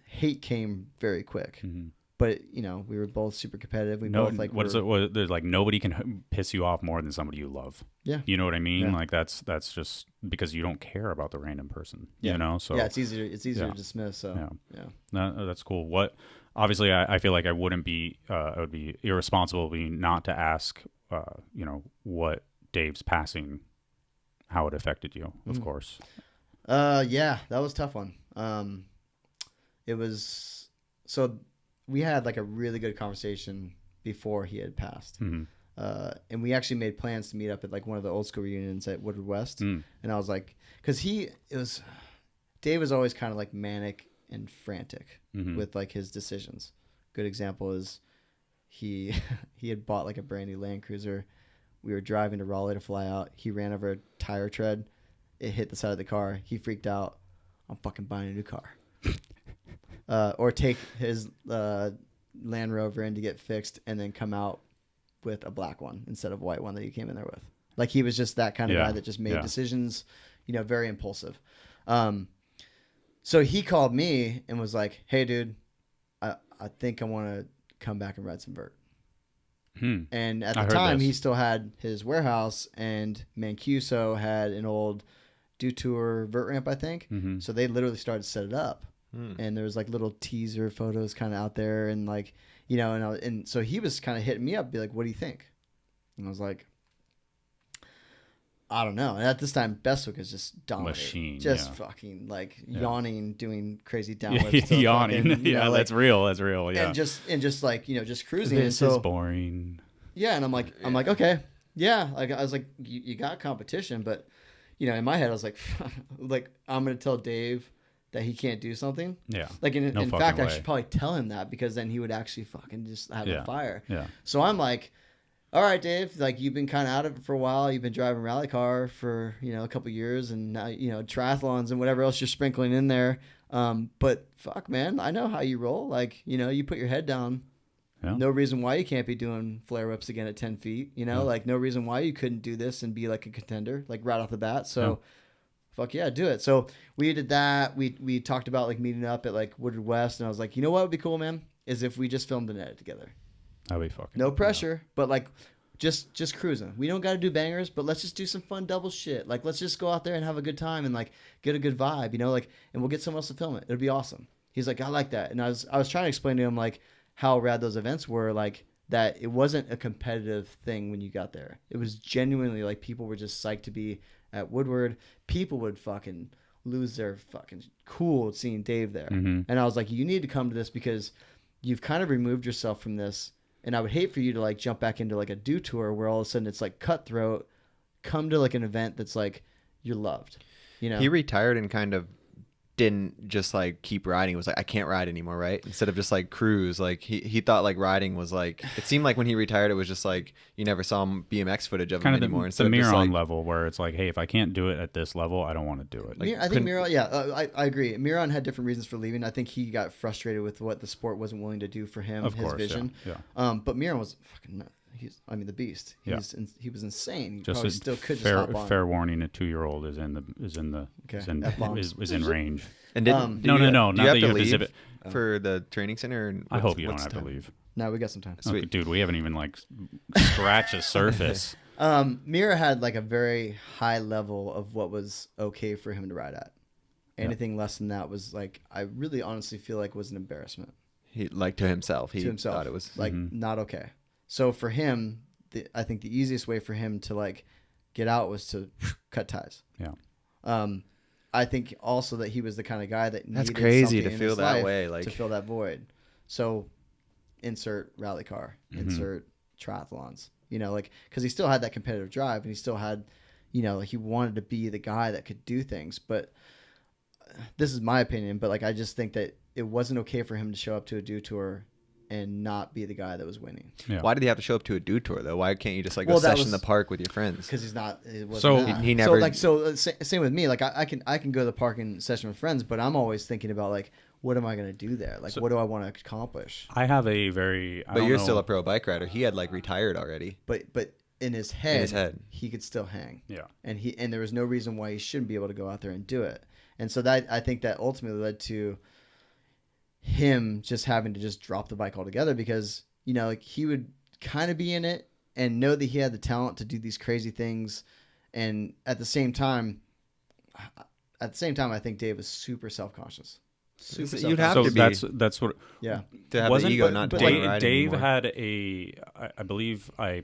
hate came very quick. Mhm. but we were both super competitive. We both like there's like nobody can piss you off more than somebody you love. Yeah, you know what I mean. Yeah. Like that's just because you don't care about the random person. So yeah, it's easier to dismiss. So yeah. No, that's cool. What obviously I feel like I would be irresponsible not to ask what Dave's passing, how it affected you, of course. Yeah, that was a tough one. It was so. We had like a really good conversation before he had passed. Mm-hmm. And we actually made plans to meet up at like one of the old school reunions at Woodward West. And I was like, because Dave was always kind of like manic and frantic with like his decisions. Good example is he had bought like a brand new Land Cruiser. We were driving to Raleigh to fly out. He ran over a tire tread. It hit the side of the car. He freaked out. I'm fucking buying a new car. Or take his Land Rover in to get fixed and then come out with a black one instead of a white one that he came in there with. Like he was just that kind of guy that just made decisions, very impulsive. So he called me and was like, "Hey, dude, I think I want to come back and ride some vert." And at the time, he still had his warehouse, and Mancuso had an old Detour vert ramp, I think. So they literally started to set it up. And there was like little teaser photos kind of out there, and like and so he was kind of hitting me up, be like, "What do you think?" And I was like, "I don't know." And at this time, Bestwick is just dominating, fucking like yawning, doing crazy downlifts, yawning. Fucking, that's real. That's real. Yeah, and just like just cruising. This is boring. Yeah, and I'm like, okay, yeah. Like I was like, you got competition, but in my head, I was like, like I'm gonna tell Dave that he can't do something. Yeah. Like in fact, I should probably tell him that, because then he would actually fucking just have a fire. Yeah. So I'm like, all right, Dave, like you've been kind of out of it for a while. You've been driving rally car for, a couple years, and now, triathlons and whatever else you're sprinkling in there. But fuck, man, I know how you roll. Like, you put your head down. Yeah. No reason why you can't be doing flare whips again at 10 feet, like no reason why you couldn't do this and be like a contender, like right off the bat. So fuck yeah, do it. So we did that. We talked about like meeting up at like Woodward West, and I was like, what would be cool, man, is if we just filmed an edit together. That'd be fucking no pressure, but like just cruising. We don't got to do bangers, but let's just do some fun double shit. Like let's just go out there and have a good time and like get a good vibe, like, and we'll get someone else to film it. It'd be awesome. He's like, I like that. And I was trying to explain to him like how rad those events were, like that it wasn't a competitive thing when you got there. It was genuinely like people were just psyched to be at Woodward. People would fucking lose their fucking cool seeing Dave there. And I was like, you need to come to this because you've kind of removed yourself from this. And I would hate for you to like jump back into like a do tour where all of a sudden it's like cutthroat. Come to like an event that's like you're loved. He retired and kind of didn't just like keep riding. It was like, I can't ride anymore, right? Instead of just like cruise, like he thought like riding was like, it seemed like when he retired it was just like you never saw him BMX footage of him anymore. Instead of the Mirra level where it's like, hey, if I can't do it at this level, I don't want to do it. Like, I think Mirra, I agree. Mirra had different reasons for leaving. I think he got frustrated with what the sport wasn't willing to do for him, his vision. Yeah. But Mirra was fucking the beast. He was insane. He just probably still could just hop on. Fair warning: a 2-year-old is in range. And no. Do you have to leave exhibit for the training center? I hope you don't have to leave. No, we got some time. Sweet. Dude, we haven't even like scratched the surface. Mirra had like a very high level of what was okay for him to ride at. Anything less than that was like, I really honestly feel like was an embarrassment. He to himself. He thought it was like not okay. So for him, I think the easiest way for him to like get out was to cut ties. Yeah. I think also that he was the kind of guy that that's crazy to feel that way, like to fill that void. So insert rally car, insert triathlons, like, cause he still had that competitive drive and he still had, like he wanted to be the guy that could do things. But this is my opinion, but like, I just think that it wasn't okay for him to show up to a do tour and not be the guy that was winning. Yeah. Why did he have to show up to a do tour though? Why can't you just like go session in the park with your friends? Because he's not. He never. Same with me. Like I can go to the park and session with friends, but I'm always thinking about like, what am I going to do there? Like, what do I want to accomplish? I have a very. But you're still a pro bike rider. He had like retired already. But in his head, he could still hang. Yeah. And there was no reason why he shouldn't be able to go out there and do it. And so that I think that ultimately led to him just having to just drop the bike altogether because, you know, like he would kind of be in it and know that he had the talent to do these crazy things. And at the same time, I think Dave was super self-conscious. You'd have to be. That's what. Yeah. To have the ego, not to ride Dave anymore. had I believe I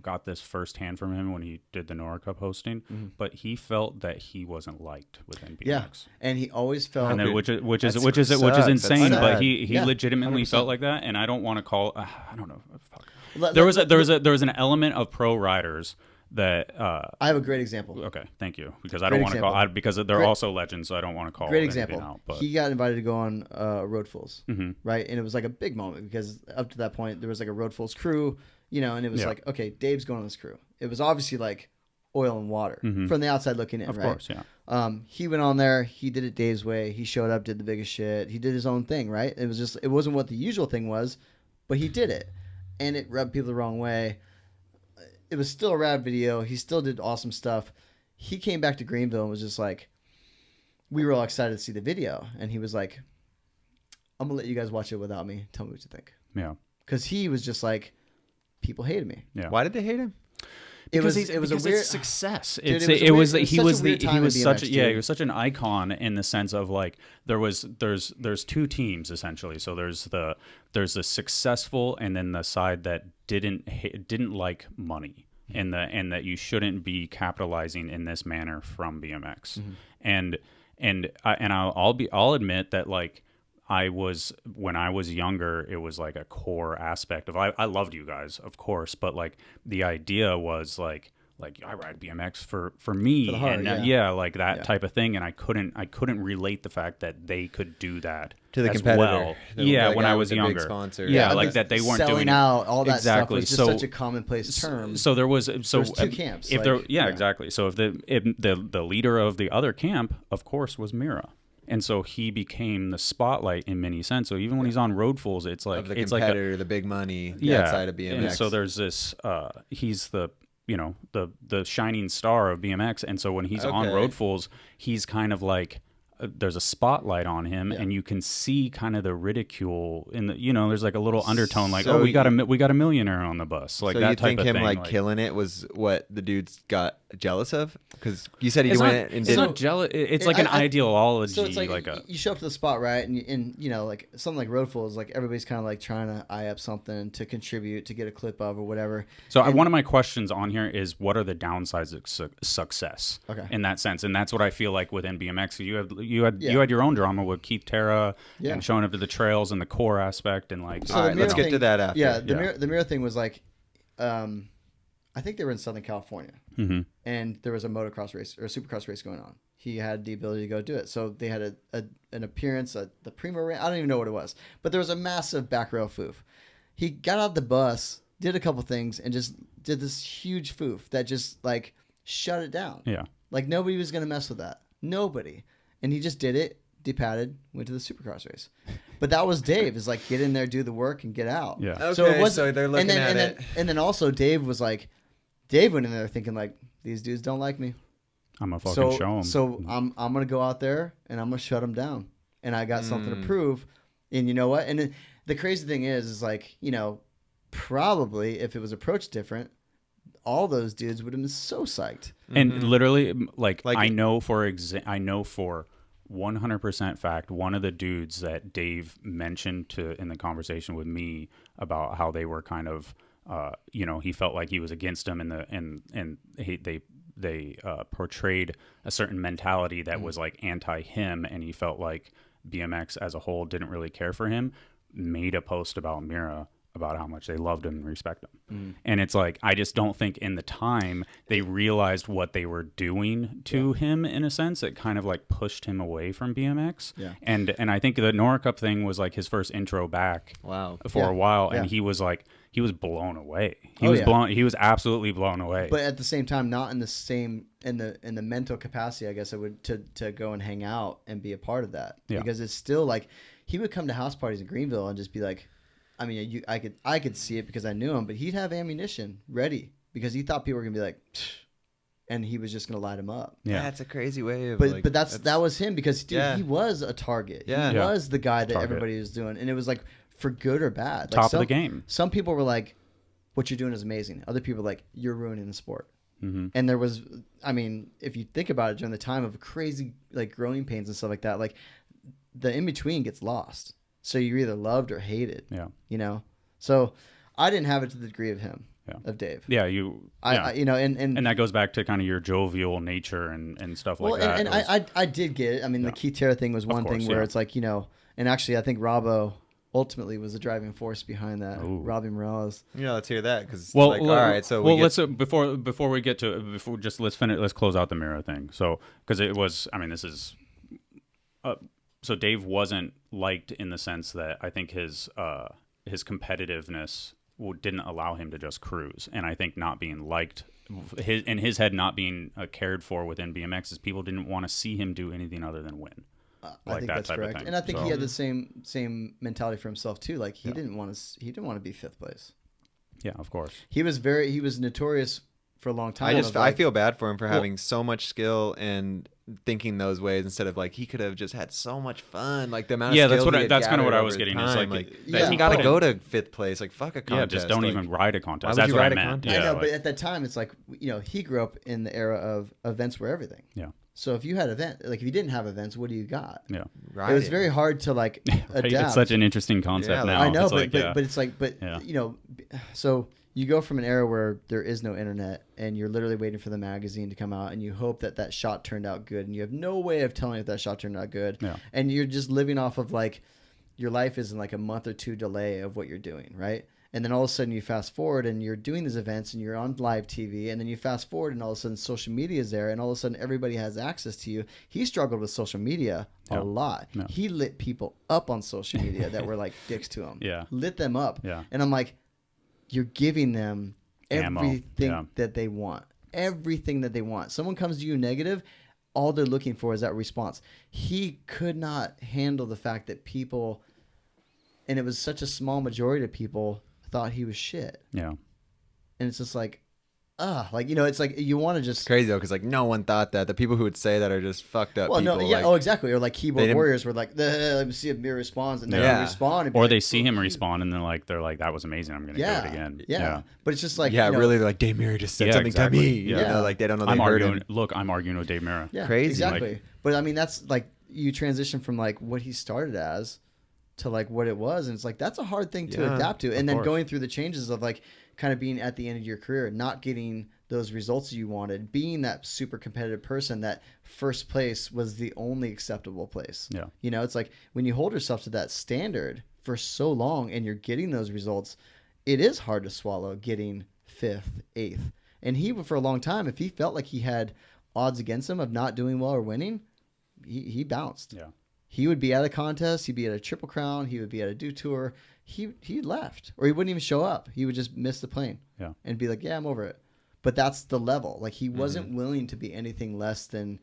got this firsthand from him when he did the Nora Cup hosting, but he felt that he wasn't liked within BMX. Yeah, and he always felt, and then, which is sucks. insane. That's But sad. he legitimately 100%. felt like that, and I don't want to call. I don't know. Fuck. Let- There let- was an element of pro riders that. I have a great example. Okay, thank you, because I don't want to example. call because they're Great- also legends, so I don't want to call Great anything example. out. But He got invited to go on Road Fools, Mhm. right? And it was like a big moment because up to that point there was like a Road Fools crew, you know, and it was Yeah. like, okay, Dave's going on this crew. It was obviously like oil and water Mhm. from the outside looking in, of right? course, yeah. He went on there. He did it Dave's way. He showed up, did the biggest shit. He did his own thing, right? It wasn't what the usual thing was, but he did it, and it rubbed people the wrong way. It was still a rad video. He still did awesome stuff. He came back to Greenville and was just like, we were all excited to see the video, and he was like, I'm gonna let you guys watch it without me. Tell me what you think, Yeah. because he was just like, people hated me. Yeah. Why did they hate him? It was because a weird it's success. Dude, It was such a such BMX, he was such an icon in the sense of like there's two teams essentially. So there's the successful and then the side that didn't like money and that you shouldn't be capitalizing in this manner from BMX. I'll admit that like when I was younger, it was like a core aspect of I loved you guys, of course, but like the idea was like I ride BMX for me For the heart, and yeah. like that type of thing, and I couldn't relate the fact that they could do that To the as competitor. well. The when guy I with was the big younger. sponsor. Yeah, Yeah, like the that they weren't selling doing out, all that exactly. stuff was just such a commonplace term. So there was There's two camps. If like, there, exactly. So if the leader of the other camp, of course, was Mirra. And so he became the spotlight in many sense. So even when he's on Road Fools, it's like Of the it's competitor, like the big money, yeah. that side of BMX. And so there's this. He's the the shining star of BMX, and so when he's on Okay. Road Fools, he's kind of like there's a spotlight on him, Yeah. and you can see kind of the ridicule in the there's like a little undertone like, So oh, we got a millionaire on the bus, like so that you type think of him thing. like killing it was what the dudes got jealous of? Because you said he It's went not, and it's did not jealous. It's like an ideology, So it's like, a you show up to the spot, right? And you know, like something like Road Fools, like everybody's kind of like trying to eye up something to contribute, to get a clip of or whatever. So And- one of my questions on here is, what are the downsides of success Okay. in that sense? And that's what I feel like within BMX. You had Yeah. you had your own drama with Keith Terra Yeah. and showing up to the trails and the core aspect and like. So All the right, let's mirror get to that after. Yeah, Yeah. the mirror thing was like, I think they were in Southern California, Mhm. and there was a motocross race or a supercross race going on. He had the ability to go do it, so they had an appearance at the Primo Ranch. I don't even know what it was, but there was a massive back rail foof. He got out the bus, did a couple things, and just did this huge foof that just like shut it down. Yeah. Like nobody was gonna mess with that. Nobody. And he just did it, depadded, went to the supercross race. But that was Dave, is like get in there, do the work, and get out. Yeah. Okay, So it was so they're looking at it. And then also Dave was like, Dave went in there thinking like, these dudes don't like me. I'm gonna fucking So show him. so I'm gonna go out there and I'm gonna shut them down. And I got something to prove. And you know what? And then the crazy thing is like, probably if it was approached different, all those dudes would have been so psyched. And literally, like Like- I know for 100% fact, one of the dudes that Dave mentioned in the conversation with me about how they were kind of, he felt like he was against him, and they portrayed a certain mentality that was like anti him, and he felt like BMX as a whole didn't really care for him. Made a post about Mirra about how much they loved him and respect him. And it's like, I just don't think in the time they realized what they were doing to him in a sense. It kind of like pushed him away from BMX. Yeah. And I think the Nora Cup thing was like his first intro back Wow. for a while. And Yeah. he was blown away. Oh, yeah. He was absolutely blown away. But at the same time, not in the same in the mental capacity, I guess I would to go and hang out and be a part of that. Yeah. Because it's still like he would come to house parties in Greenville and just be like, I mean, I could see it because I knew him, but he'd have ammunition ready because he thought people were gonna be like, "Psh." and he was just going to light him up. Yeah. That's a crazy way of. But like, but that was him because dude, Yeah. he was a target. Yeah. He Yeah. was the guy that Target. everybody was doing, and it was like for good or bad. Like Top of the game. Some people were like, "What you're doing is amazing." Other people were like, "You're ruining the sport." Mm-hmm. And there was, I mean, if you think about it, during the time of crazy like growing pains and stuff like that, like the in between gets lost. So you're either loved or hated. Yeah. You know. So I didn't have it to the degree of him, Yeah. of Dave. Yeah, I you know, and that goes back to kind of your jovial nature and stuff like that. And I did get it. I mean, the Keith Terra thing was one course, thing where yeah. it's like, you know, and actually I think Robbo ultimately was the driving force behind that. Ooh. Robbie Morales. let's hear that because Well, like, all right, so let's before we get to let's finish. Let's close out the Mirra thing. So because it was, I mean, this is, so Dave wasn't liked in the sense that I think his competitiveness didn't allow him to just cruise, and I think not being liked, in his head, not being cared for within BMX is people didn't want to see him do anything other than win. I think that's correct. thing. And I think So- he had the same mentality for himself too. Like he didn't want to be fifth place. Yeah, of course. He was notorious for a long time. I feel bad for him for having so much skill and thinking those ways instead of like he could have just had so much fun. Like the amount of that's kind of what I was getting. Is like you got to go to fifth place. Like fuck a contest. Yeah, just don't like, even ride a contest. why would That's you what I ride a meant. contest? Yeah, I know, like- but at that time, it's like, you know, he grew up in the era of events were everything. Yeah. So if you had if you didn't have events, what do you got? Yeah. It was very hard to like adapt. It's such an interesting concept Yeah, now. I know, It's but like, it's like, Yeah. you know, so you go from an era where there is no internet and you're literally waiting for the magazine to come out and you hope that that shot turned out good and you have no way of telling if that shot turned out good. Yeah. And you're just living off of like your life is in like a month or two delay of what you're doing, right? And then all of a sudden you fast forward and you're doing these events and you're on live TV and then you fast forward and all of a sudden social media is there and all of a sudden everybody has access to you. He struggled with social media a lot. Yeah. He lit people up on social media that were like dicks to him. Yeah. Lit them up. Yeah. And I'm like, you're giving them Ammo. everything Yeah. that they want. Everything that they want. Someone comes to you negative, all they're looking for is that response. He could not handle the fact that people, and it was such a small majority of people, thought he was shit. Yeah. And it's just like, like, you know, it's like you want to just. It's crazy though, because like no one thought that. The people who would say that are just fucked up. Well, people. no, yeah, like, oh, exactly. Or like keyboard didn't- warriors were like, let me see if Mirra responds, and they Yeah. respond. And be Or like, they see him respawn and they're like, that was amazing. I'm going to do it again. Yeah. But it's just like, yeah, you know, really, like Dave Mirra just said Yeah, something exactly. to me. You Yeah. know, like they don't know they I'm heard arguing. him. Look, I'm arguing with Dave Mirra. Yeah, Crazy. exactly. Like- But I mean, that's like you transition from like what he started as to like what it was, and it's like that's a hard thing to Yeah, adapt to. And of then course. going through the changes of like kind of being at the end of your career, not getting those results you wanted, being that super competitive person that first place was the only acceptable place. Yeah. You know, it's like when you hold yourself to that standard for so long and you're getting those results, it is hard to swallow getting fifth, eighth. And he, for a long time, if he felt like he had odds against him of not doing well or winning, he bounced. Yeah. He would be at a contest, he'd be at a Triple Crown, he would be at a Dew Tour. He left, or he wouldn't even show up. He would just miss the plane. Yeah. And be like, yeah, I'm over it. But that's the level. Like he wasn't willing to be anything less than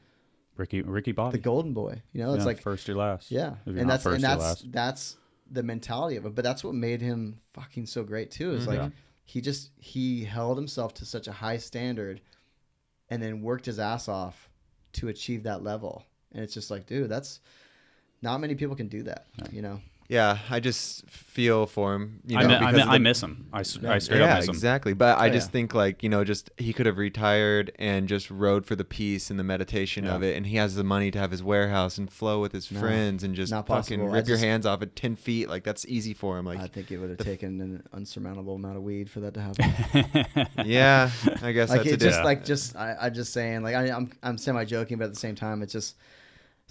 Ricky Bobby. the golden boy. You know, it's Yeah, like first or last. yeah, If you're and not that's first, and you're that's last. that's the mentality of it. But that's what made him fucking so great too. Is like he held himself to such a high standard, and then worked his ass off to achieve that level. And it's just like, dude, that's not many people can do that. You know. Yeah, I just feel for him. You know, I miss him. I straight up miss him. Exactly. But I just yeah. think like, you know, just he could have retired and just rode for the peace and the meditation of it. And he has the money to have his warehouse and flow with his friends and just not fucking possible. rip your hands off at 10 feet. Like that's easy for him. Like, I think it would have taken an unsurmountable amount of weed for that to happen. yeah, I guess Like that's it a just like just I just saying like I'm semi joking, but at the same time it's just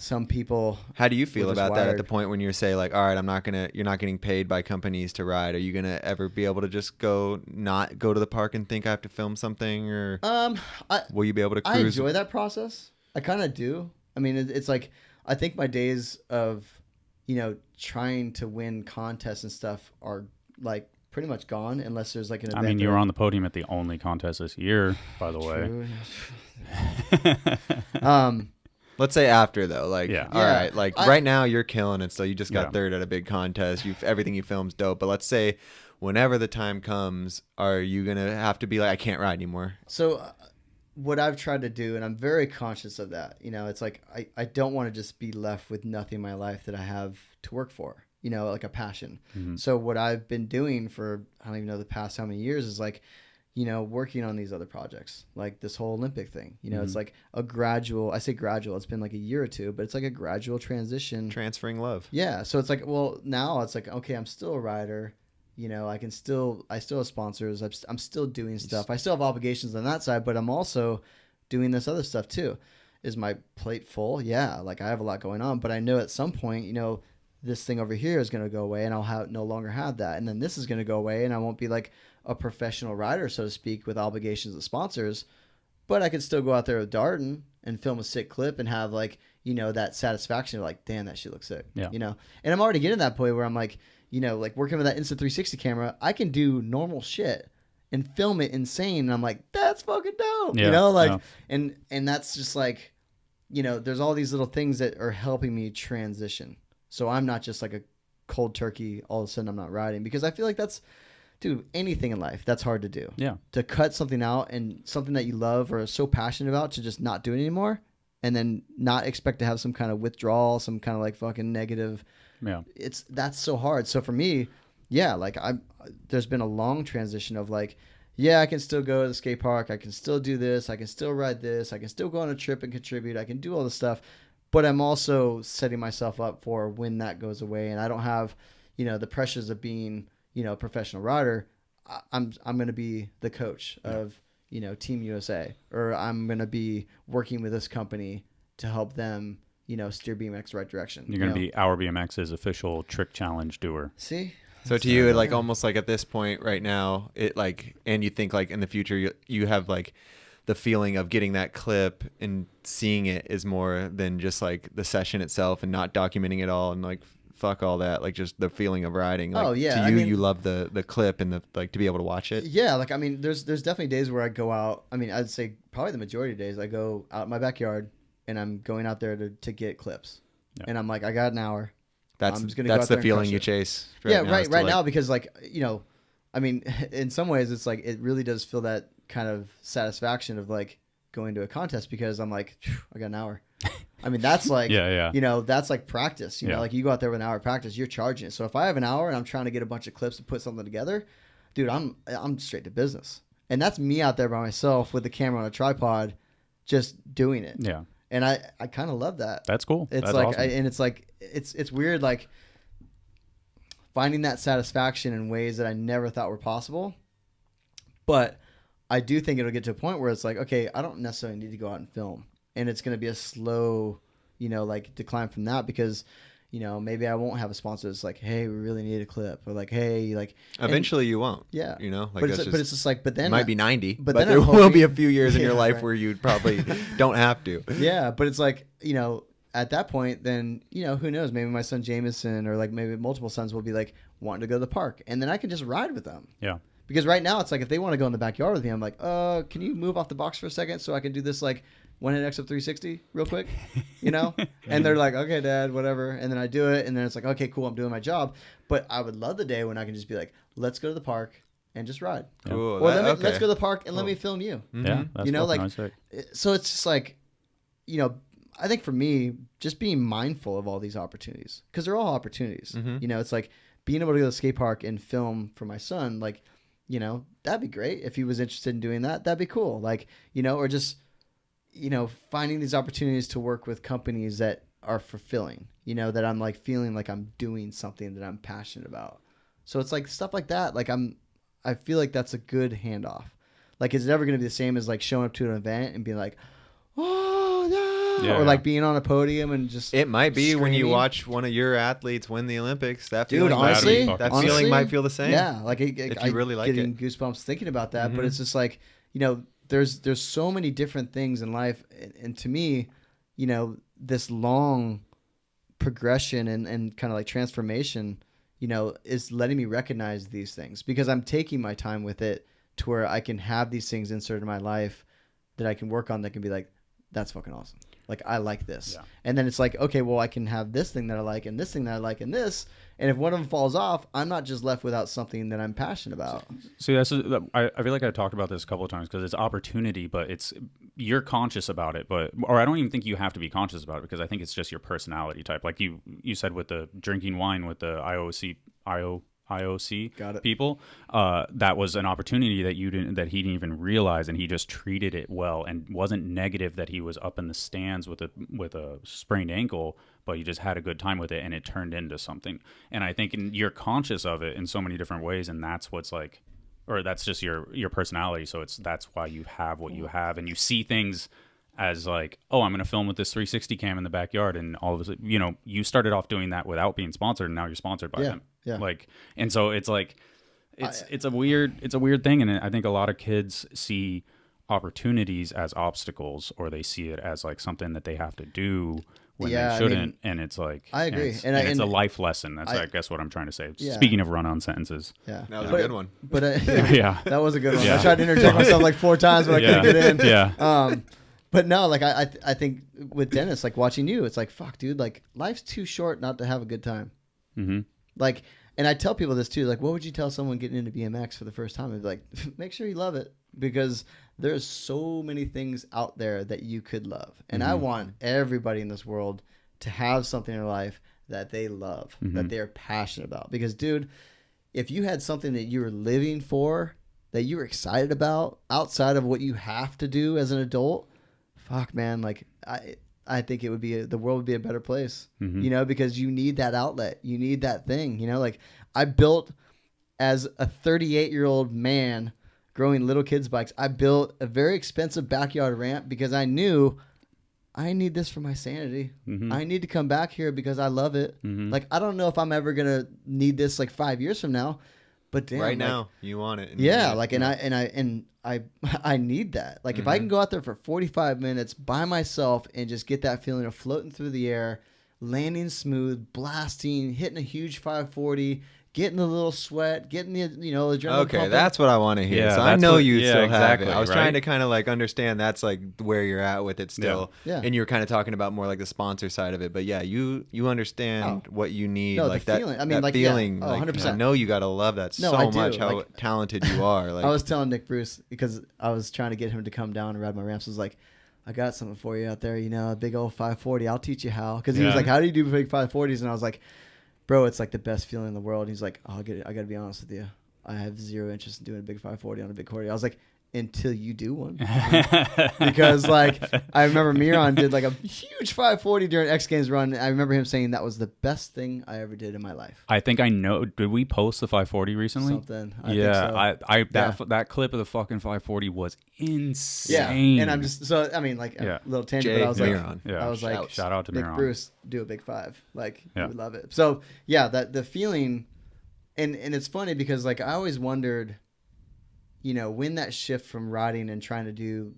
some people. How do you feel We're just about that at wired. the point when you say like, all right, you're not getting paid by companies to ride. Are you going to ever be able to just not go to the park and think I have to film something, or will you be able to I cruise? enjoy that process. I kind of do. I mean, it's like I think my days of, you know, trying to win contests and stuff are like pretty much gone unless there's like an event. I mean, you were on the podium at the only contest this year, by the way. Let's say after though, like, Yeah. all right, like right now you're killing it. So you just got Yeah. third at a big contest. Everything you film's dope. But let's say whenever the time comes, are you gonna have to be like, I can't ride anymore? So what I've tried to do, and I'm very conscious of that, you know, it's like I don't want to just be left with nothing in my life that I have to work for, you know, like a passion. So what I've been doing for, I don't even know the past how many years, is like, you know, working on these other projects, like this whole Olympic thing. You know, it's like a gradual, I say gradual, it's been like a year or two, but it's like a gradual transition. Transferring love. Yeah. So it's like, well, now it's like, okay, I'm still a rider. You know, I still have sponsors. I'm still doing stuff. I still have obligations on that side, but I'm also doing this other stuff too. Is my plate full? Yeah. Like I have a lot going on, but I know at some point, you know, this thing over here is going to go away and I'll no longer have that. And then this is going to go away and I won't be like a professional rider, so to speak, with obligations of sponsors, but I could still go out there with Darden and film a sick clip and have like, you know, that satisfaction of like, damn, that shit looks sick, you know? And I'm already getting to that point where I'm like, you know, like working with that Insta360 camera, I can do normal shit and film it insane. And I'm like, that's fucking dope, you know, like, and that's just like, you know, there's all these little things that are helping me transition. So I'm not just like a cold turkey, all of a sudden I'm not riding, because I feel like that's, dude, anything in life, that's hard to do. Yeah. To cut something out and something that you love or are so passionate about to just not do it anymore and then not expect to have some kind of withdrawal, some kind of like fucking negative. Yeah. That's so hard. So for me, yeah, like there's been a long transition of like, yeah, I can still go to the skate park. I can still do this. I can still ride this. I can still go on a trip and contribute. I can do all this stuff. But I'm also setting myself up for when that goes away. And I don't have, you know, the pressures of being, you know, a professional rider. I'm going to be the coach of, you know, Team USA, or I'm going to be working with this company to help them, you know, steer BMX the right direction. You're going to be ourbmx's official trick challenge doer. See? So to you, like almost like at this point right now, it like, and you think like in the future, you have like the feeling of getting that clip and seeing it is more than just like the session itself and not documenting it all and like, fuck all that, like just the feeling of riding. Like, to you, I mean, you love the clip and the like to be able to watch it. Yeah, like I mean, there's definitely days where I go out. I mean, I'd say probably the majority of days I go out in my backyard and I'm going out there to get clips, and I'm like, I got an hour. That's the feeling you chase. Right now, because like, you know, I mean, in some ways it's like it really does feel that kind of satisfaction of like going to a contest, because I'm like, I got an hour. I mean, that's like, you know, that's like practice, you know, like you go out there with an hour of practice, you're charging it. So if I have an hour and I'm trying to get a bunch of clips to put something together, dude, I'm straight to business. And that's me out there by myself with the camera on a tripod, just doing it. Yeah. And I kind of love that. That's cool. It's that's like, awesome. and it's like, it's weird, like finding that satisfaction in ways that I never thought were possible. But I do think it'll get to a point where it's like, okay, I don't necessarily need to go out and film. And it's going to be a slow, you know, like decline from that, because, you know, maybe I won't have a sponsor that's like, hey, we really need a clip, or like, hey, like eventually you won't. Yeah. You know, like but it's just like, but then it might be 90, but then there will be a few years in your life where you probably don't have to. Yeah. But it's like, you know, at that point, then, you know, who knows, maybe my son Jameson, or like maybe multiple sons will be like wanting to go to the park, and then I can just ride with them. Yeah. Because right now it's like, if they want to go in the backyard with me, I'm like, can you move off the box for a second so I can do this like one-hand X up 360 real quick, you know? And they're like, okay, Dad, whatever. And then I do it, and then it's like, okay, cool, I'm doing my job. But I would love the day when I can just be like, let's go to the park and just ride. Yeah. Ooh, or let's go to the park and let me film you. Mm-hmm. Yeah, that's, you know, like, nice. So it's just like, you know, I think for me, just being mindful of all these opportunities, because they're all opportunities. Mm-hmm. You know, it's like being able to go to the skate park and film for my son, like, you know, that'd be great. If he was interested in doing that, that'd be cool. Like, you know, or just, you know, finding these opportunities to work with companies that are fulfilling, you know, that I'm like feeling like I'm doing something that I'm passionate about. So it's like stuff like that. Like I feel like that's a good handoff. Like, is it ever going to be the same as like showing up to an event and being like, oh, yeah. Or like being on a podium and just it might be screaming. When you watch one of your athletes win the Olympics, that dude, feeling honestly, feeling might feel the same. Yeah, like if you really like getting it. Goosebumps thinking about that. Mm-hmm. But it's just like, you know, there's so many different things in life, and to me, you know, this long progression and kind of like transformation, you know, is letting me recognize these things, because I'm taking my time with it to where I can have these things inserted in my life that I can work on, that can be like, that's fucking awesome. Like, I like this. Yeah. And then it's like, okay, well, I can have this thing that I like and this thing that I like and this. And if one of them falls off, I'm not just left without something that I'm passionate about. See, I feel like I talked about this a couple of times because it's opportunity, but you're conscious about it. Or I don't even think you have to be conscious about it because I think it's just your personality type. Like you said with the drinking wine with the IOC Got it. people, that was an opportunity that he didn't even realize, and he just treated it well and wasn't negative that he was up in the stands with a sprained ankle, but you just had a good time with it and it turned into something. And I think you're conscious of it in so many different ways, and that's what's like, or that's just your personality. So that's why you have what you have, and you see things as like, oh, I'm going to film with this 360 cam in the backyard, and all of a sudden, you started off doing that without being sponsored, and now you're sponsored by them. Yeah. Like, and so it's like, it's a weird thing, and I think a lot of kids see opportunities as obstacles, or they see it as like something that they have to do when they shouldn't. And it's like, I agree, and it's a life lesson. That's I guess what I'm trying to say. Yeah. Speaking of run-on sentences, yeah, that was a good one. But yeah, that was a good one. Yeah. I tried to interject myself like 4 times, but I couldn't get in. Yeah. But no, like I think with Dennis, like watching you, it's like, fuck, dude, like life's too short not to have a good time. Mm-hmm. Like, and I tell people this too, like, what would you tell someone getting into BMX for the first time? I'd be like, make sure you love it, because there's so many things out there that you could love. And I want everybody in this world to have something in their life that they love, that they're passionate about. Because, dude, if you had something that you were living for, that you were excited about outside of what you have to do as an adult, fuck, man, like I think it would be the world would be a better place, because you need that outlet. You need that thing, like I built as a 38-year-old man growing little kids bikes. I built a very expensive backyard ramp because I knew I need this for my sanity. I need to come back here because I love it. Like, I don't know if I'm ever going to need this like 5 years from now, but damn, right now you want it. Yeah. Like, and I need that. Like, if I can go out there for 45 minutes by myself and just get that feeling of floating through the air, landing smooth, blasting, hitting a huge 540, getting a little sweat, getting the adrenaline okay, pumping. that's what I want to hear. Yeah, so I know you still exactly, have it. I was right? trying to kind of like understand that's like where you're at with it still. Yeah. And you were kind of talking about more like the sponsor side of it. But yeah, you understand what you need. No, like the that feeling. I mean, that like, feeling. yeah. Oh, like, 100%. I know you got to love that No, so I do. much, how Like, talented you are. Like, I was telling Nick Bruce, because I was trying to get him to come down and ride my ramps. I was like, I got something for you out there, a big old 540. I'll teach you how. Because he was like, how do you do big 540s? And I was like, bro, it's like the best feeling in the world. And he's like, I got to be honest with you. I have zero interest in doing a big 540 on a big 40. I was like, until you do one. Because like, I remember Miron did like a huge 540 during X Games run. I remember him saying that was the best thing I ever did in my life. I think I know. Did we post the 540 recently? Something. I think so. Yeah. That clip of the fucking 540 was insane. Yeah. And I'm just, so, I mean, like a little tangent, but I was Miron. like, I was like, shout out to Nick Miron. Bruce, do a big 5. Like, you would love it. So yeah, that the feeling, and it's funny because like I always wondered, when that shift from riding and trying to do,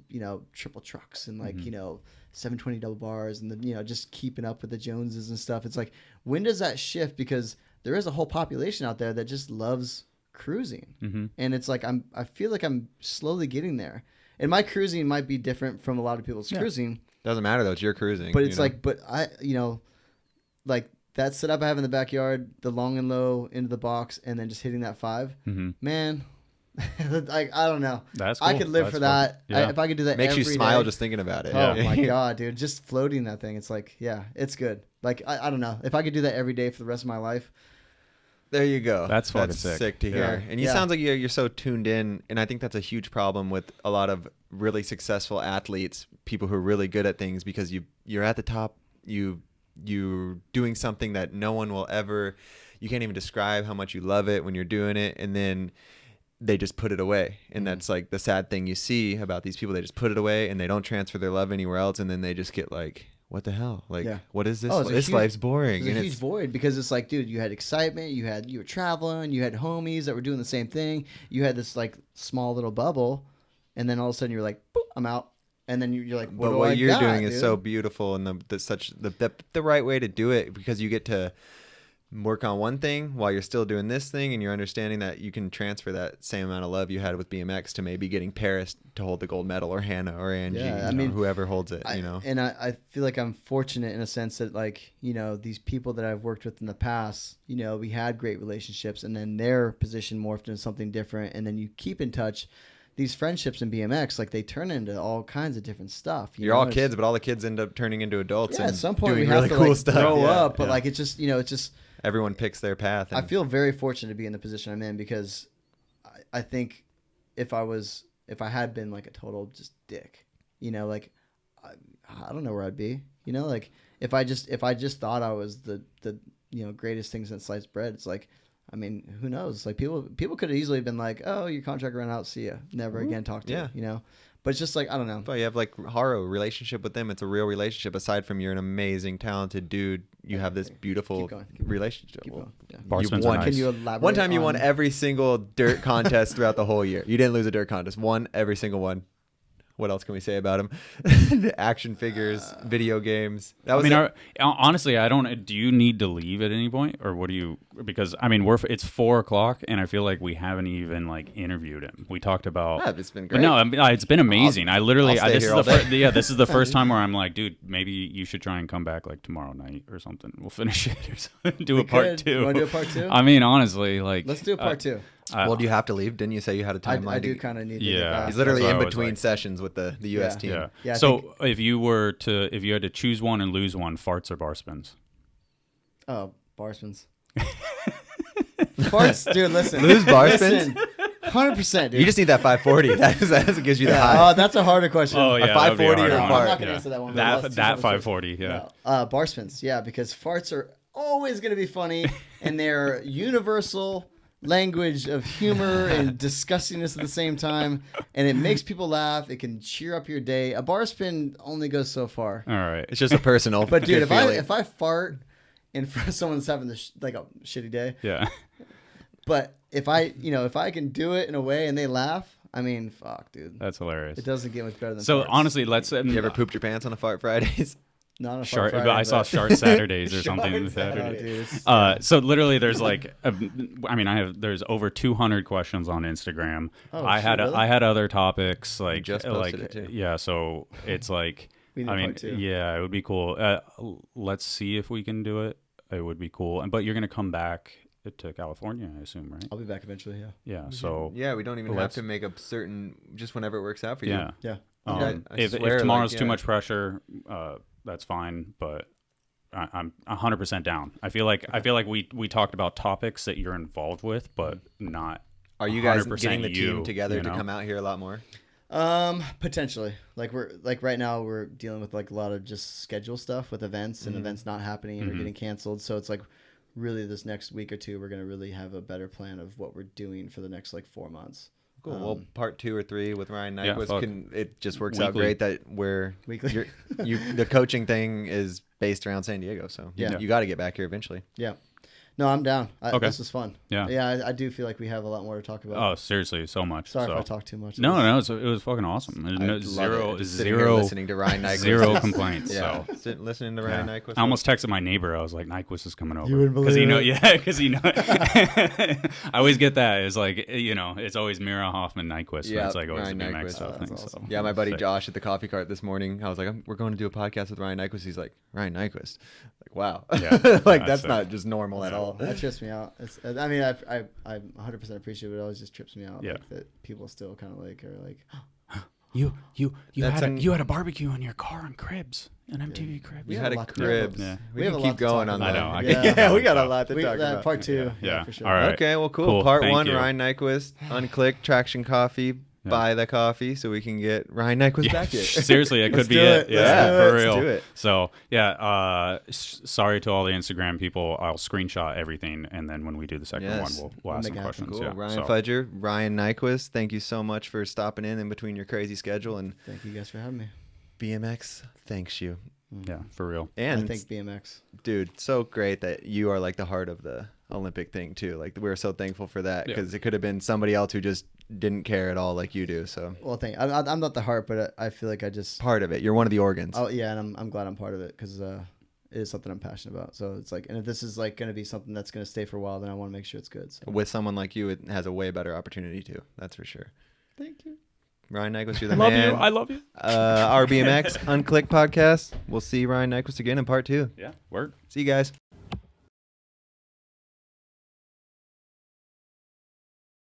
triple trucks and like, 720 double bars and the, just keeping up with the Joneses and stuff. It's like, when does that shift? Because there is a whole population out there that just loves cruising. And it's like, I feel like I'm slowly getting there, and my cruising might be different from a lot of people's cruising. Doesn't matter though. It's your cruising. But it's like, but I, like that setup I have in the backyard, the long and low into the box, and then just hitting that 5, man. Like, I don't know. That's cool. I could live for that. Yeah. If I could do that, makes you every smile day. just thinking about it. Oh my god, dude! Just floating that thing. It's like, yeah, it's good. Like, I don't know. If I could do that every day for the rest of my life. There you go. That's fucking sick. To hear. And you sounds like you're so tuned in, and I think that's a huge problem with a lot of really successful athletes, people who are really good at things, because you're at the top, you're doing something that no one will ever, you can't even describe how much you love it when you're doing it, and then they just put it away. And that's like the sad thing you see about these people. They just put it away and they don't transfer their love anywhere else, and then they just get like, what the hell? Like, what is this? This life's boring. It's a huge void, because it's like, dude, you had excitement, you were traveling, you had homies that were doing the same thing, you had this like small little bubble, and then all of a sudden you're like, boop, I'm out. And then you're like, what you're doing is so beautiful, and the right way to do it, because you get to work on one thing while you're still doing this thing, and you're understanding that you can transfer that same amount of love you had with BMX to maybe getting Paris to hold the gold medal, or Hannah, or Angie, Yeah, whoever holds it, you know. And I feel like I'm fortunate in a sense that, like, you know, these people that I've worked with in the past, you know, we had great relationships, and then their position morphed into something different, and then you keep in touch. These friendships in BMX, like, they turn into all kinds of different stuff. You're all kids, but all the kids end up turning into adults. Yeah, and at some point doing we have really to cool like stuff. grow up, but Yeah. like, it's just, you know, it's just, Everyone picks their path. I feel very fortunate to be in the position I'm in, because I think if I had been like a total just dick, you know, like, I don't know where I'd be, you know, like if I just thought I was the you know, greatest thing since sliced bread, it's like, I mean, who knows? Like, people could have easily been like, oh, your contract ran out, see ya, never again talk to you, you know. But it's just like, I don't know. But you have like Haro, relationship with them. It's a real relationship. Aside from you're an amazing, talented dude, you have this beautiful relationship. Keep going. Yeah. Barspins are nice. Can you elaborate? One time you won every single dirt contest throughout the whole year. You didn't lose a dirt contest. Won every single one. What else can we say about him? The action figures, video games. That was honestly, I don't. Do you need to leave at any point, or what do you? Because I mean, it's 4:00, and I feel like we haven't even like interviewed him. We talked about. Yeah, it's been great. But no, I mean, it's been amazing. I'll This stay here all this is the first time where I'm like, dude, maybe you should try and come back like tomorrow night or something. We'll finish it or something. Do a part 2. You want to do a part 2? I mean, honestly, like, Let's do a part 2. Well, do you have to leave? Didn't you say you had a timeline? I do kind of need to get Yeah. back. He's literally That's in what I was between like. sessions with the U.S. team. Yeah. Yeah, I So if you had to choose one and lose one, farts or barspins? Oh, barspins. Farts, dude, listen. Lose barspins? 100%, dude. You just need that 540. That gives you the high. Oh, that's a harder question. Oh, yeah. A 540 or a I'm fart? not going to answer that one. That Let's do 540, yeah. No. Barspins, yeah, because farts are always going to be funny, and they're universal language of humor and disgustingness at the same time, and it makes people laugh. It can cheer up your day. A barspin only goes so far. All right. It's just a personal. But dude, good feeling. if I fart in front of someone that's having like a shitty day, Yeah. but if I can do it in a way and they laugh, I mean, fuck, dude. That's hilarious. It doesn't get much better than So farts. honestly, let's. You ever pooped your pants on a fart Fridays? Not on a Shark, Friday, I saw but- Shark Saturdays or something. Oh, Saturday. dude, it's- So literally, there's like, there's over 200 questions on Instagram. Oh, I had really? I had other topics like just posted it, too. yeah. So it's like, We need I a mean, part 2. yeah, it would be cool. Let's see if we can do it. It would be cool. But you're gonna come back to California, I assume, right? I'll be back eventually. Yeah. Yeah. So Yeah, we don't even have Let's- to make a certain, just whenever it works out for you. yeah. Yeah. I If swear, tomorrow's like, too yeah. much pressure, that's fine. But I'm 100% down. I feel like we talked about topics that you're involved with, but not. Are you guys 100% getting the team you, together you to know? come out here a lot more? Potentially. Like right now we're dealing with like a lot of just schedule stuff with events and events not happening or getting canceled. So it's like really this next week or two we're gonna really have a better plan of what we're doing for the next like 4 months. Cool. Well, part 2 or 3 with Ryan Yeah, Nyquist, it just works out Weekly. great that Weekly. the coaching thing is based around San Diego, so Yeah. you got to get back here eventually. Yeah. No, I'm down. Okay. This is fun. Yeah. Yeah, I do feel like we have a lot more to talk about. Oh, seriously, so much. Sorry so. if I talk too much. No, it was fucking awesome. I No, love zero, it. Just sitting here zero, listening to Ryan Nyquist. zero complaints. Yeah, So. listening to Ryan Yeah. Nyquist. I almost texted my neighbor. I was like, "Nyquist is coming over." You wouldn't Because believe it. yeah, because I always get that. It's like it's always Mirra, Hoffman, Nyquist. Yeah, and it's like always Ryan the BMX Nyquist. stuff. That's thing, awesome. so. Yeah, my buddy Sick. Josh at the coffee cart this morning. I was like, we're going to do a podcast with Ryan Nyquist. He's like, Ryan Nyquist. Like, wow. Yeah. like Yeah, that's so- not just normal at all. That trips me out. I mean, I'm 100% appreciate it. It always just trips me out. Yeah. Like, that people still kind of like are like, You That's you had a barbecue in your car in Cribs, an MTV Cribs. We have had a a lot to- cribs. Yeah. We We have can a lot keep to going talk on about. that. I know. Yeah. We got a lot to we, talk about. part 2. Yeah. Yeah, for sure. All right. Okay, well, cool. Part Thank 1, you. Ryan Nyquist, Unclicked, Traction Coffee. Buy the coffee so we can get Ryan Nyquist back here. Seriously, it Let's could be do it. it. Yeah, Let's do for it. real. Let's do it. So yeah, sorry to all the Instagram people. I'll screenshot everything, and then when we do the second Yes. one, we'll ask Make some it happen. questions. Cool. Yeah. Ryan so. Fudger, Ryan Nyquist, thank you so much for stopping in between your crazy schedule. And Thank you guys for having me. BMX thanks you. Yeah, for real. And I think BMX. dude, so great that you are like the heart of the Olympic thing too. Like we're so thankful for that Yeah. because it could have been somebody else who just didn't care at all like you do. So Well, I'm not the heart, but I feel like I just. part of it. You're one of the organs. Oh yeah, and I'm glad I'm part of it because is something I'm passionate about. So it's like, and if this is like going to be something that's going to stay for a while, then I want to make sure it's good. So. With someone like you, it has a way better opportunity too. That's for sure. Thank you. Ryan Nyquist, you're the Love man. you. I love you. RBMX Unclicked podcast. We'll see Ryan Nyquist again in part 2. Yeah. Word. See you guys.